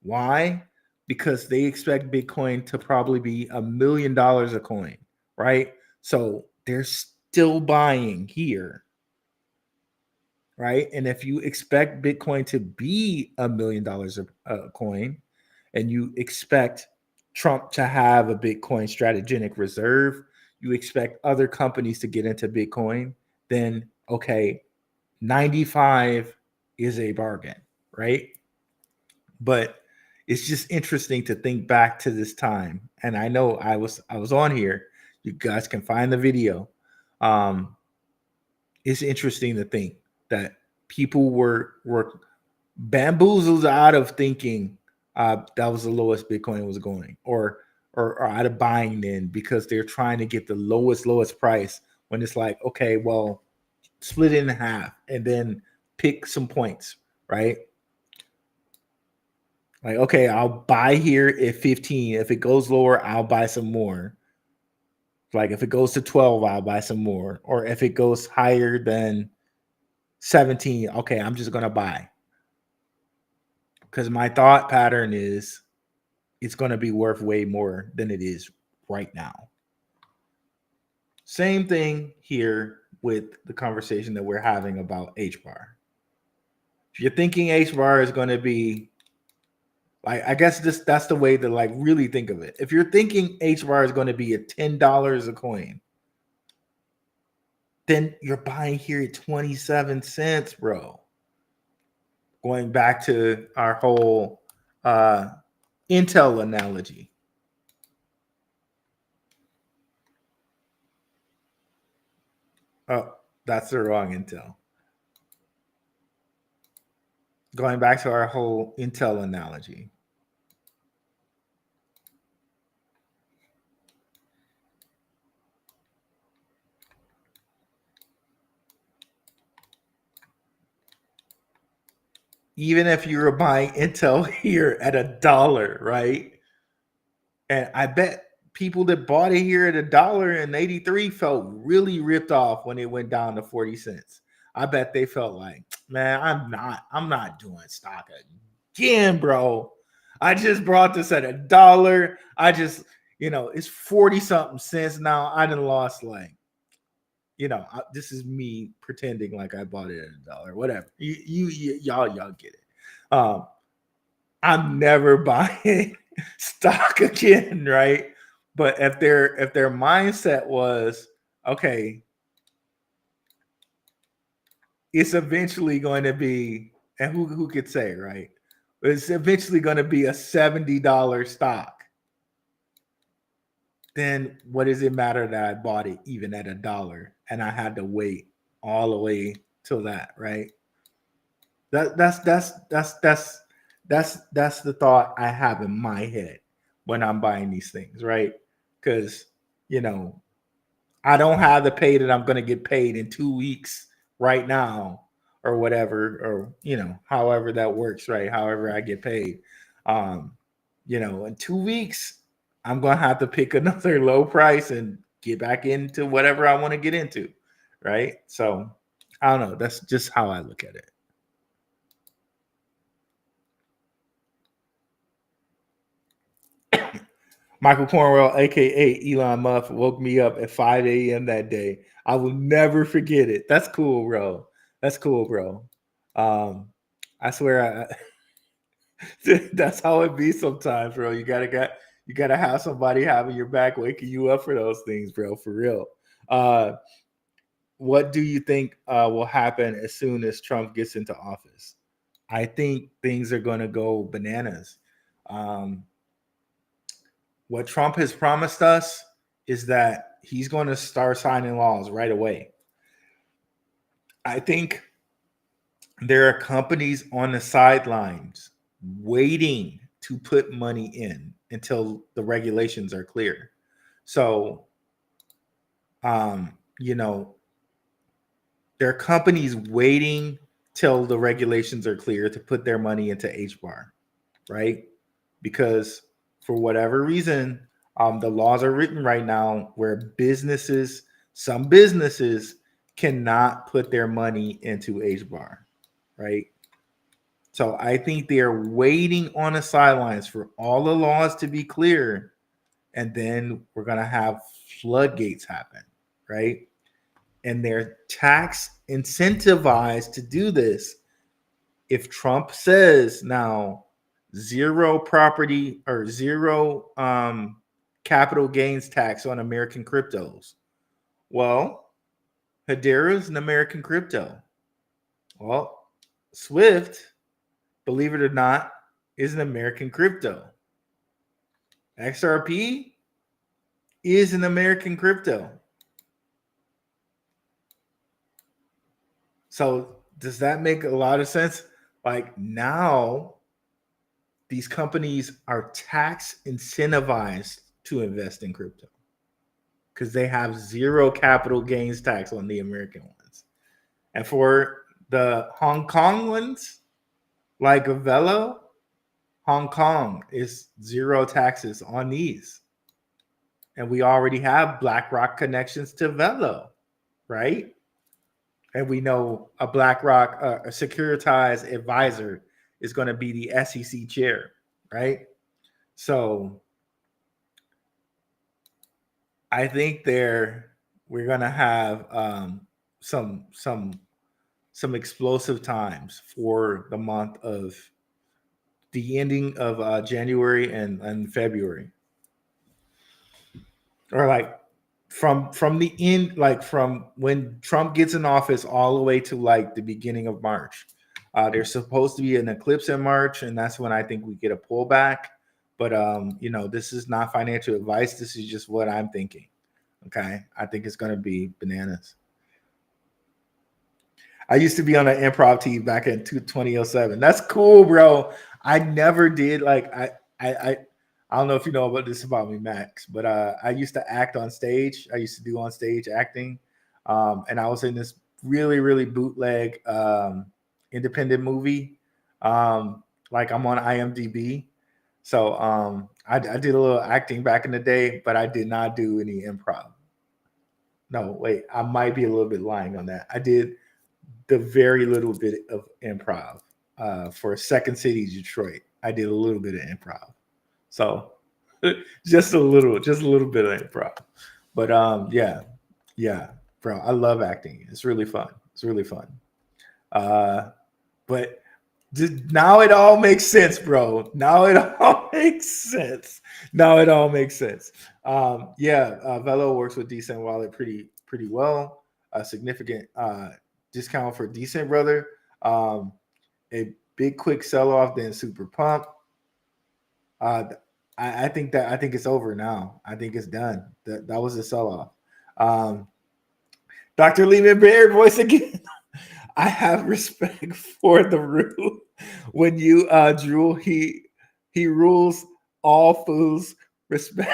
Why? Because they expect Bitcoin to probably be $1 million a coin, right? So they're still buying here, right? And if you expect Bitcoin to be $1 million a coin, and you expect Trump to have a Bitcoin strategic reserve, you expect other companies to get into Bitcoin, then okay, 95 is a bargain, right? But it's just interesting to think back to this time. And I know I was on here. You guys can find the video. It's interesting to think that people were bamboozled out of thinking that was the lowest Bitcoin was going, or out of buying then, because they're trying to get the lowest price, when it's like, okay, well, split it in half and then pick some points, right? Like, okay, I'll buy here at 15. If it goes lower, I'll buy some more. Like, if it goes to 12, I'll buy some more. Or if it goes higher than 17, okay, I'm just going to buy. Because my thought pattern is it's going to be worth way more than it is right now. Same thing here with the conversation that we're having about HBAR. If you're thinking HBAR is going to be, like, I guess that's the way to, like, really think of it. If you're thinking HBAR is going to be at $10 a coin, then you're buying here at 27 cents, bro. Going back to our whole Intel analogy. Oh, that's the wrong Intel. Going back to our whole Intel analogy. Even if you were buying Intel here at $1, right? And I bet people that bought it here at $1.83 felt really ripped off when it went down to 40 cents. I bet they felt like, man, I'm not doing stock again, bro. I just brought this at $1. I just, it's 40 something cents now. I done lost like, this is me pretending like I bought it at $1, whatever. Y'all get it. I'm never buying stock again, right? But if their mindset was, okay, it's eventually going to be, and who could say, right? It's eventually going to be a $70 stock. Then what does it matter that I bought it even at $1 and I had to wait all the way till that, right? That's the thought I have in my head when I'm buying these things, right? Because I don't have the pay that I'm going to get paid in 2 weeks right now or whatever, or however that works, right? However I get paid. In 2 weeks, I'm going to have to pick another low price and get back into whatever I want to get into, right? So I don't know. That's just how I look at it. Michael Cornwell, aka Elon Musk, woke me up at 5 a.m. that day. I will never forget it. That's cool, bro. That's cool, bro. I swear, that's how it be sometimes, bro. You gotta have somebody having your back, waking you up for those things, bro. For real. What do you think will happen as soon as Trump gets into office? I think things are going to go bananas. What Trump has promised us is that he's going to start signing laws right away. I think there are companies on the sidelines waiting to put money in until the regulations are clear. So, there are companies waiting till the regulations are clear to put their money into HBAR, right? Because for whatever reason, the laws are written right now where some businesses cannot put their money into HBAR, right? So I think they are waiting on the sidelines for all the laws to be clear, and then we're going to have floodgates happen, right? And they're tax incentivized to do this. If Trump says now zero property or zero capital gains tax on American cryptos, well, Hedera is an American crypto. Well, SWIFT, believe it or not, is an American crypto. XRP is an American crypto. So does that make a lot of sense? Like now, these companies are tax incentivized to invest in crypto because they have zero capital gains tax on the American ones. And for the Hong Kong ones, like Velo, Hong Kong is zero taxes on these. And we already have Blackrock connections to Velo, right? And we know a Blackrock, a securitized advisor is going to be the SEC chair, right? So I think we're going to have some explosive times for the month of the ending of January and February, or like from the end, like from when Trump gets in office all the way to like the beginning of March. There's supposed to be an eclipse in March, and that's when I think we get a pullback. But this is not financial advice. This is just what I'm thinking. Okay, I think it's going to be bananas. I used to be on an improv team back in 2007. That's cool, bro. I never did I don't know if you know about this about me, Max, but I used to act on stage. I used to do on stage acting, and I was in this really, really bootleg independent movie. Like I'm on IMDb, so I did a little acting back in the day, but I did not do any improv. No, wait, I might be a little bit lying on that. I did the very little bit of improv for Second City, Detroit. I did a little bit of improv, so just a little bit of improv. But yeah, bro, I love acting. It's really fun. It's really fun. But now it all makes sense, bro. Now it all makes sense. Now it all makes sense. Velo works with Decent Wallet pretty well. A significant discount for Decent, brother. A big quick sell off, then super pump. I think it's over now. I think it's done. That was a sell off. Dr. Lehman Baird voice again. I have respect for the rule. When you drool, he rules all fools. Respect.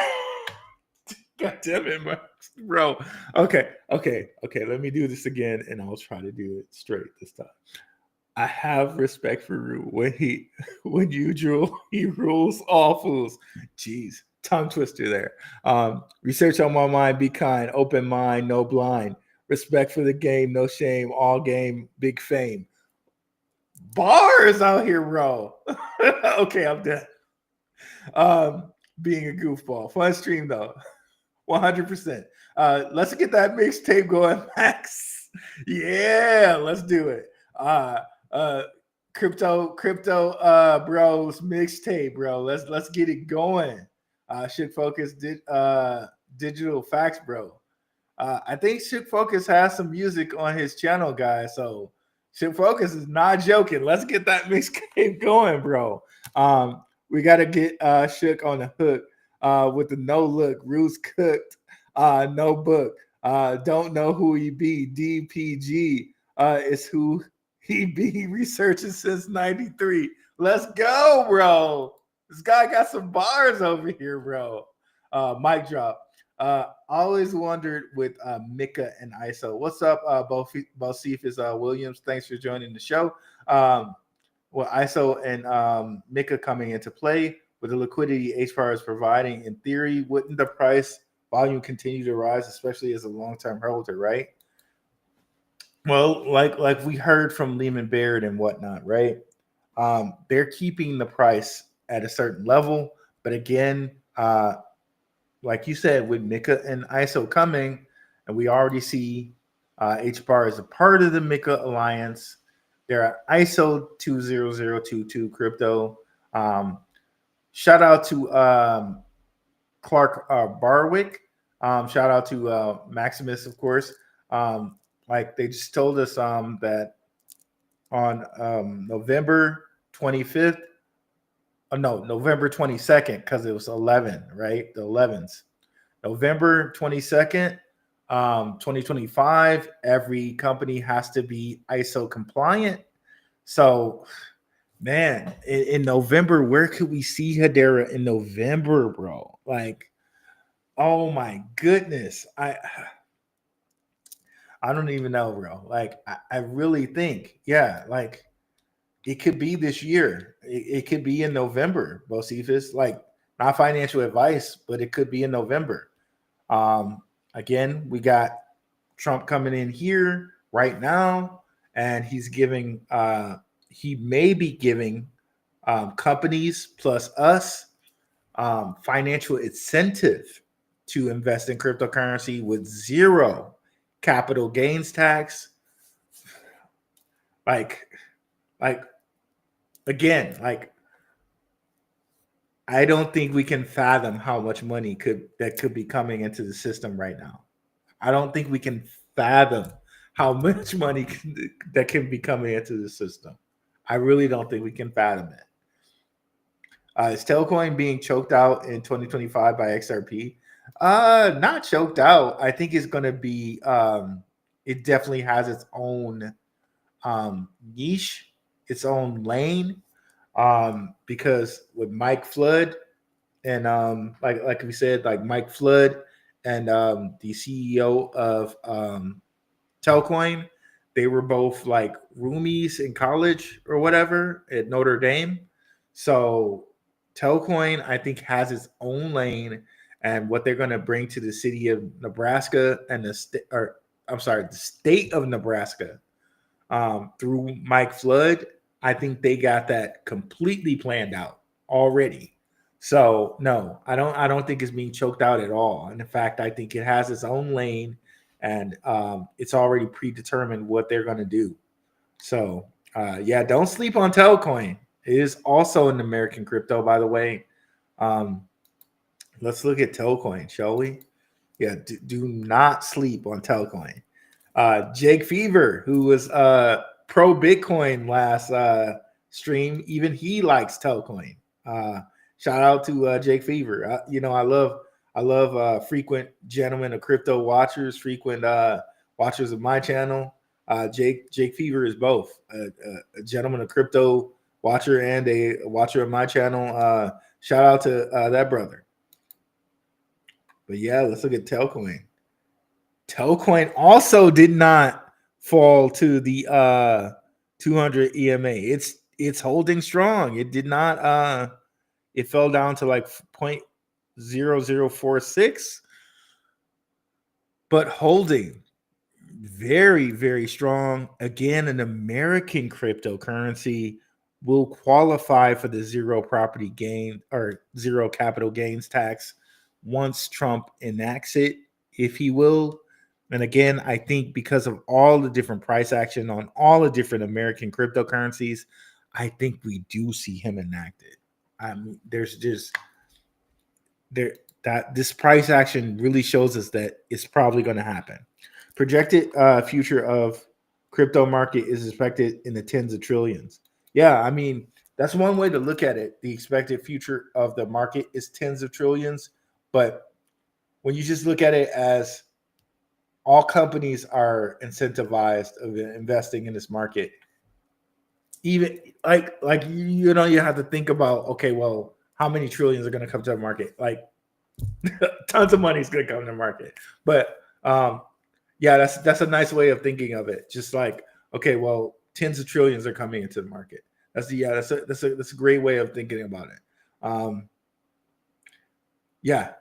God damn it, bro. Okay. Let me do this again, and I'll try to do it straight this time. I have respect for Rue. When you drool, he rules all fools. Jeez, tongue twister there. Research on my mind, be kind, open mind, no blind. Respect for the game, no shame, all game, big fame. Bars out here, bro. Okay, I'm done. Being a goofball. Fun stream though. 100%. Let's get that mixtape going, Max. Yeah, let's do it. Crypto bros mixtape, bro. Let's get it going. Should focus digital facts, bro. I think Shook Focus has some music on his channel, guys. So Shook Focus is not joking. Let's get that mixtape going, bro. We gotta get Shook on the hook with the no look. Rules cooked. No book. Don't know who he be. DPG is who he be. Researching since '93. Let's go, bro. This guy got some bars over here, bro. Mic drop. Always wondered with Mika and ISO. What's up, Bocephus Williams? Thanks for joining the show. ISO and Mika coming into play with the liquidity HBAR is providing. In theory, wouldn't the price volume continue to rise, especially as a long-term holder, right? Well, like we heard from Lehman Baird and whatnot, right? They're keeping the price at a certain level, but again, like you said, with Mika and ISO coming, and we already see HBAR as a part of the Mika Alliance. They're at ISO 20022 crypto. Shout out to Clark Barwick. Shout out to Maximus, of course. Like they just told us that on November 25th, November 22nd, because it was 11, right? The 11s. November 22nd, 2025, every company has to be ISO compliant. So, man, in November, where could we see Hedera in November, bro? Like, oh my goodness. I don't even know, bro. Like, I really think, like, it could be this year. It could be in November, Bocephus. Like, not financial advice, but it could be in November. Again, we got Trump coming in here right now, and he's giving, he may be giving companies plus us financial incentive to invest in cryptocurrency with zero capital gains tax. Like again, like I don't think we can fathom how much money could be coming into the system right now. I don't think we can fathom how much money that can be coming into the system. I really don't think we can fathom it. Is Tailcoin being choked out in 2025 by XRP? Not choked out. I think it's going to be. It definitely has its own niche, its own lane. Because with Mike Flood and like we said, like Mike Flood and the CEO of Tailcoin, they were both like roomies in college or whatever at Notre Dame. So Telcoin, I think, has its own lane, and what they're going to bring to the city of Nebraska and the state of Nebraska through Mike Flood. I think they got that completely planned out already. So no, I don't think it's being choked out at all. And in fact, I think it has its own lane, and it's already predetermined what they're going to do. So yeah, don't sleep on Telcoin. It is also an American crypto, by the way. Let's look at Telcoin, shall we? Yeah, do not sleep on Telcoin. Jake Fever, who was pro Bitcoin last stream, even he likes Telcoin. Shout out to Jake Fever. I love frequent gentlemen of crypto watchers, frequent watchers of my channel. Jake Fever is both a gentleman of crypto watcher and a watcher of my channel. Shout out to that brother. But yeah, let's look at Telcoin. Telcoin also did not fall to the 200 EMA. It's holding strong. It did not. It fell down to like 0.0046, but holding very, very strong. Again, an American cryptocurrency will qualify for the zero property gain or zero capital gains tax once Trump enacts it, if he will. And again, I think because of all the different price action on all the different American cryptocurrencies, I think we do see him enacted. I mean, there's just that this price action really shows us that it's probably going to happen. Projected future of crypto market is expected in the tens of trillions. Yeah, I mean, that's one way to look at it. The expected future of the market is tens of trillions. But when you just look at it as all companies are incentivized of investing in this market, even like you have to think about, okay, well, how many trillions are going to come to the market? Like tons of money is going to come to the market. But yeah, that's a nice way of thinking of it. Just like, okay, well, tens of trillions are coming into the market. That's a great way of thinking about it. Yeah.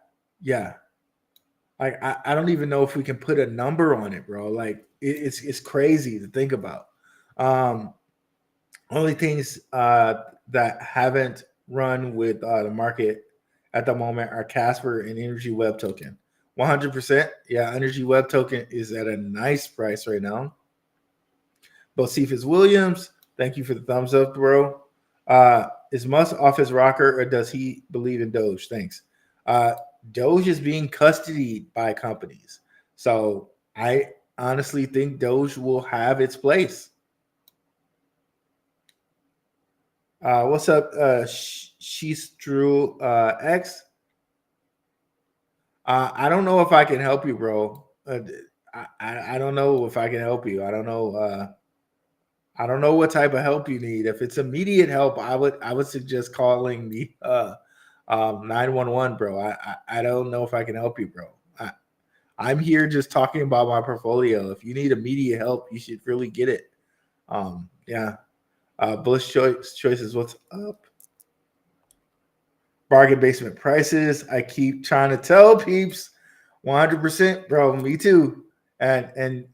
Like I don't even know if we can put a number on it, bro. Like it's crazy to think about. Only things that haven't run with the market at the moment are Casper and Energy Web Token. 100%. Yeah, Energy Web Token is at a nice price right now. Bocephus Williams, thank you for the thumbs up, bro. Is Musk off his rocker, or does he believe in Doge? Thanks. Doge is being custodied by companies. So I honestly think Doge will have its place. What's up, She's Drew X? I don't know if I can help you, bro. I don't know if I can help you. I don't know. I don't know what type of help you need. If it's immediate help, I would suggest calling the 911, bro. I don't know if I can help you, bro. I'm here just talking about my portfolio. If you need immediate help, you should really get it. Yeah. Bullish choices. What's up? Bargain basement prices. I keep trying to tell peeps, 100%, bro. Me too. And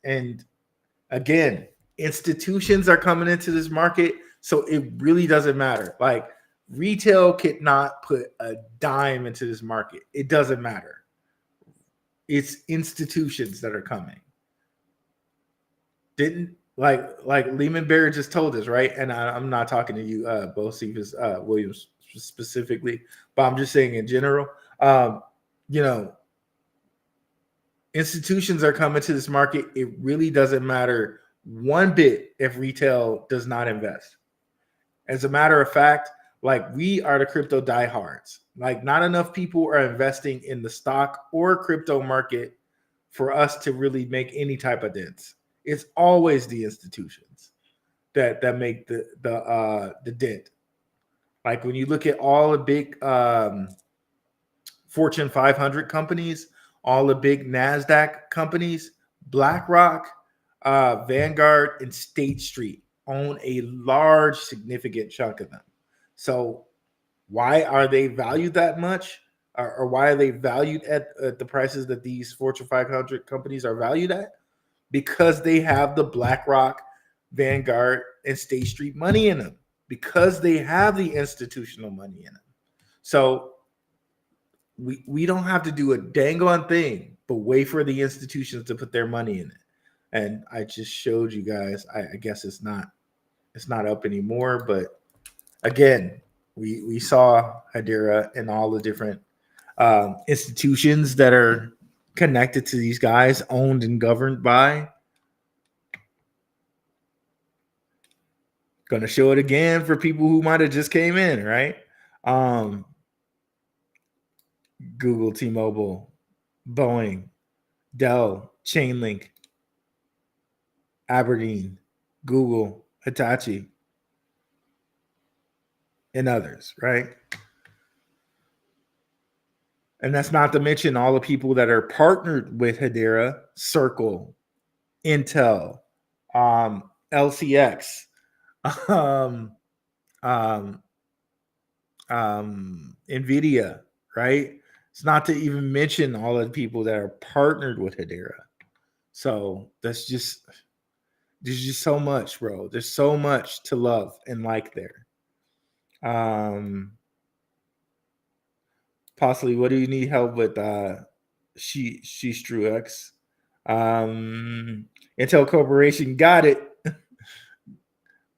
again, institutions are coming into this market, so it really doesn't matter. Like retail cannot put a dime into this market. It doesn't matter. It's institutions that are coming. Didn't like Lehman Bear just told us, right? And I'm not talking to you, Bocephus Williams specifically, but I'm just saying in general. Institutions are coming to this market. It really doesn't matter one bit if retail does not invest. As a matter of fact, like we are the crypto diehards. Like not enough people are investing in the stock or crypto market for us to really make any type of dents. It's always the institutions that make the dent. Like when you look at all the big Fortune 500 companies, all the big NASDAQ companies, Blackrock, Vanguard, and State Street own a large, significant chunk of them. So Why are they valued that much? Or why are they valued at the prices that these Fortune 500 companies are valued at? Because they have the BlackRock, Vanguard, and State Street money in them. Because they have the institutional money in them. So we don't have to do a dang on thing, but wait for the institutions to put their money in it. And I just showed you guys. I guess it's not up anymore, but again, we saw Hedera and all the different institutions that are connected to these guys, owned and governed by. Gonna show it again for people who might have just came in, right? Google, T-Mobile, Boeing, Dell, Chainlink, Aberdeen, Google, Hitachi, and others, right? And that's not to mention all the people that are partnered with Hedera: Circle, Intel, LCX, NVIDIA, right? It's not to even mention all of the people that are partnered with Hedera. So there's just so much, bro. There's so much to love and like there. Possibly, what do you need help with? X. Intel Corporation got it.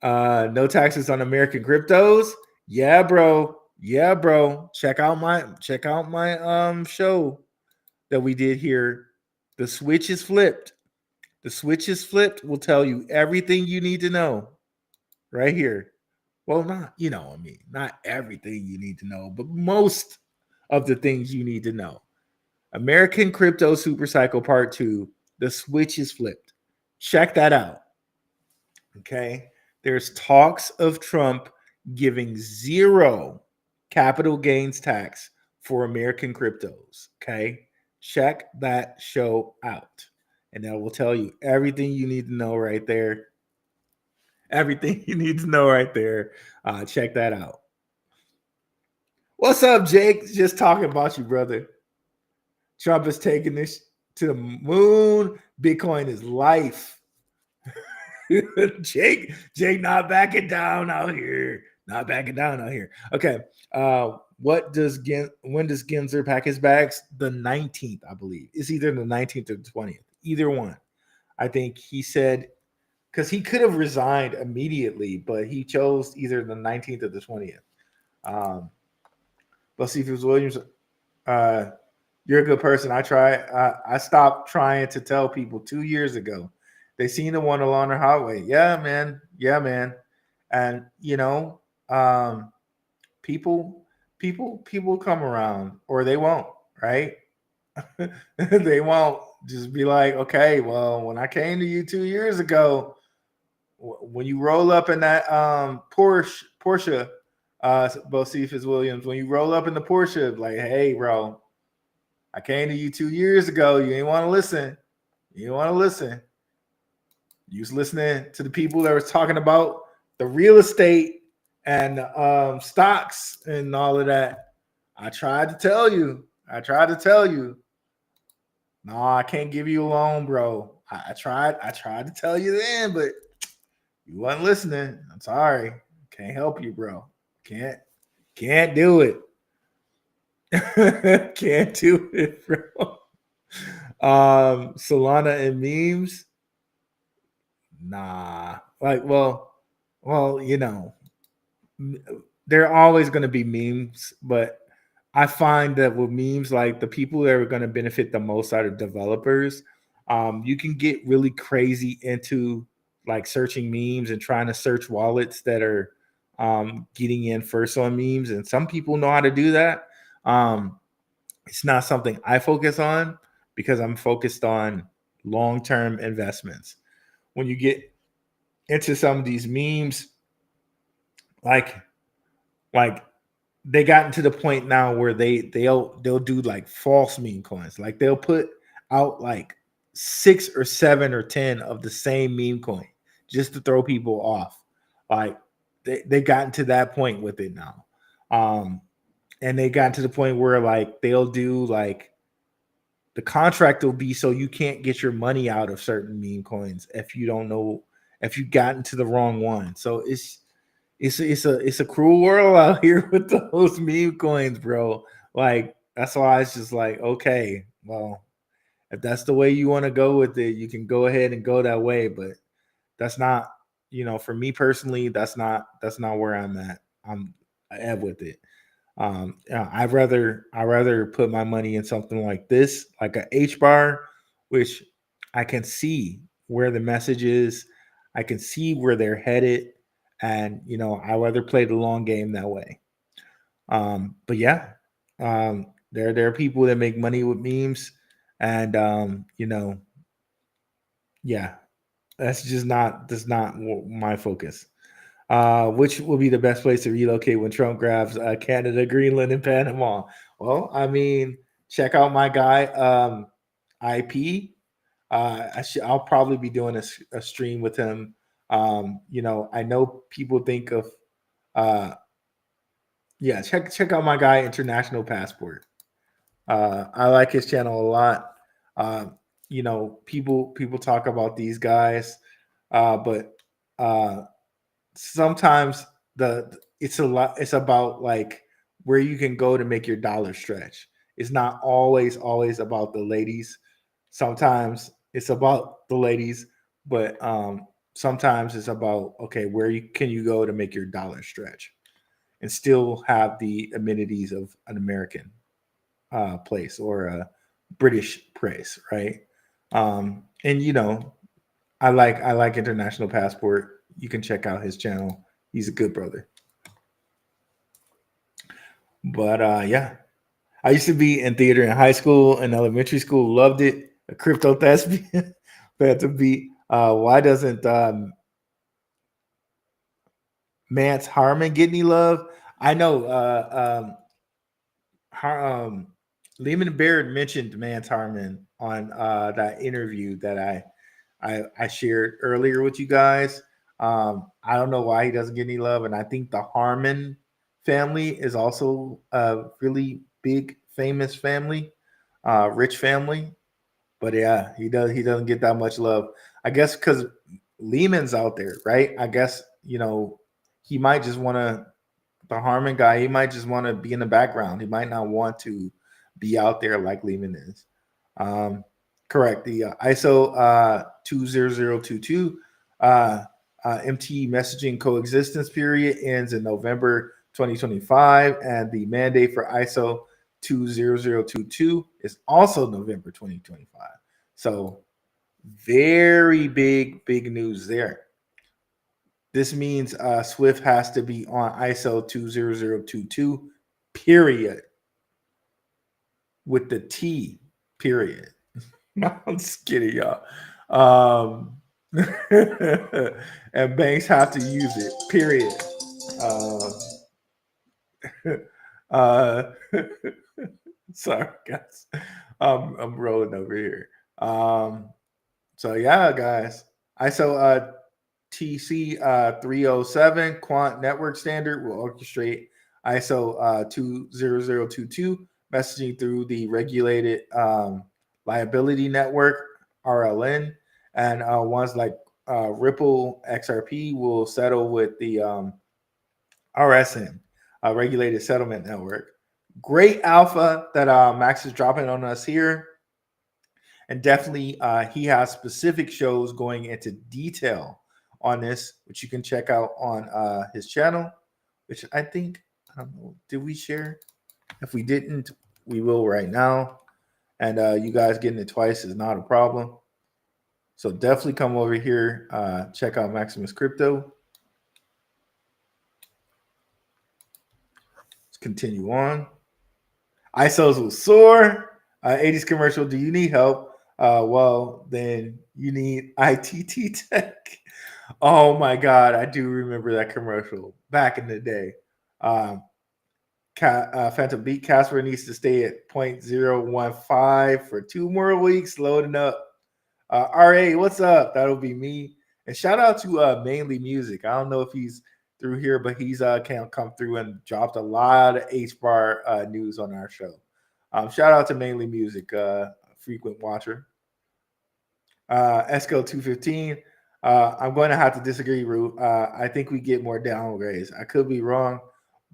No taxes on American cryptos. Yeah, bro. Yeah, bro. Check out my show that we did here. The switch is flipped. The switch is flipped will tell you everything you need to know right here. Well, not everything you need to know, but most of the things you need to know. American Crypto Supercycle Part 2. The switch is flipped. Check that out. Okay. There's talks of Trump giving 0 capital gains tax for American cryptos. Okay. Check that show out. And that will tell you everything you need to know right there. Everything you need to know right there. Check that out. What's up, Jake? Just talking about you, brother. Trump is taking this to the moon. Bitcoin is life. Jake not backing down out here. Not backing down out here. Okay. When does Gensler pack his bags? The 19th, I believe. It's either the 19th or the 20th. Either one. I think he said, because he could have resigned immediately, but he chose either the 19th or the 20th. But see if it was Williams. You're a good person. I stopped trying to tell people 2 years ago. They seen the one along the highway. Yeah, man. Yeah, man. And people come around, or they won't, right? They won't. Just be like, okay, well, when I came to you 2 years ago, when you roll up in that Porsche, Bocephus Williams, when you roll up in the Porsche, like, hey, bro, I came to you 2 years ago. You ain't want to listen. You didn't want to listen. You was listening to the people that was talking about the real estate and stocks and all of that. I tried to tell you. No, I can't give you a loan, bro. I tried to tell you then, but you wasn't listening. I'm sorry. Can't help you, bro. Can't do it. Can't do it, bro. Solana and memes. Nah. Like, well, there are always going to be memes, but I find that with memes, like the people that are going to benefit the most are the developers. You can get really crazy into like searching memes and trying to search wallets that are getting in first on memes. And some people know how to do that. It's not something I focus on because I'm focused on long-term investments. When you get into some of these memes, like they gotten to the point now where they'll do like false meme coins. Like they'll put out like 6 or 7 or 10 of the same meme coin just to throw people off. Like they gotten to that point with it now. And they got to the point where like they'll do like the contract will be so you can't get your money out of certain meme coins if you don't know if you got into the wrong one. So it's a cruel world out here with those meme coins, bro. Like that's why it's just like, okay, well, if that's the way you want to go with it, you can go ahead and go that way. But that's not, for me personally, that's not where I'm at. I'm at with it. Yeah, I'd rather put my money in something like this, like a HBAR, which I can see where the message is, I can see where they're headed, and I rather play the long game that way. But yeah, there are people that make money with memes, and yeah, that's not my focus. Which will be the best place to relocate when Trump grabs Canada, Greenland, and Panama? Well, I mean, check out my guy, IP. I'll probably be doing a stream with him. I know people think of, yeah, check out my guy, International Passport. I like his channel a lot. People talk about these guys, but sometimes it's about like where you can go to make your dollar stretch. It's not always about the ladies. Sometimes it's about the ladies, but sometimes it's about, okay, where can you go to make your dollar stretch and still have the amenities of an American place or a British place, right? And I like International Passport. You can check out his channel. He's a good brother. But yeah, I used to be in theater in high school and elementary school. Loved it. A crypto thespian. Had to be. Why doesn't Mance Harmon get any love? I know Lehman Barrett mentioned Mance Harmon on that interview that I shared earlier with you guys. I don't know why he doesn't get any love, and I think the Harmon family is also a really big, famous family, rich family. But yeah, he doesn't get that much love. I guess because Lehman's out there, right? I guess he might just want to. The Harmon guy, he might just want to be in the background. He might not want to be out there like Lehman is. Correct. The ISO 20022 MT messaging coexistence period ends in November 2025, and the mandate for ISO 20022 is also November 2025. So very big news there. This means Swift has to be on ISO 20022 period with the T period. No, I'm just kidding, y'all. And banks have to use it, period. Sorry, guys. I'm rolling over here. So yeah, guys. ISO TC 307 Quant Network Standard will orchestrate ISO 20022 messaging through the regulated liability network RLN, and ones like Ripple XRP will settle with the RSN, regulated settlement network. Great alpha that Max is dropping on us here. And definitely he has specific shows going into detail on this, which you can check out on his channel, which I don't know, did we share? If we didn't, we will right now. And you guys getting it twice is not a problem. So definitely come over here, check out Maximus Crypto. Let's continue on. ISOs will soar. 80s commercial, do you need help? Well, then you need ITT Tech. Oh my God, I do remember that commercial back in the day. Phantom Beat Casper needs to stay at 0.015 for 2 more weeks. Loading up. RA, what's up? That'll be me. And shout out to Mainly Music. I don't know if he's through here, but he's can't come through and dropped a lot of HBAR news on our show. Shout out to Mainly Music, frequent watcher. Esco 215. I'm going to have to disagree, Root. I think we get more downgrades. I could be wrong,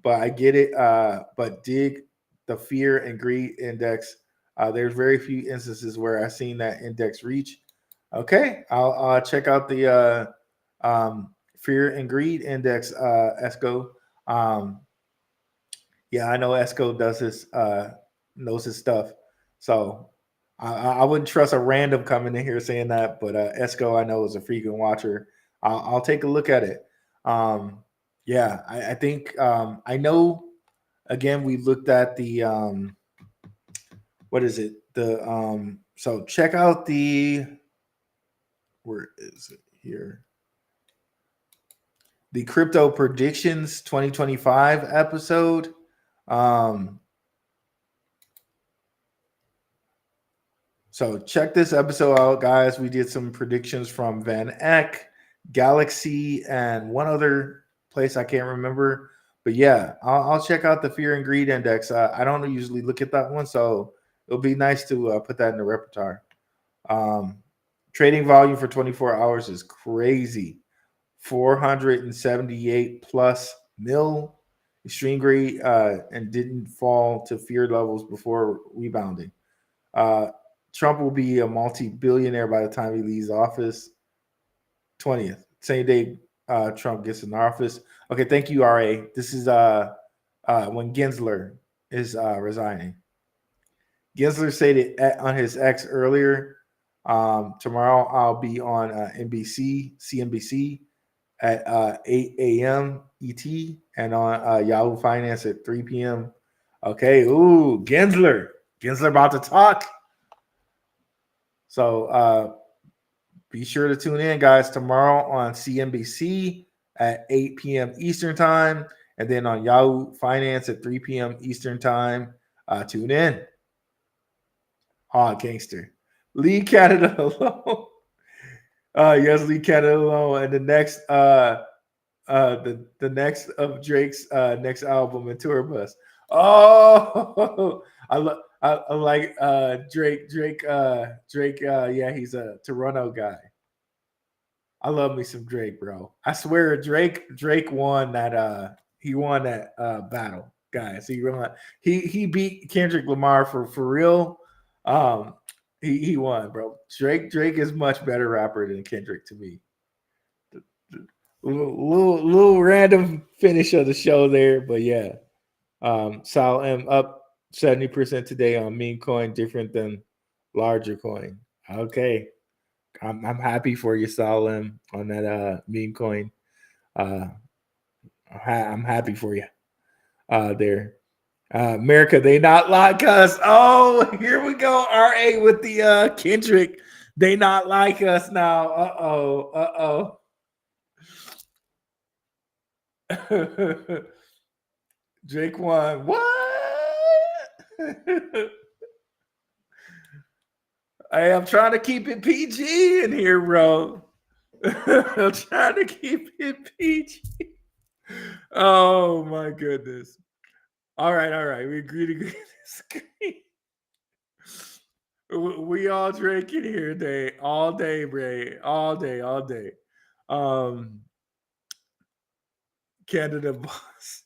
but I get it. But dig the fear and greed index. There's very few instances where I've seen that index reach. Okay, I'll check out the fear and greed index, Esco. Yeah, I know Esco does his knows his stuff, so I wouldn't trust a random coming in here saying that. But Esco, I know, is a frequent watcher. I'll take a look at it. Yeah, I think I know. Again, we looked at the what is it? The so check out the where is it here? The Crypto Predictions 2025 episode. So check this episode out, guys. We did some predictions from Van Eck, Galaxy, and one other place I can't remember. But yeah, I'll check out the Fear and Greed Index. I don't usually look at that one, so it'll be nice to put that in the repertoire. Trading volume for 24 hours is crazy. 478 plus mil. Extreme greed and didn't fall to fear levels before rebounding. Trump will be a multi-billionaire by the time he leaves office. 20th, same day Trump gets in office. Okay, thank you, RA. This is when Gensler is resigning. Gensler stated on his X earlier, tomorrow I'll be on CNBC at 8 a.m. ET and on Yahoo Finance at 3 p.m. Okay, ooh, Gensler about to talk. So be sure to tune in, guys, tomorrow on CNBC at 8 p.m. Eastern Time, and then on Yahoo Finance at 3 p.m. Eastern Time. Tune in. Gangster. Leave Canada alone. Yes, leave Canada alone. And the next the next of Drake's next album, and tour bus. Oh, I like Drake. Yeah, he's a Toronto guy. I love me some Drake, bro. I swear, Drake won that. He won that battle, guys. He beat Kendrick Lamar for real. He won, bro. Drake is much better rapper than Kendrick to me. Little random finish of the show there, but yeah. Sal M up 70% today on meme coin, different than larger coin. Okay, I'm happy for you, Sal M, on that meme coin. I'm happy for you there. America, they not like us. Oh, here we go. RA with the Kendrick. They not like us now. Uh-oh. Drake won. What? I'm trying to keep it PG in here, bro. I'm trying to keep it PG. Oh my goodness. All right. We agree to disagree. We all drinking here today, all day, Bray, all day. Canada boss.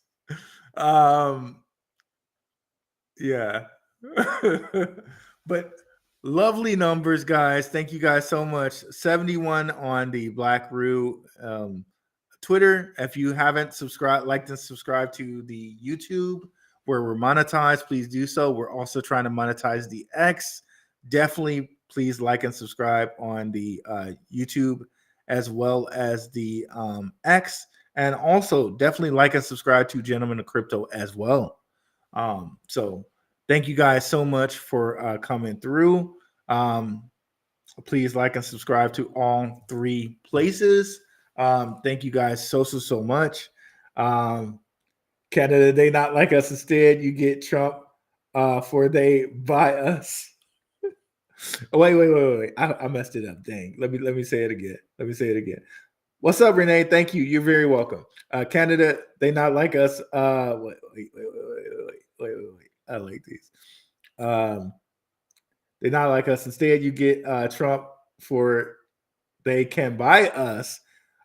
Yeah. But lovely numbers, guys. Thank you guys so much. 71 on the Black Roo Twitter. If you haven't liked and subscribed to the YouTube where we're monetized, please do so. We're also trying to monetize the X. Definitely please like and subscribe on the YouTube as well as the X. And also definitely like and subscribe to Gentlemen of Crypto as well. So thank you guys so much for coming through. Please like and subscribe to all three places. Thank you guys so much. Canada, they not like us. Instead, you get Trump for they buy us. Wait. I messed it up. Dang. Let me say it again. What's up, Renee? Thank you. You're very welcome. Canada, they not like us. Wait. I like these. They not like us. Instead, you get Trump for they can buy us.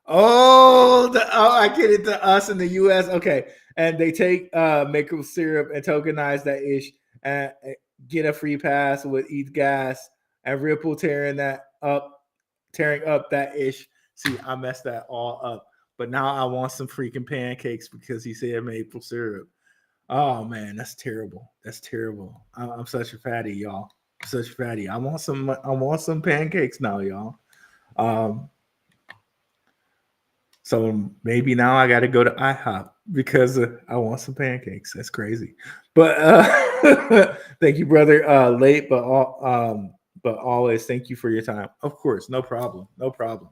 Oh, I get it. The us in the U.S. Okay, and they take maple syrup and tokenize that ish and get a free pass with ETH gas and Ripple tearing up that ish. See, I messed that all up. But now I want some freaking pancakes because he said maple syrup. Oh man, that's terrible. That's terrible. I'm such a fatty, y'all. Such a fatty. I want some pancakes now, y'all. So maybe now I got to go to IHOP because I want some pancakes. That's crazy. But thank you, brother. Late, but always thank you for your time. Of course, no problem. No problem.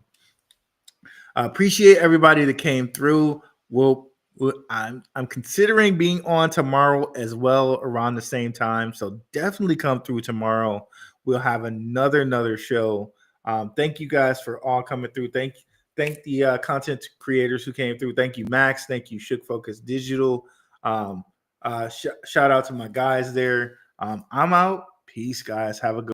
Appreciate everybody that came through. I'm considering being on tomorrow as well around the same time. So definitely come through tomorrow. We'll have another show. Thank you guys for all coming through. Thank the content creators who came through. Thank you, Max. Thank you, Shook Focus Digital. Shout out to my guys there. I'm out. Peace, guys. Have a good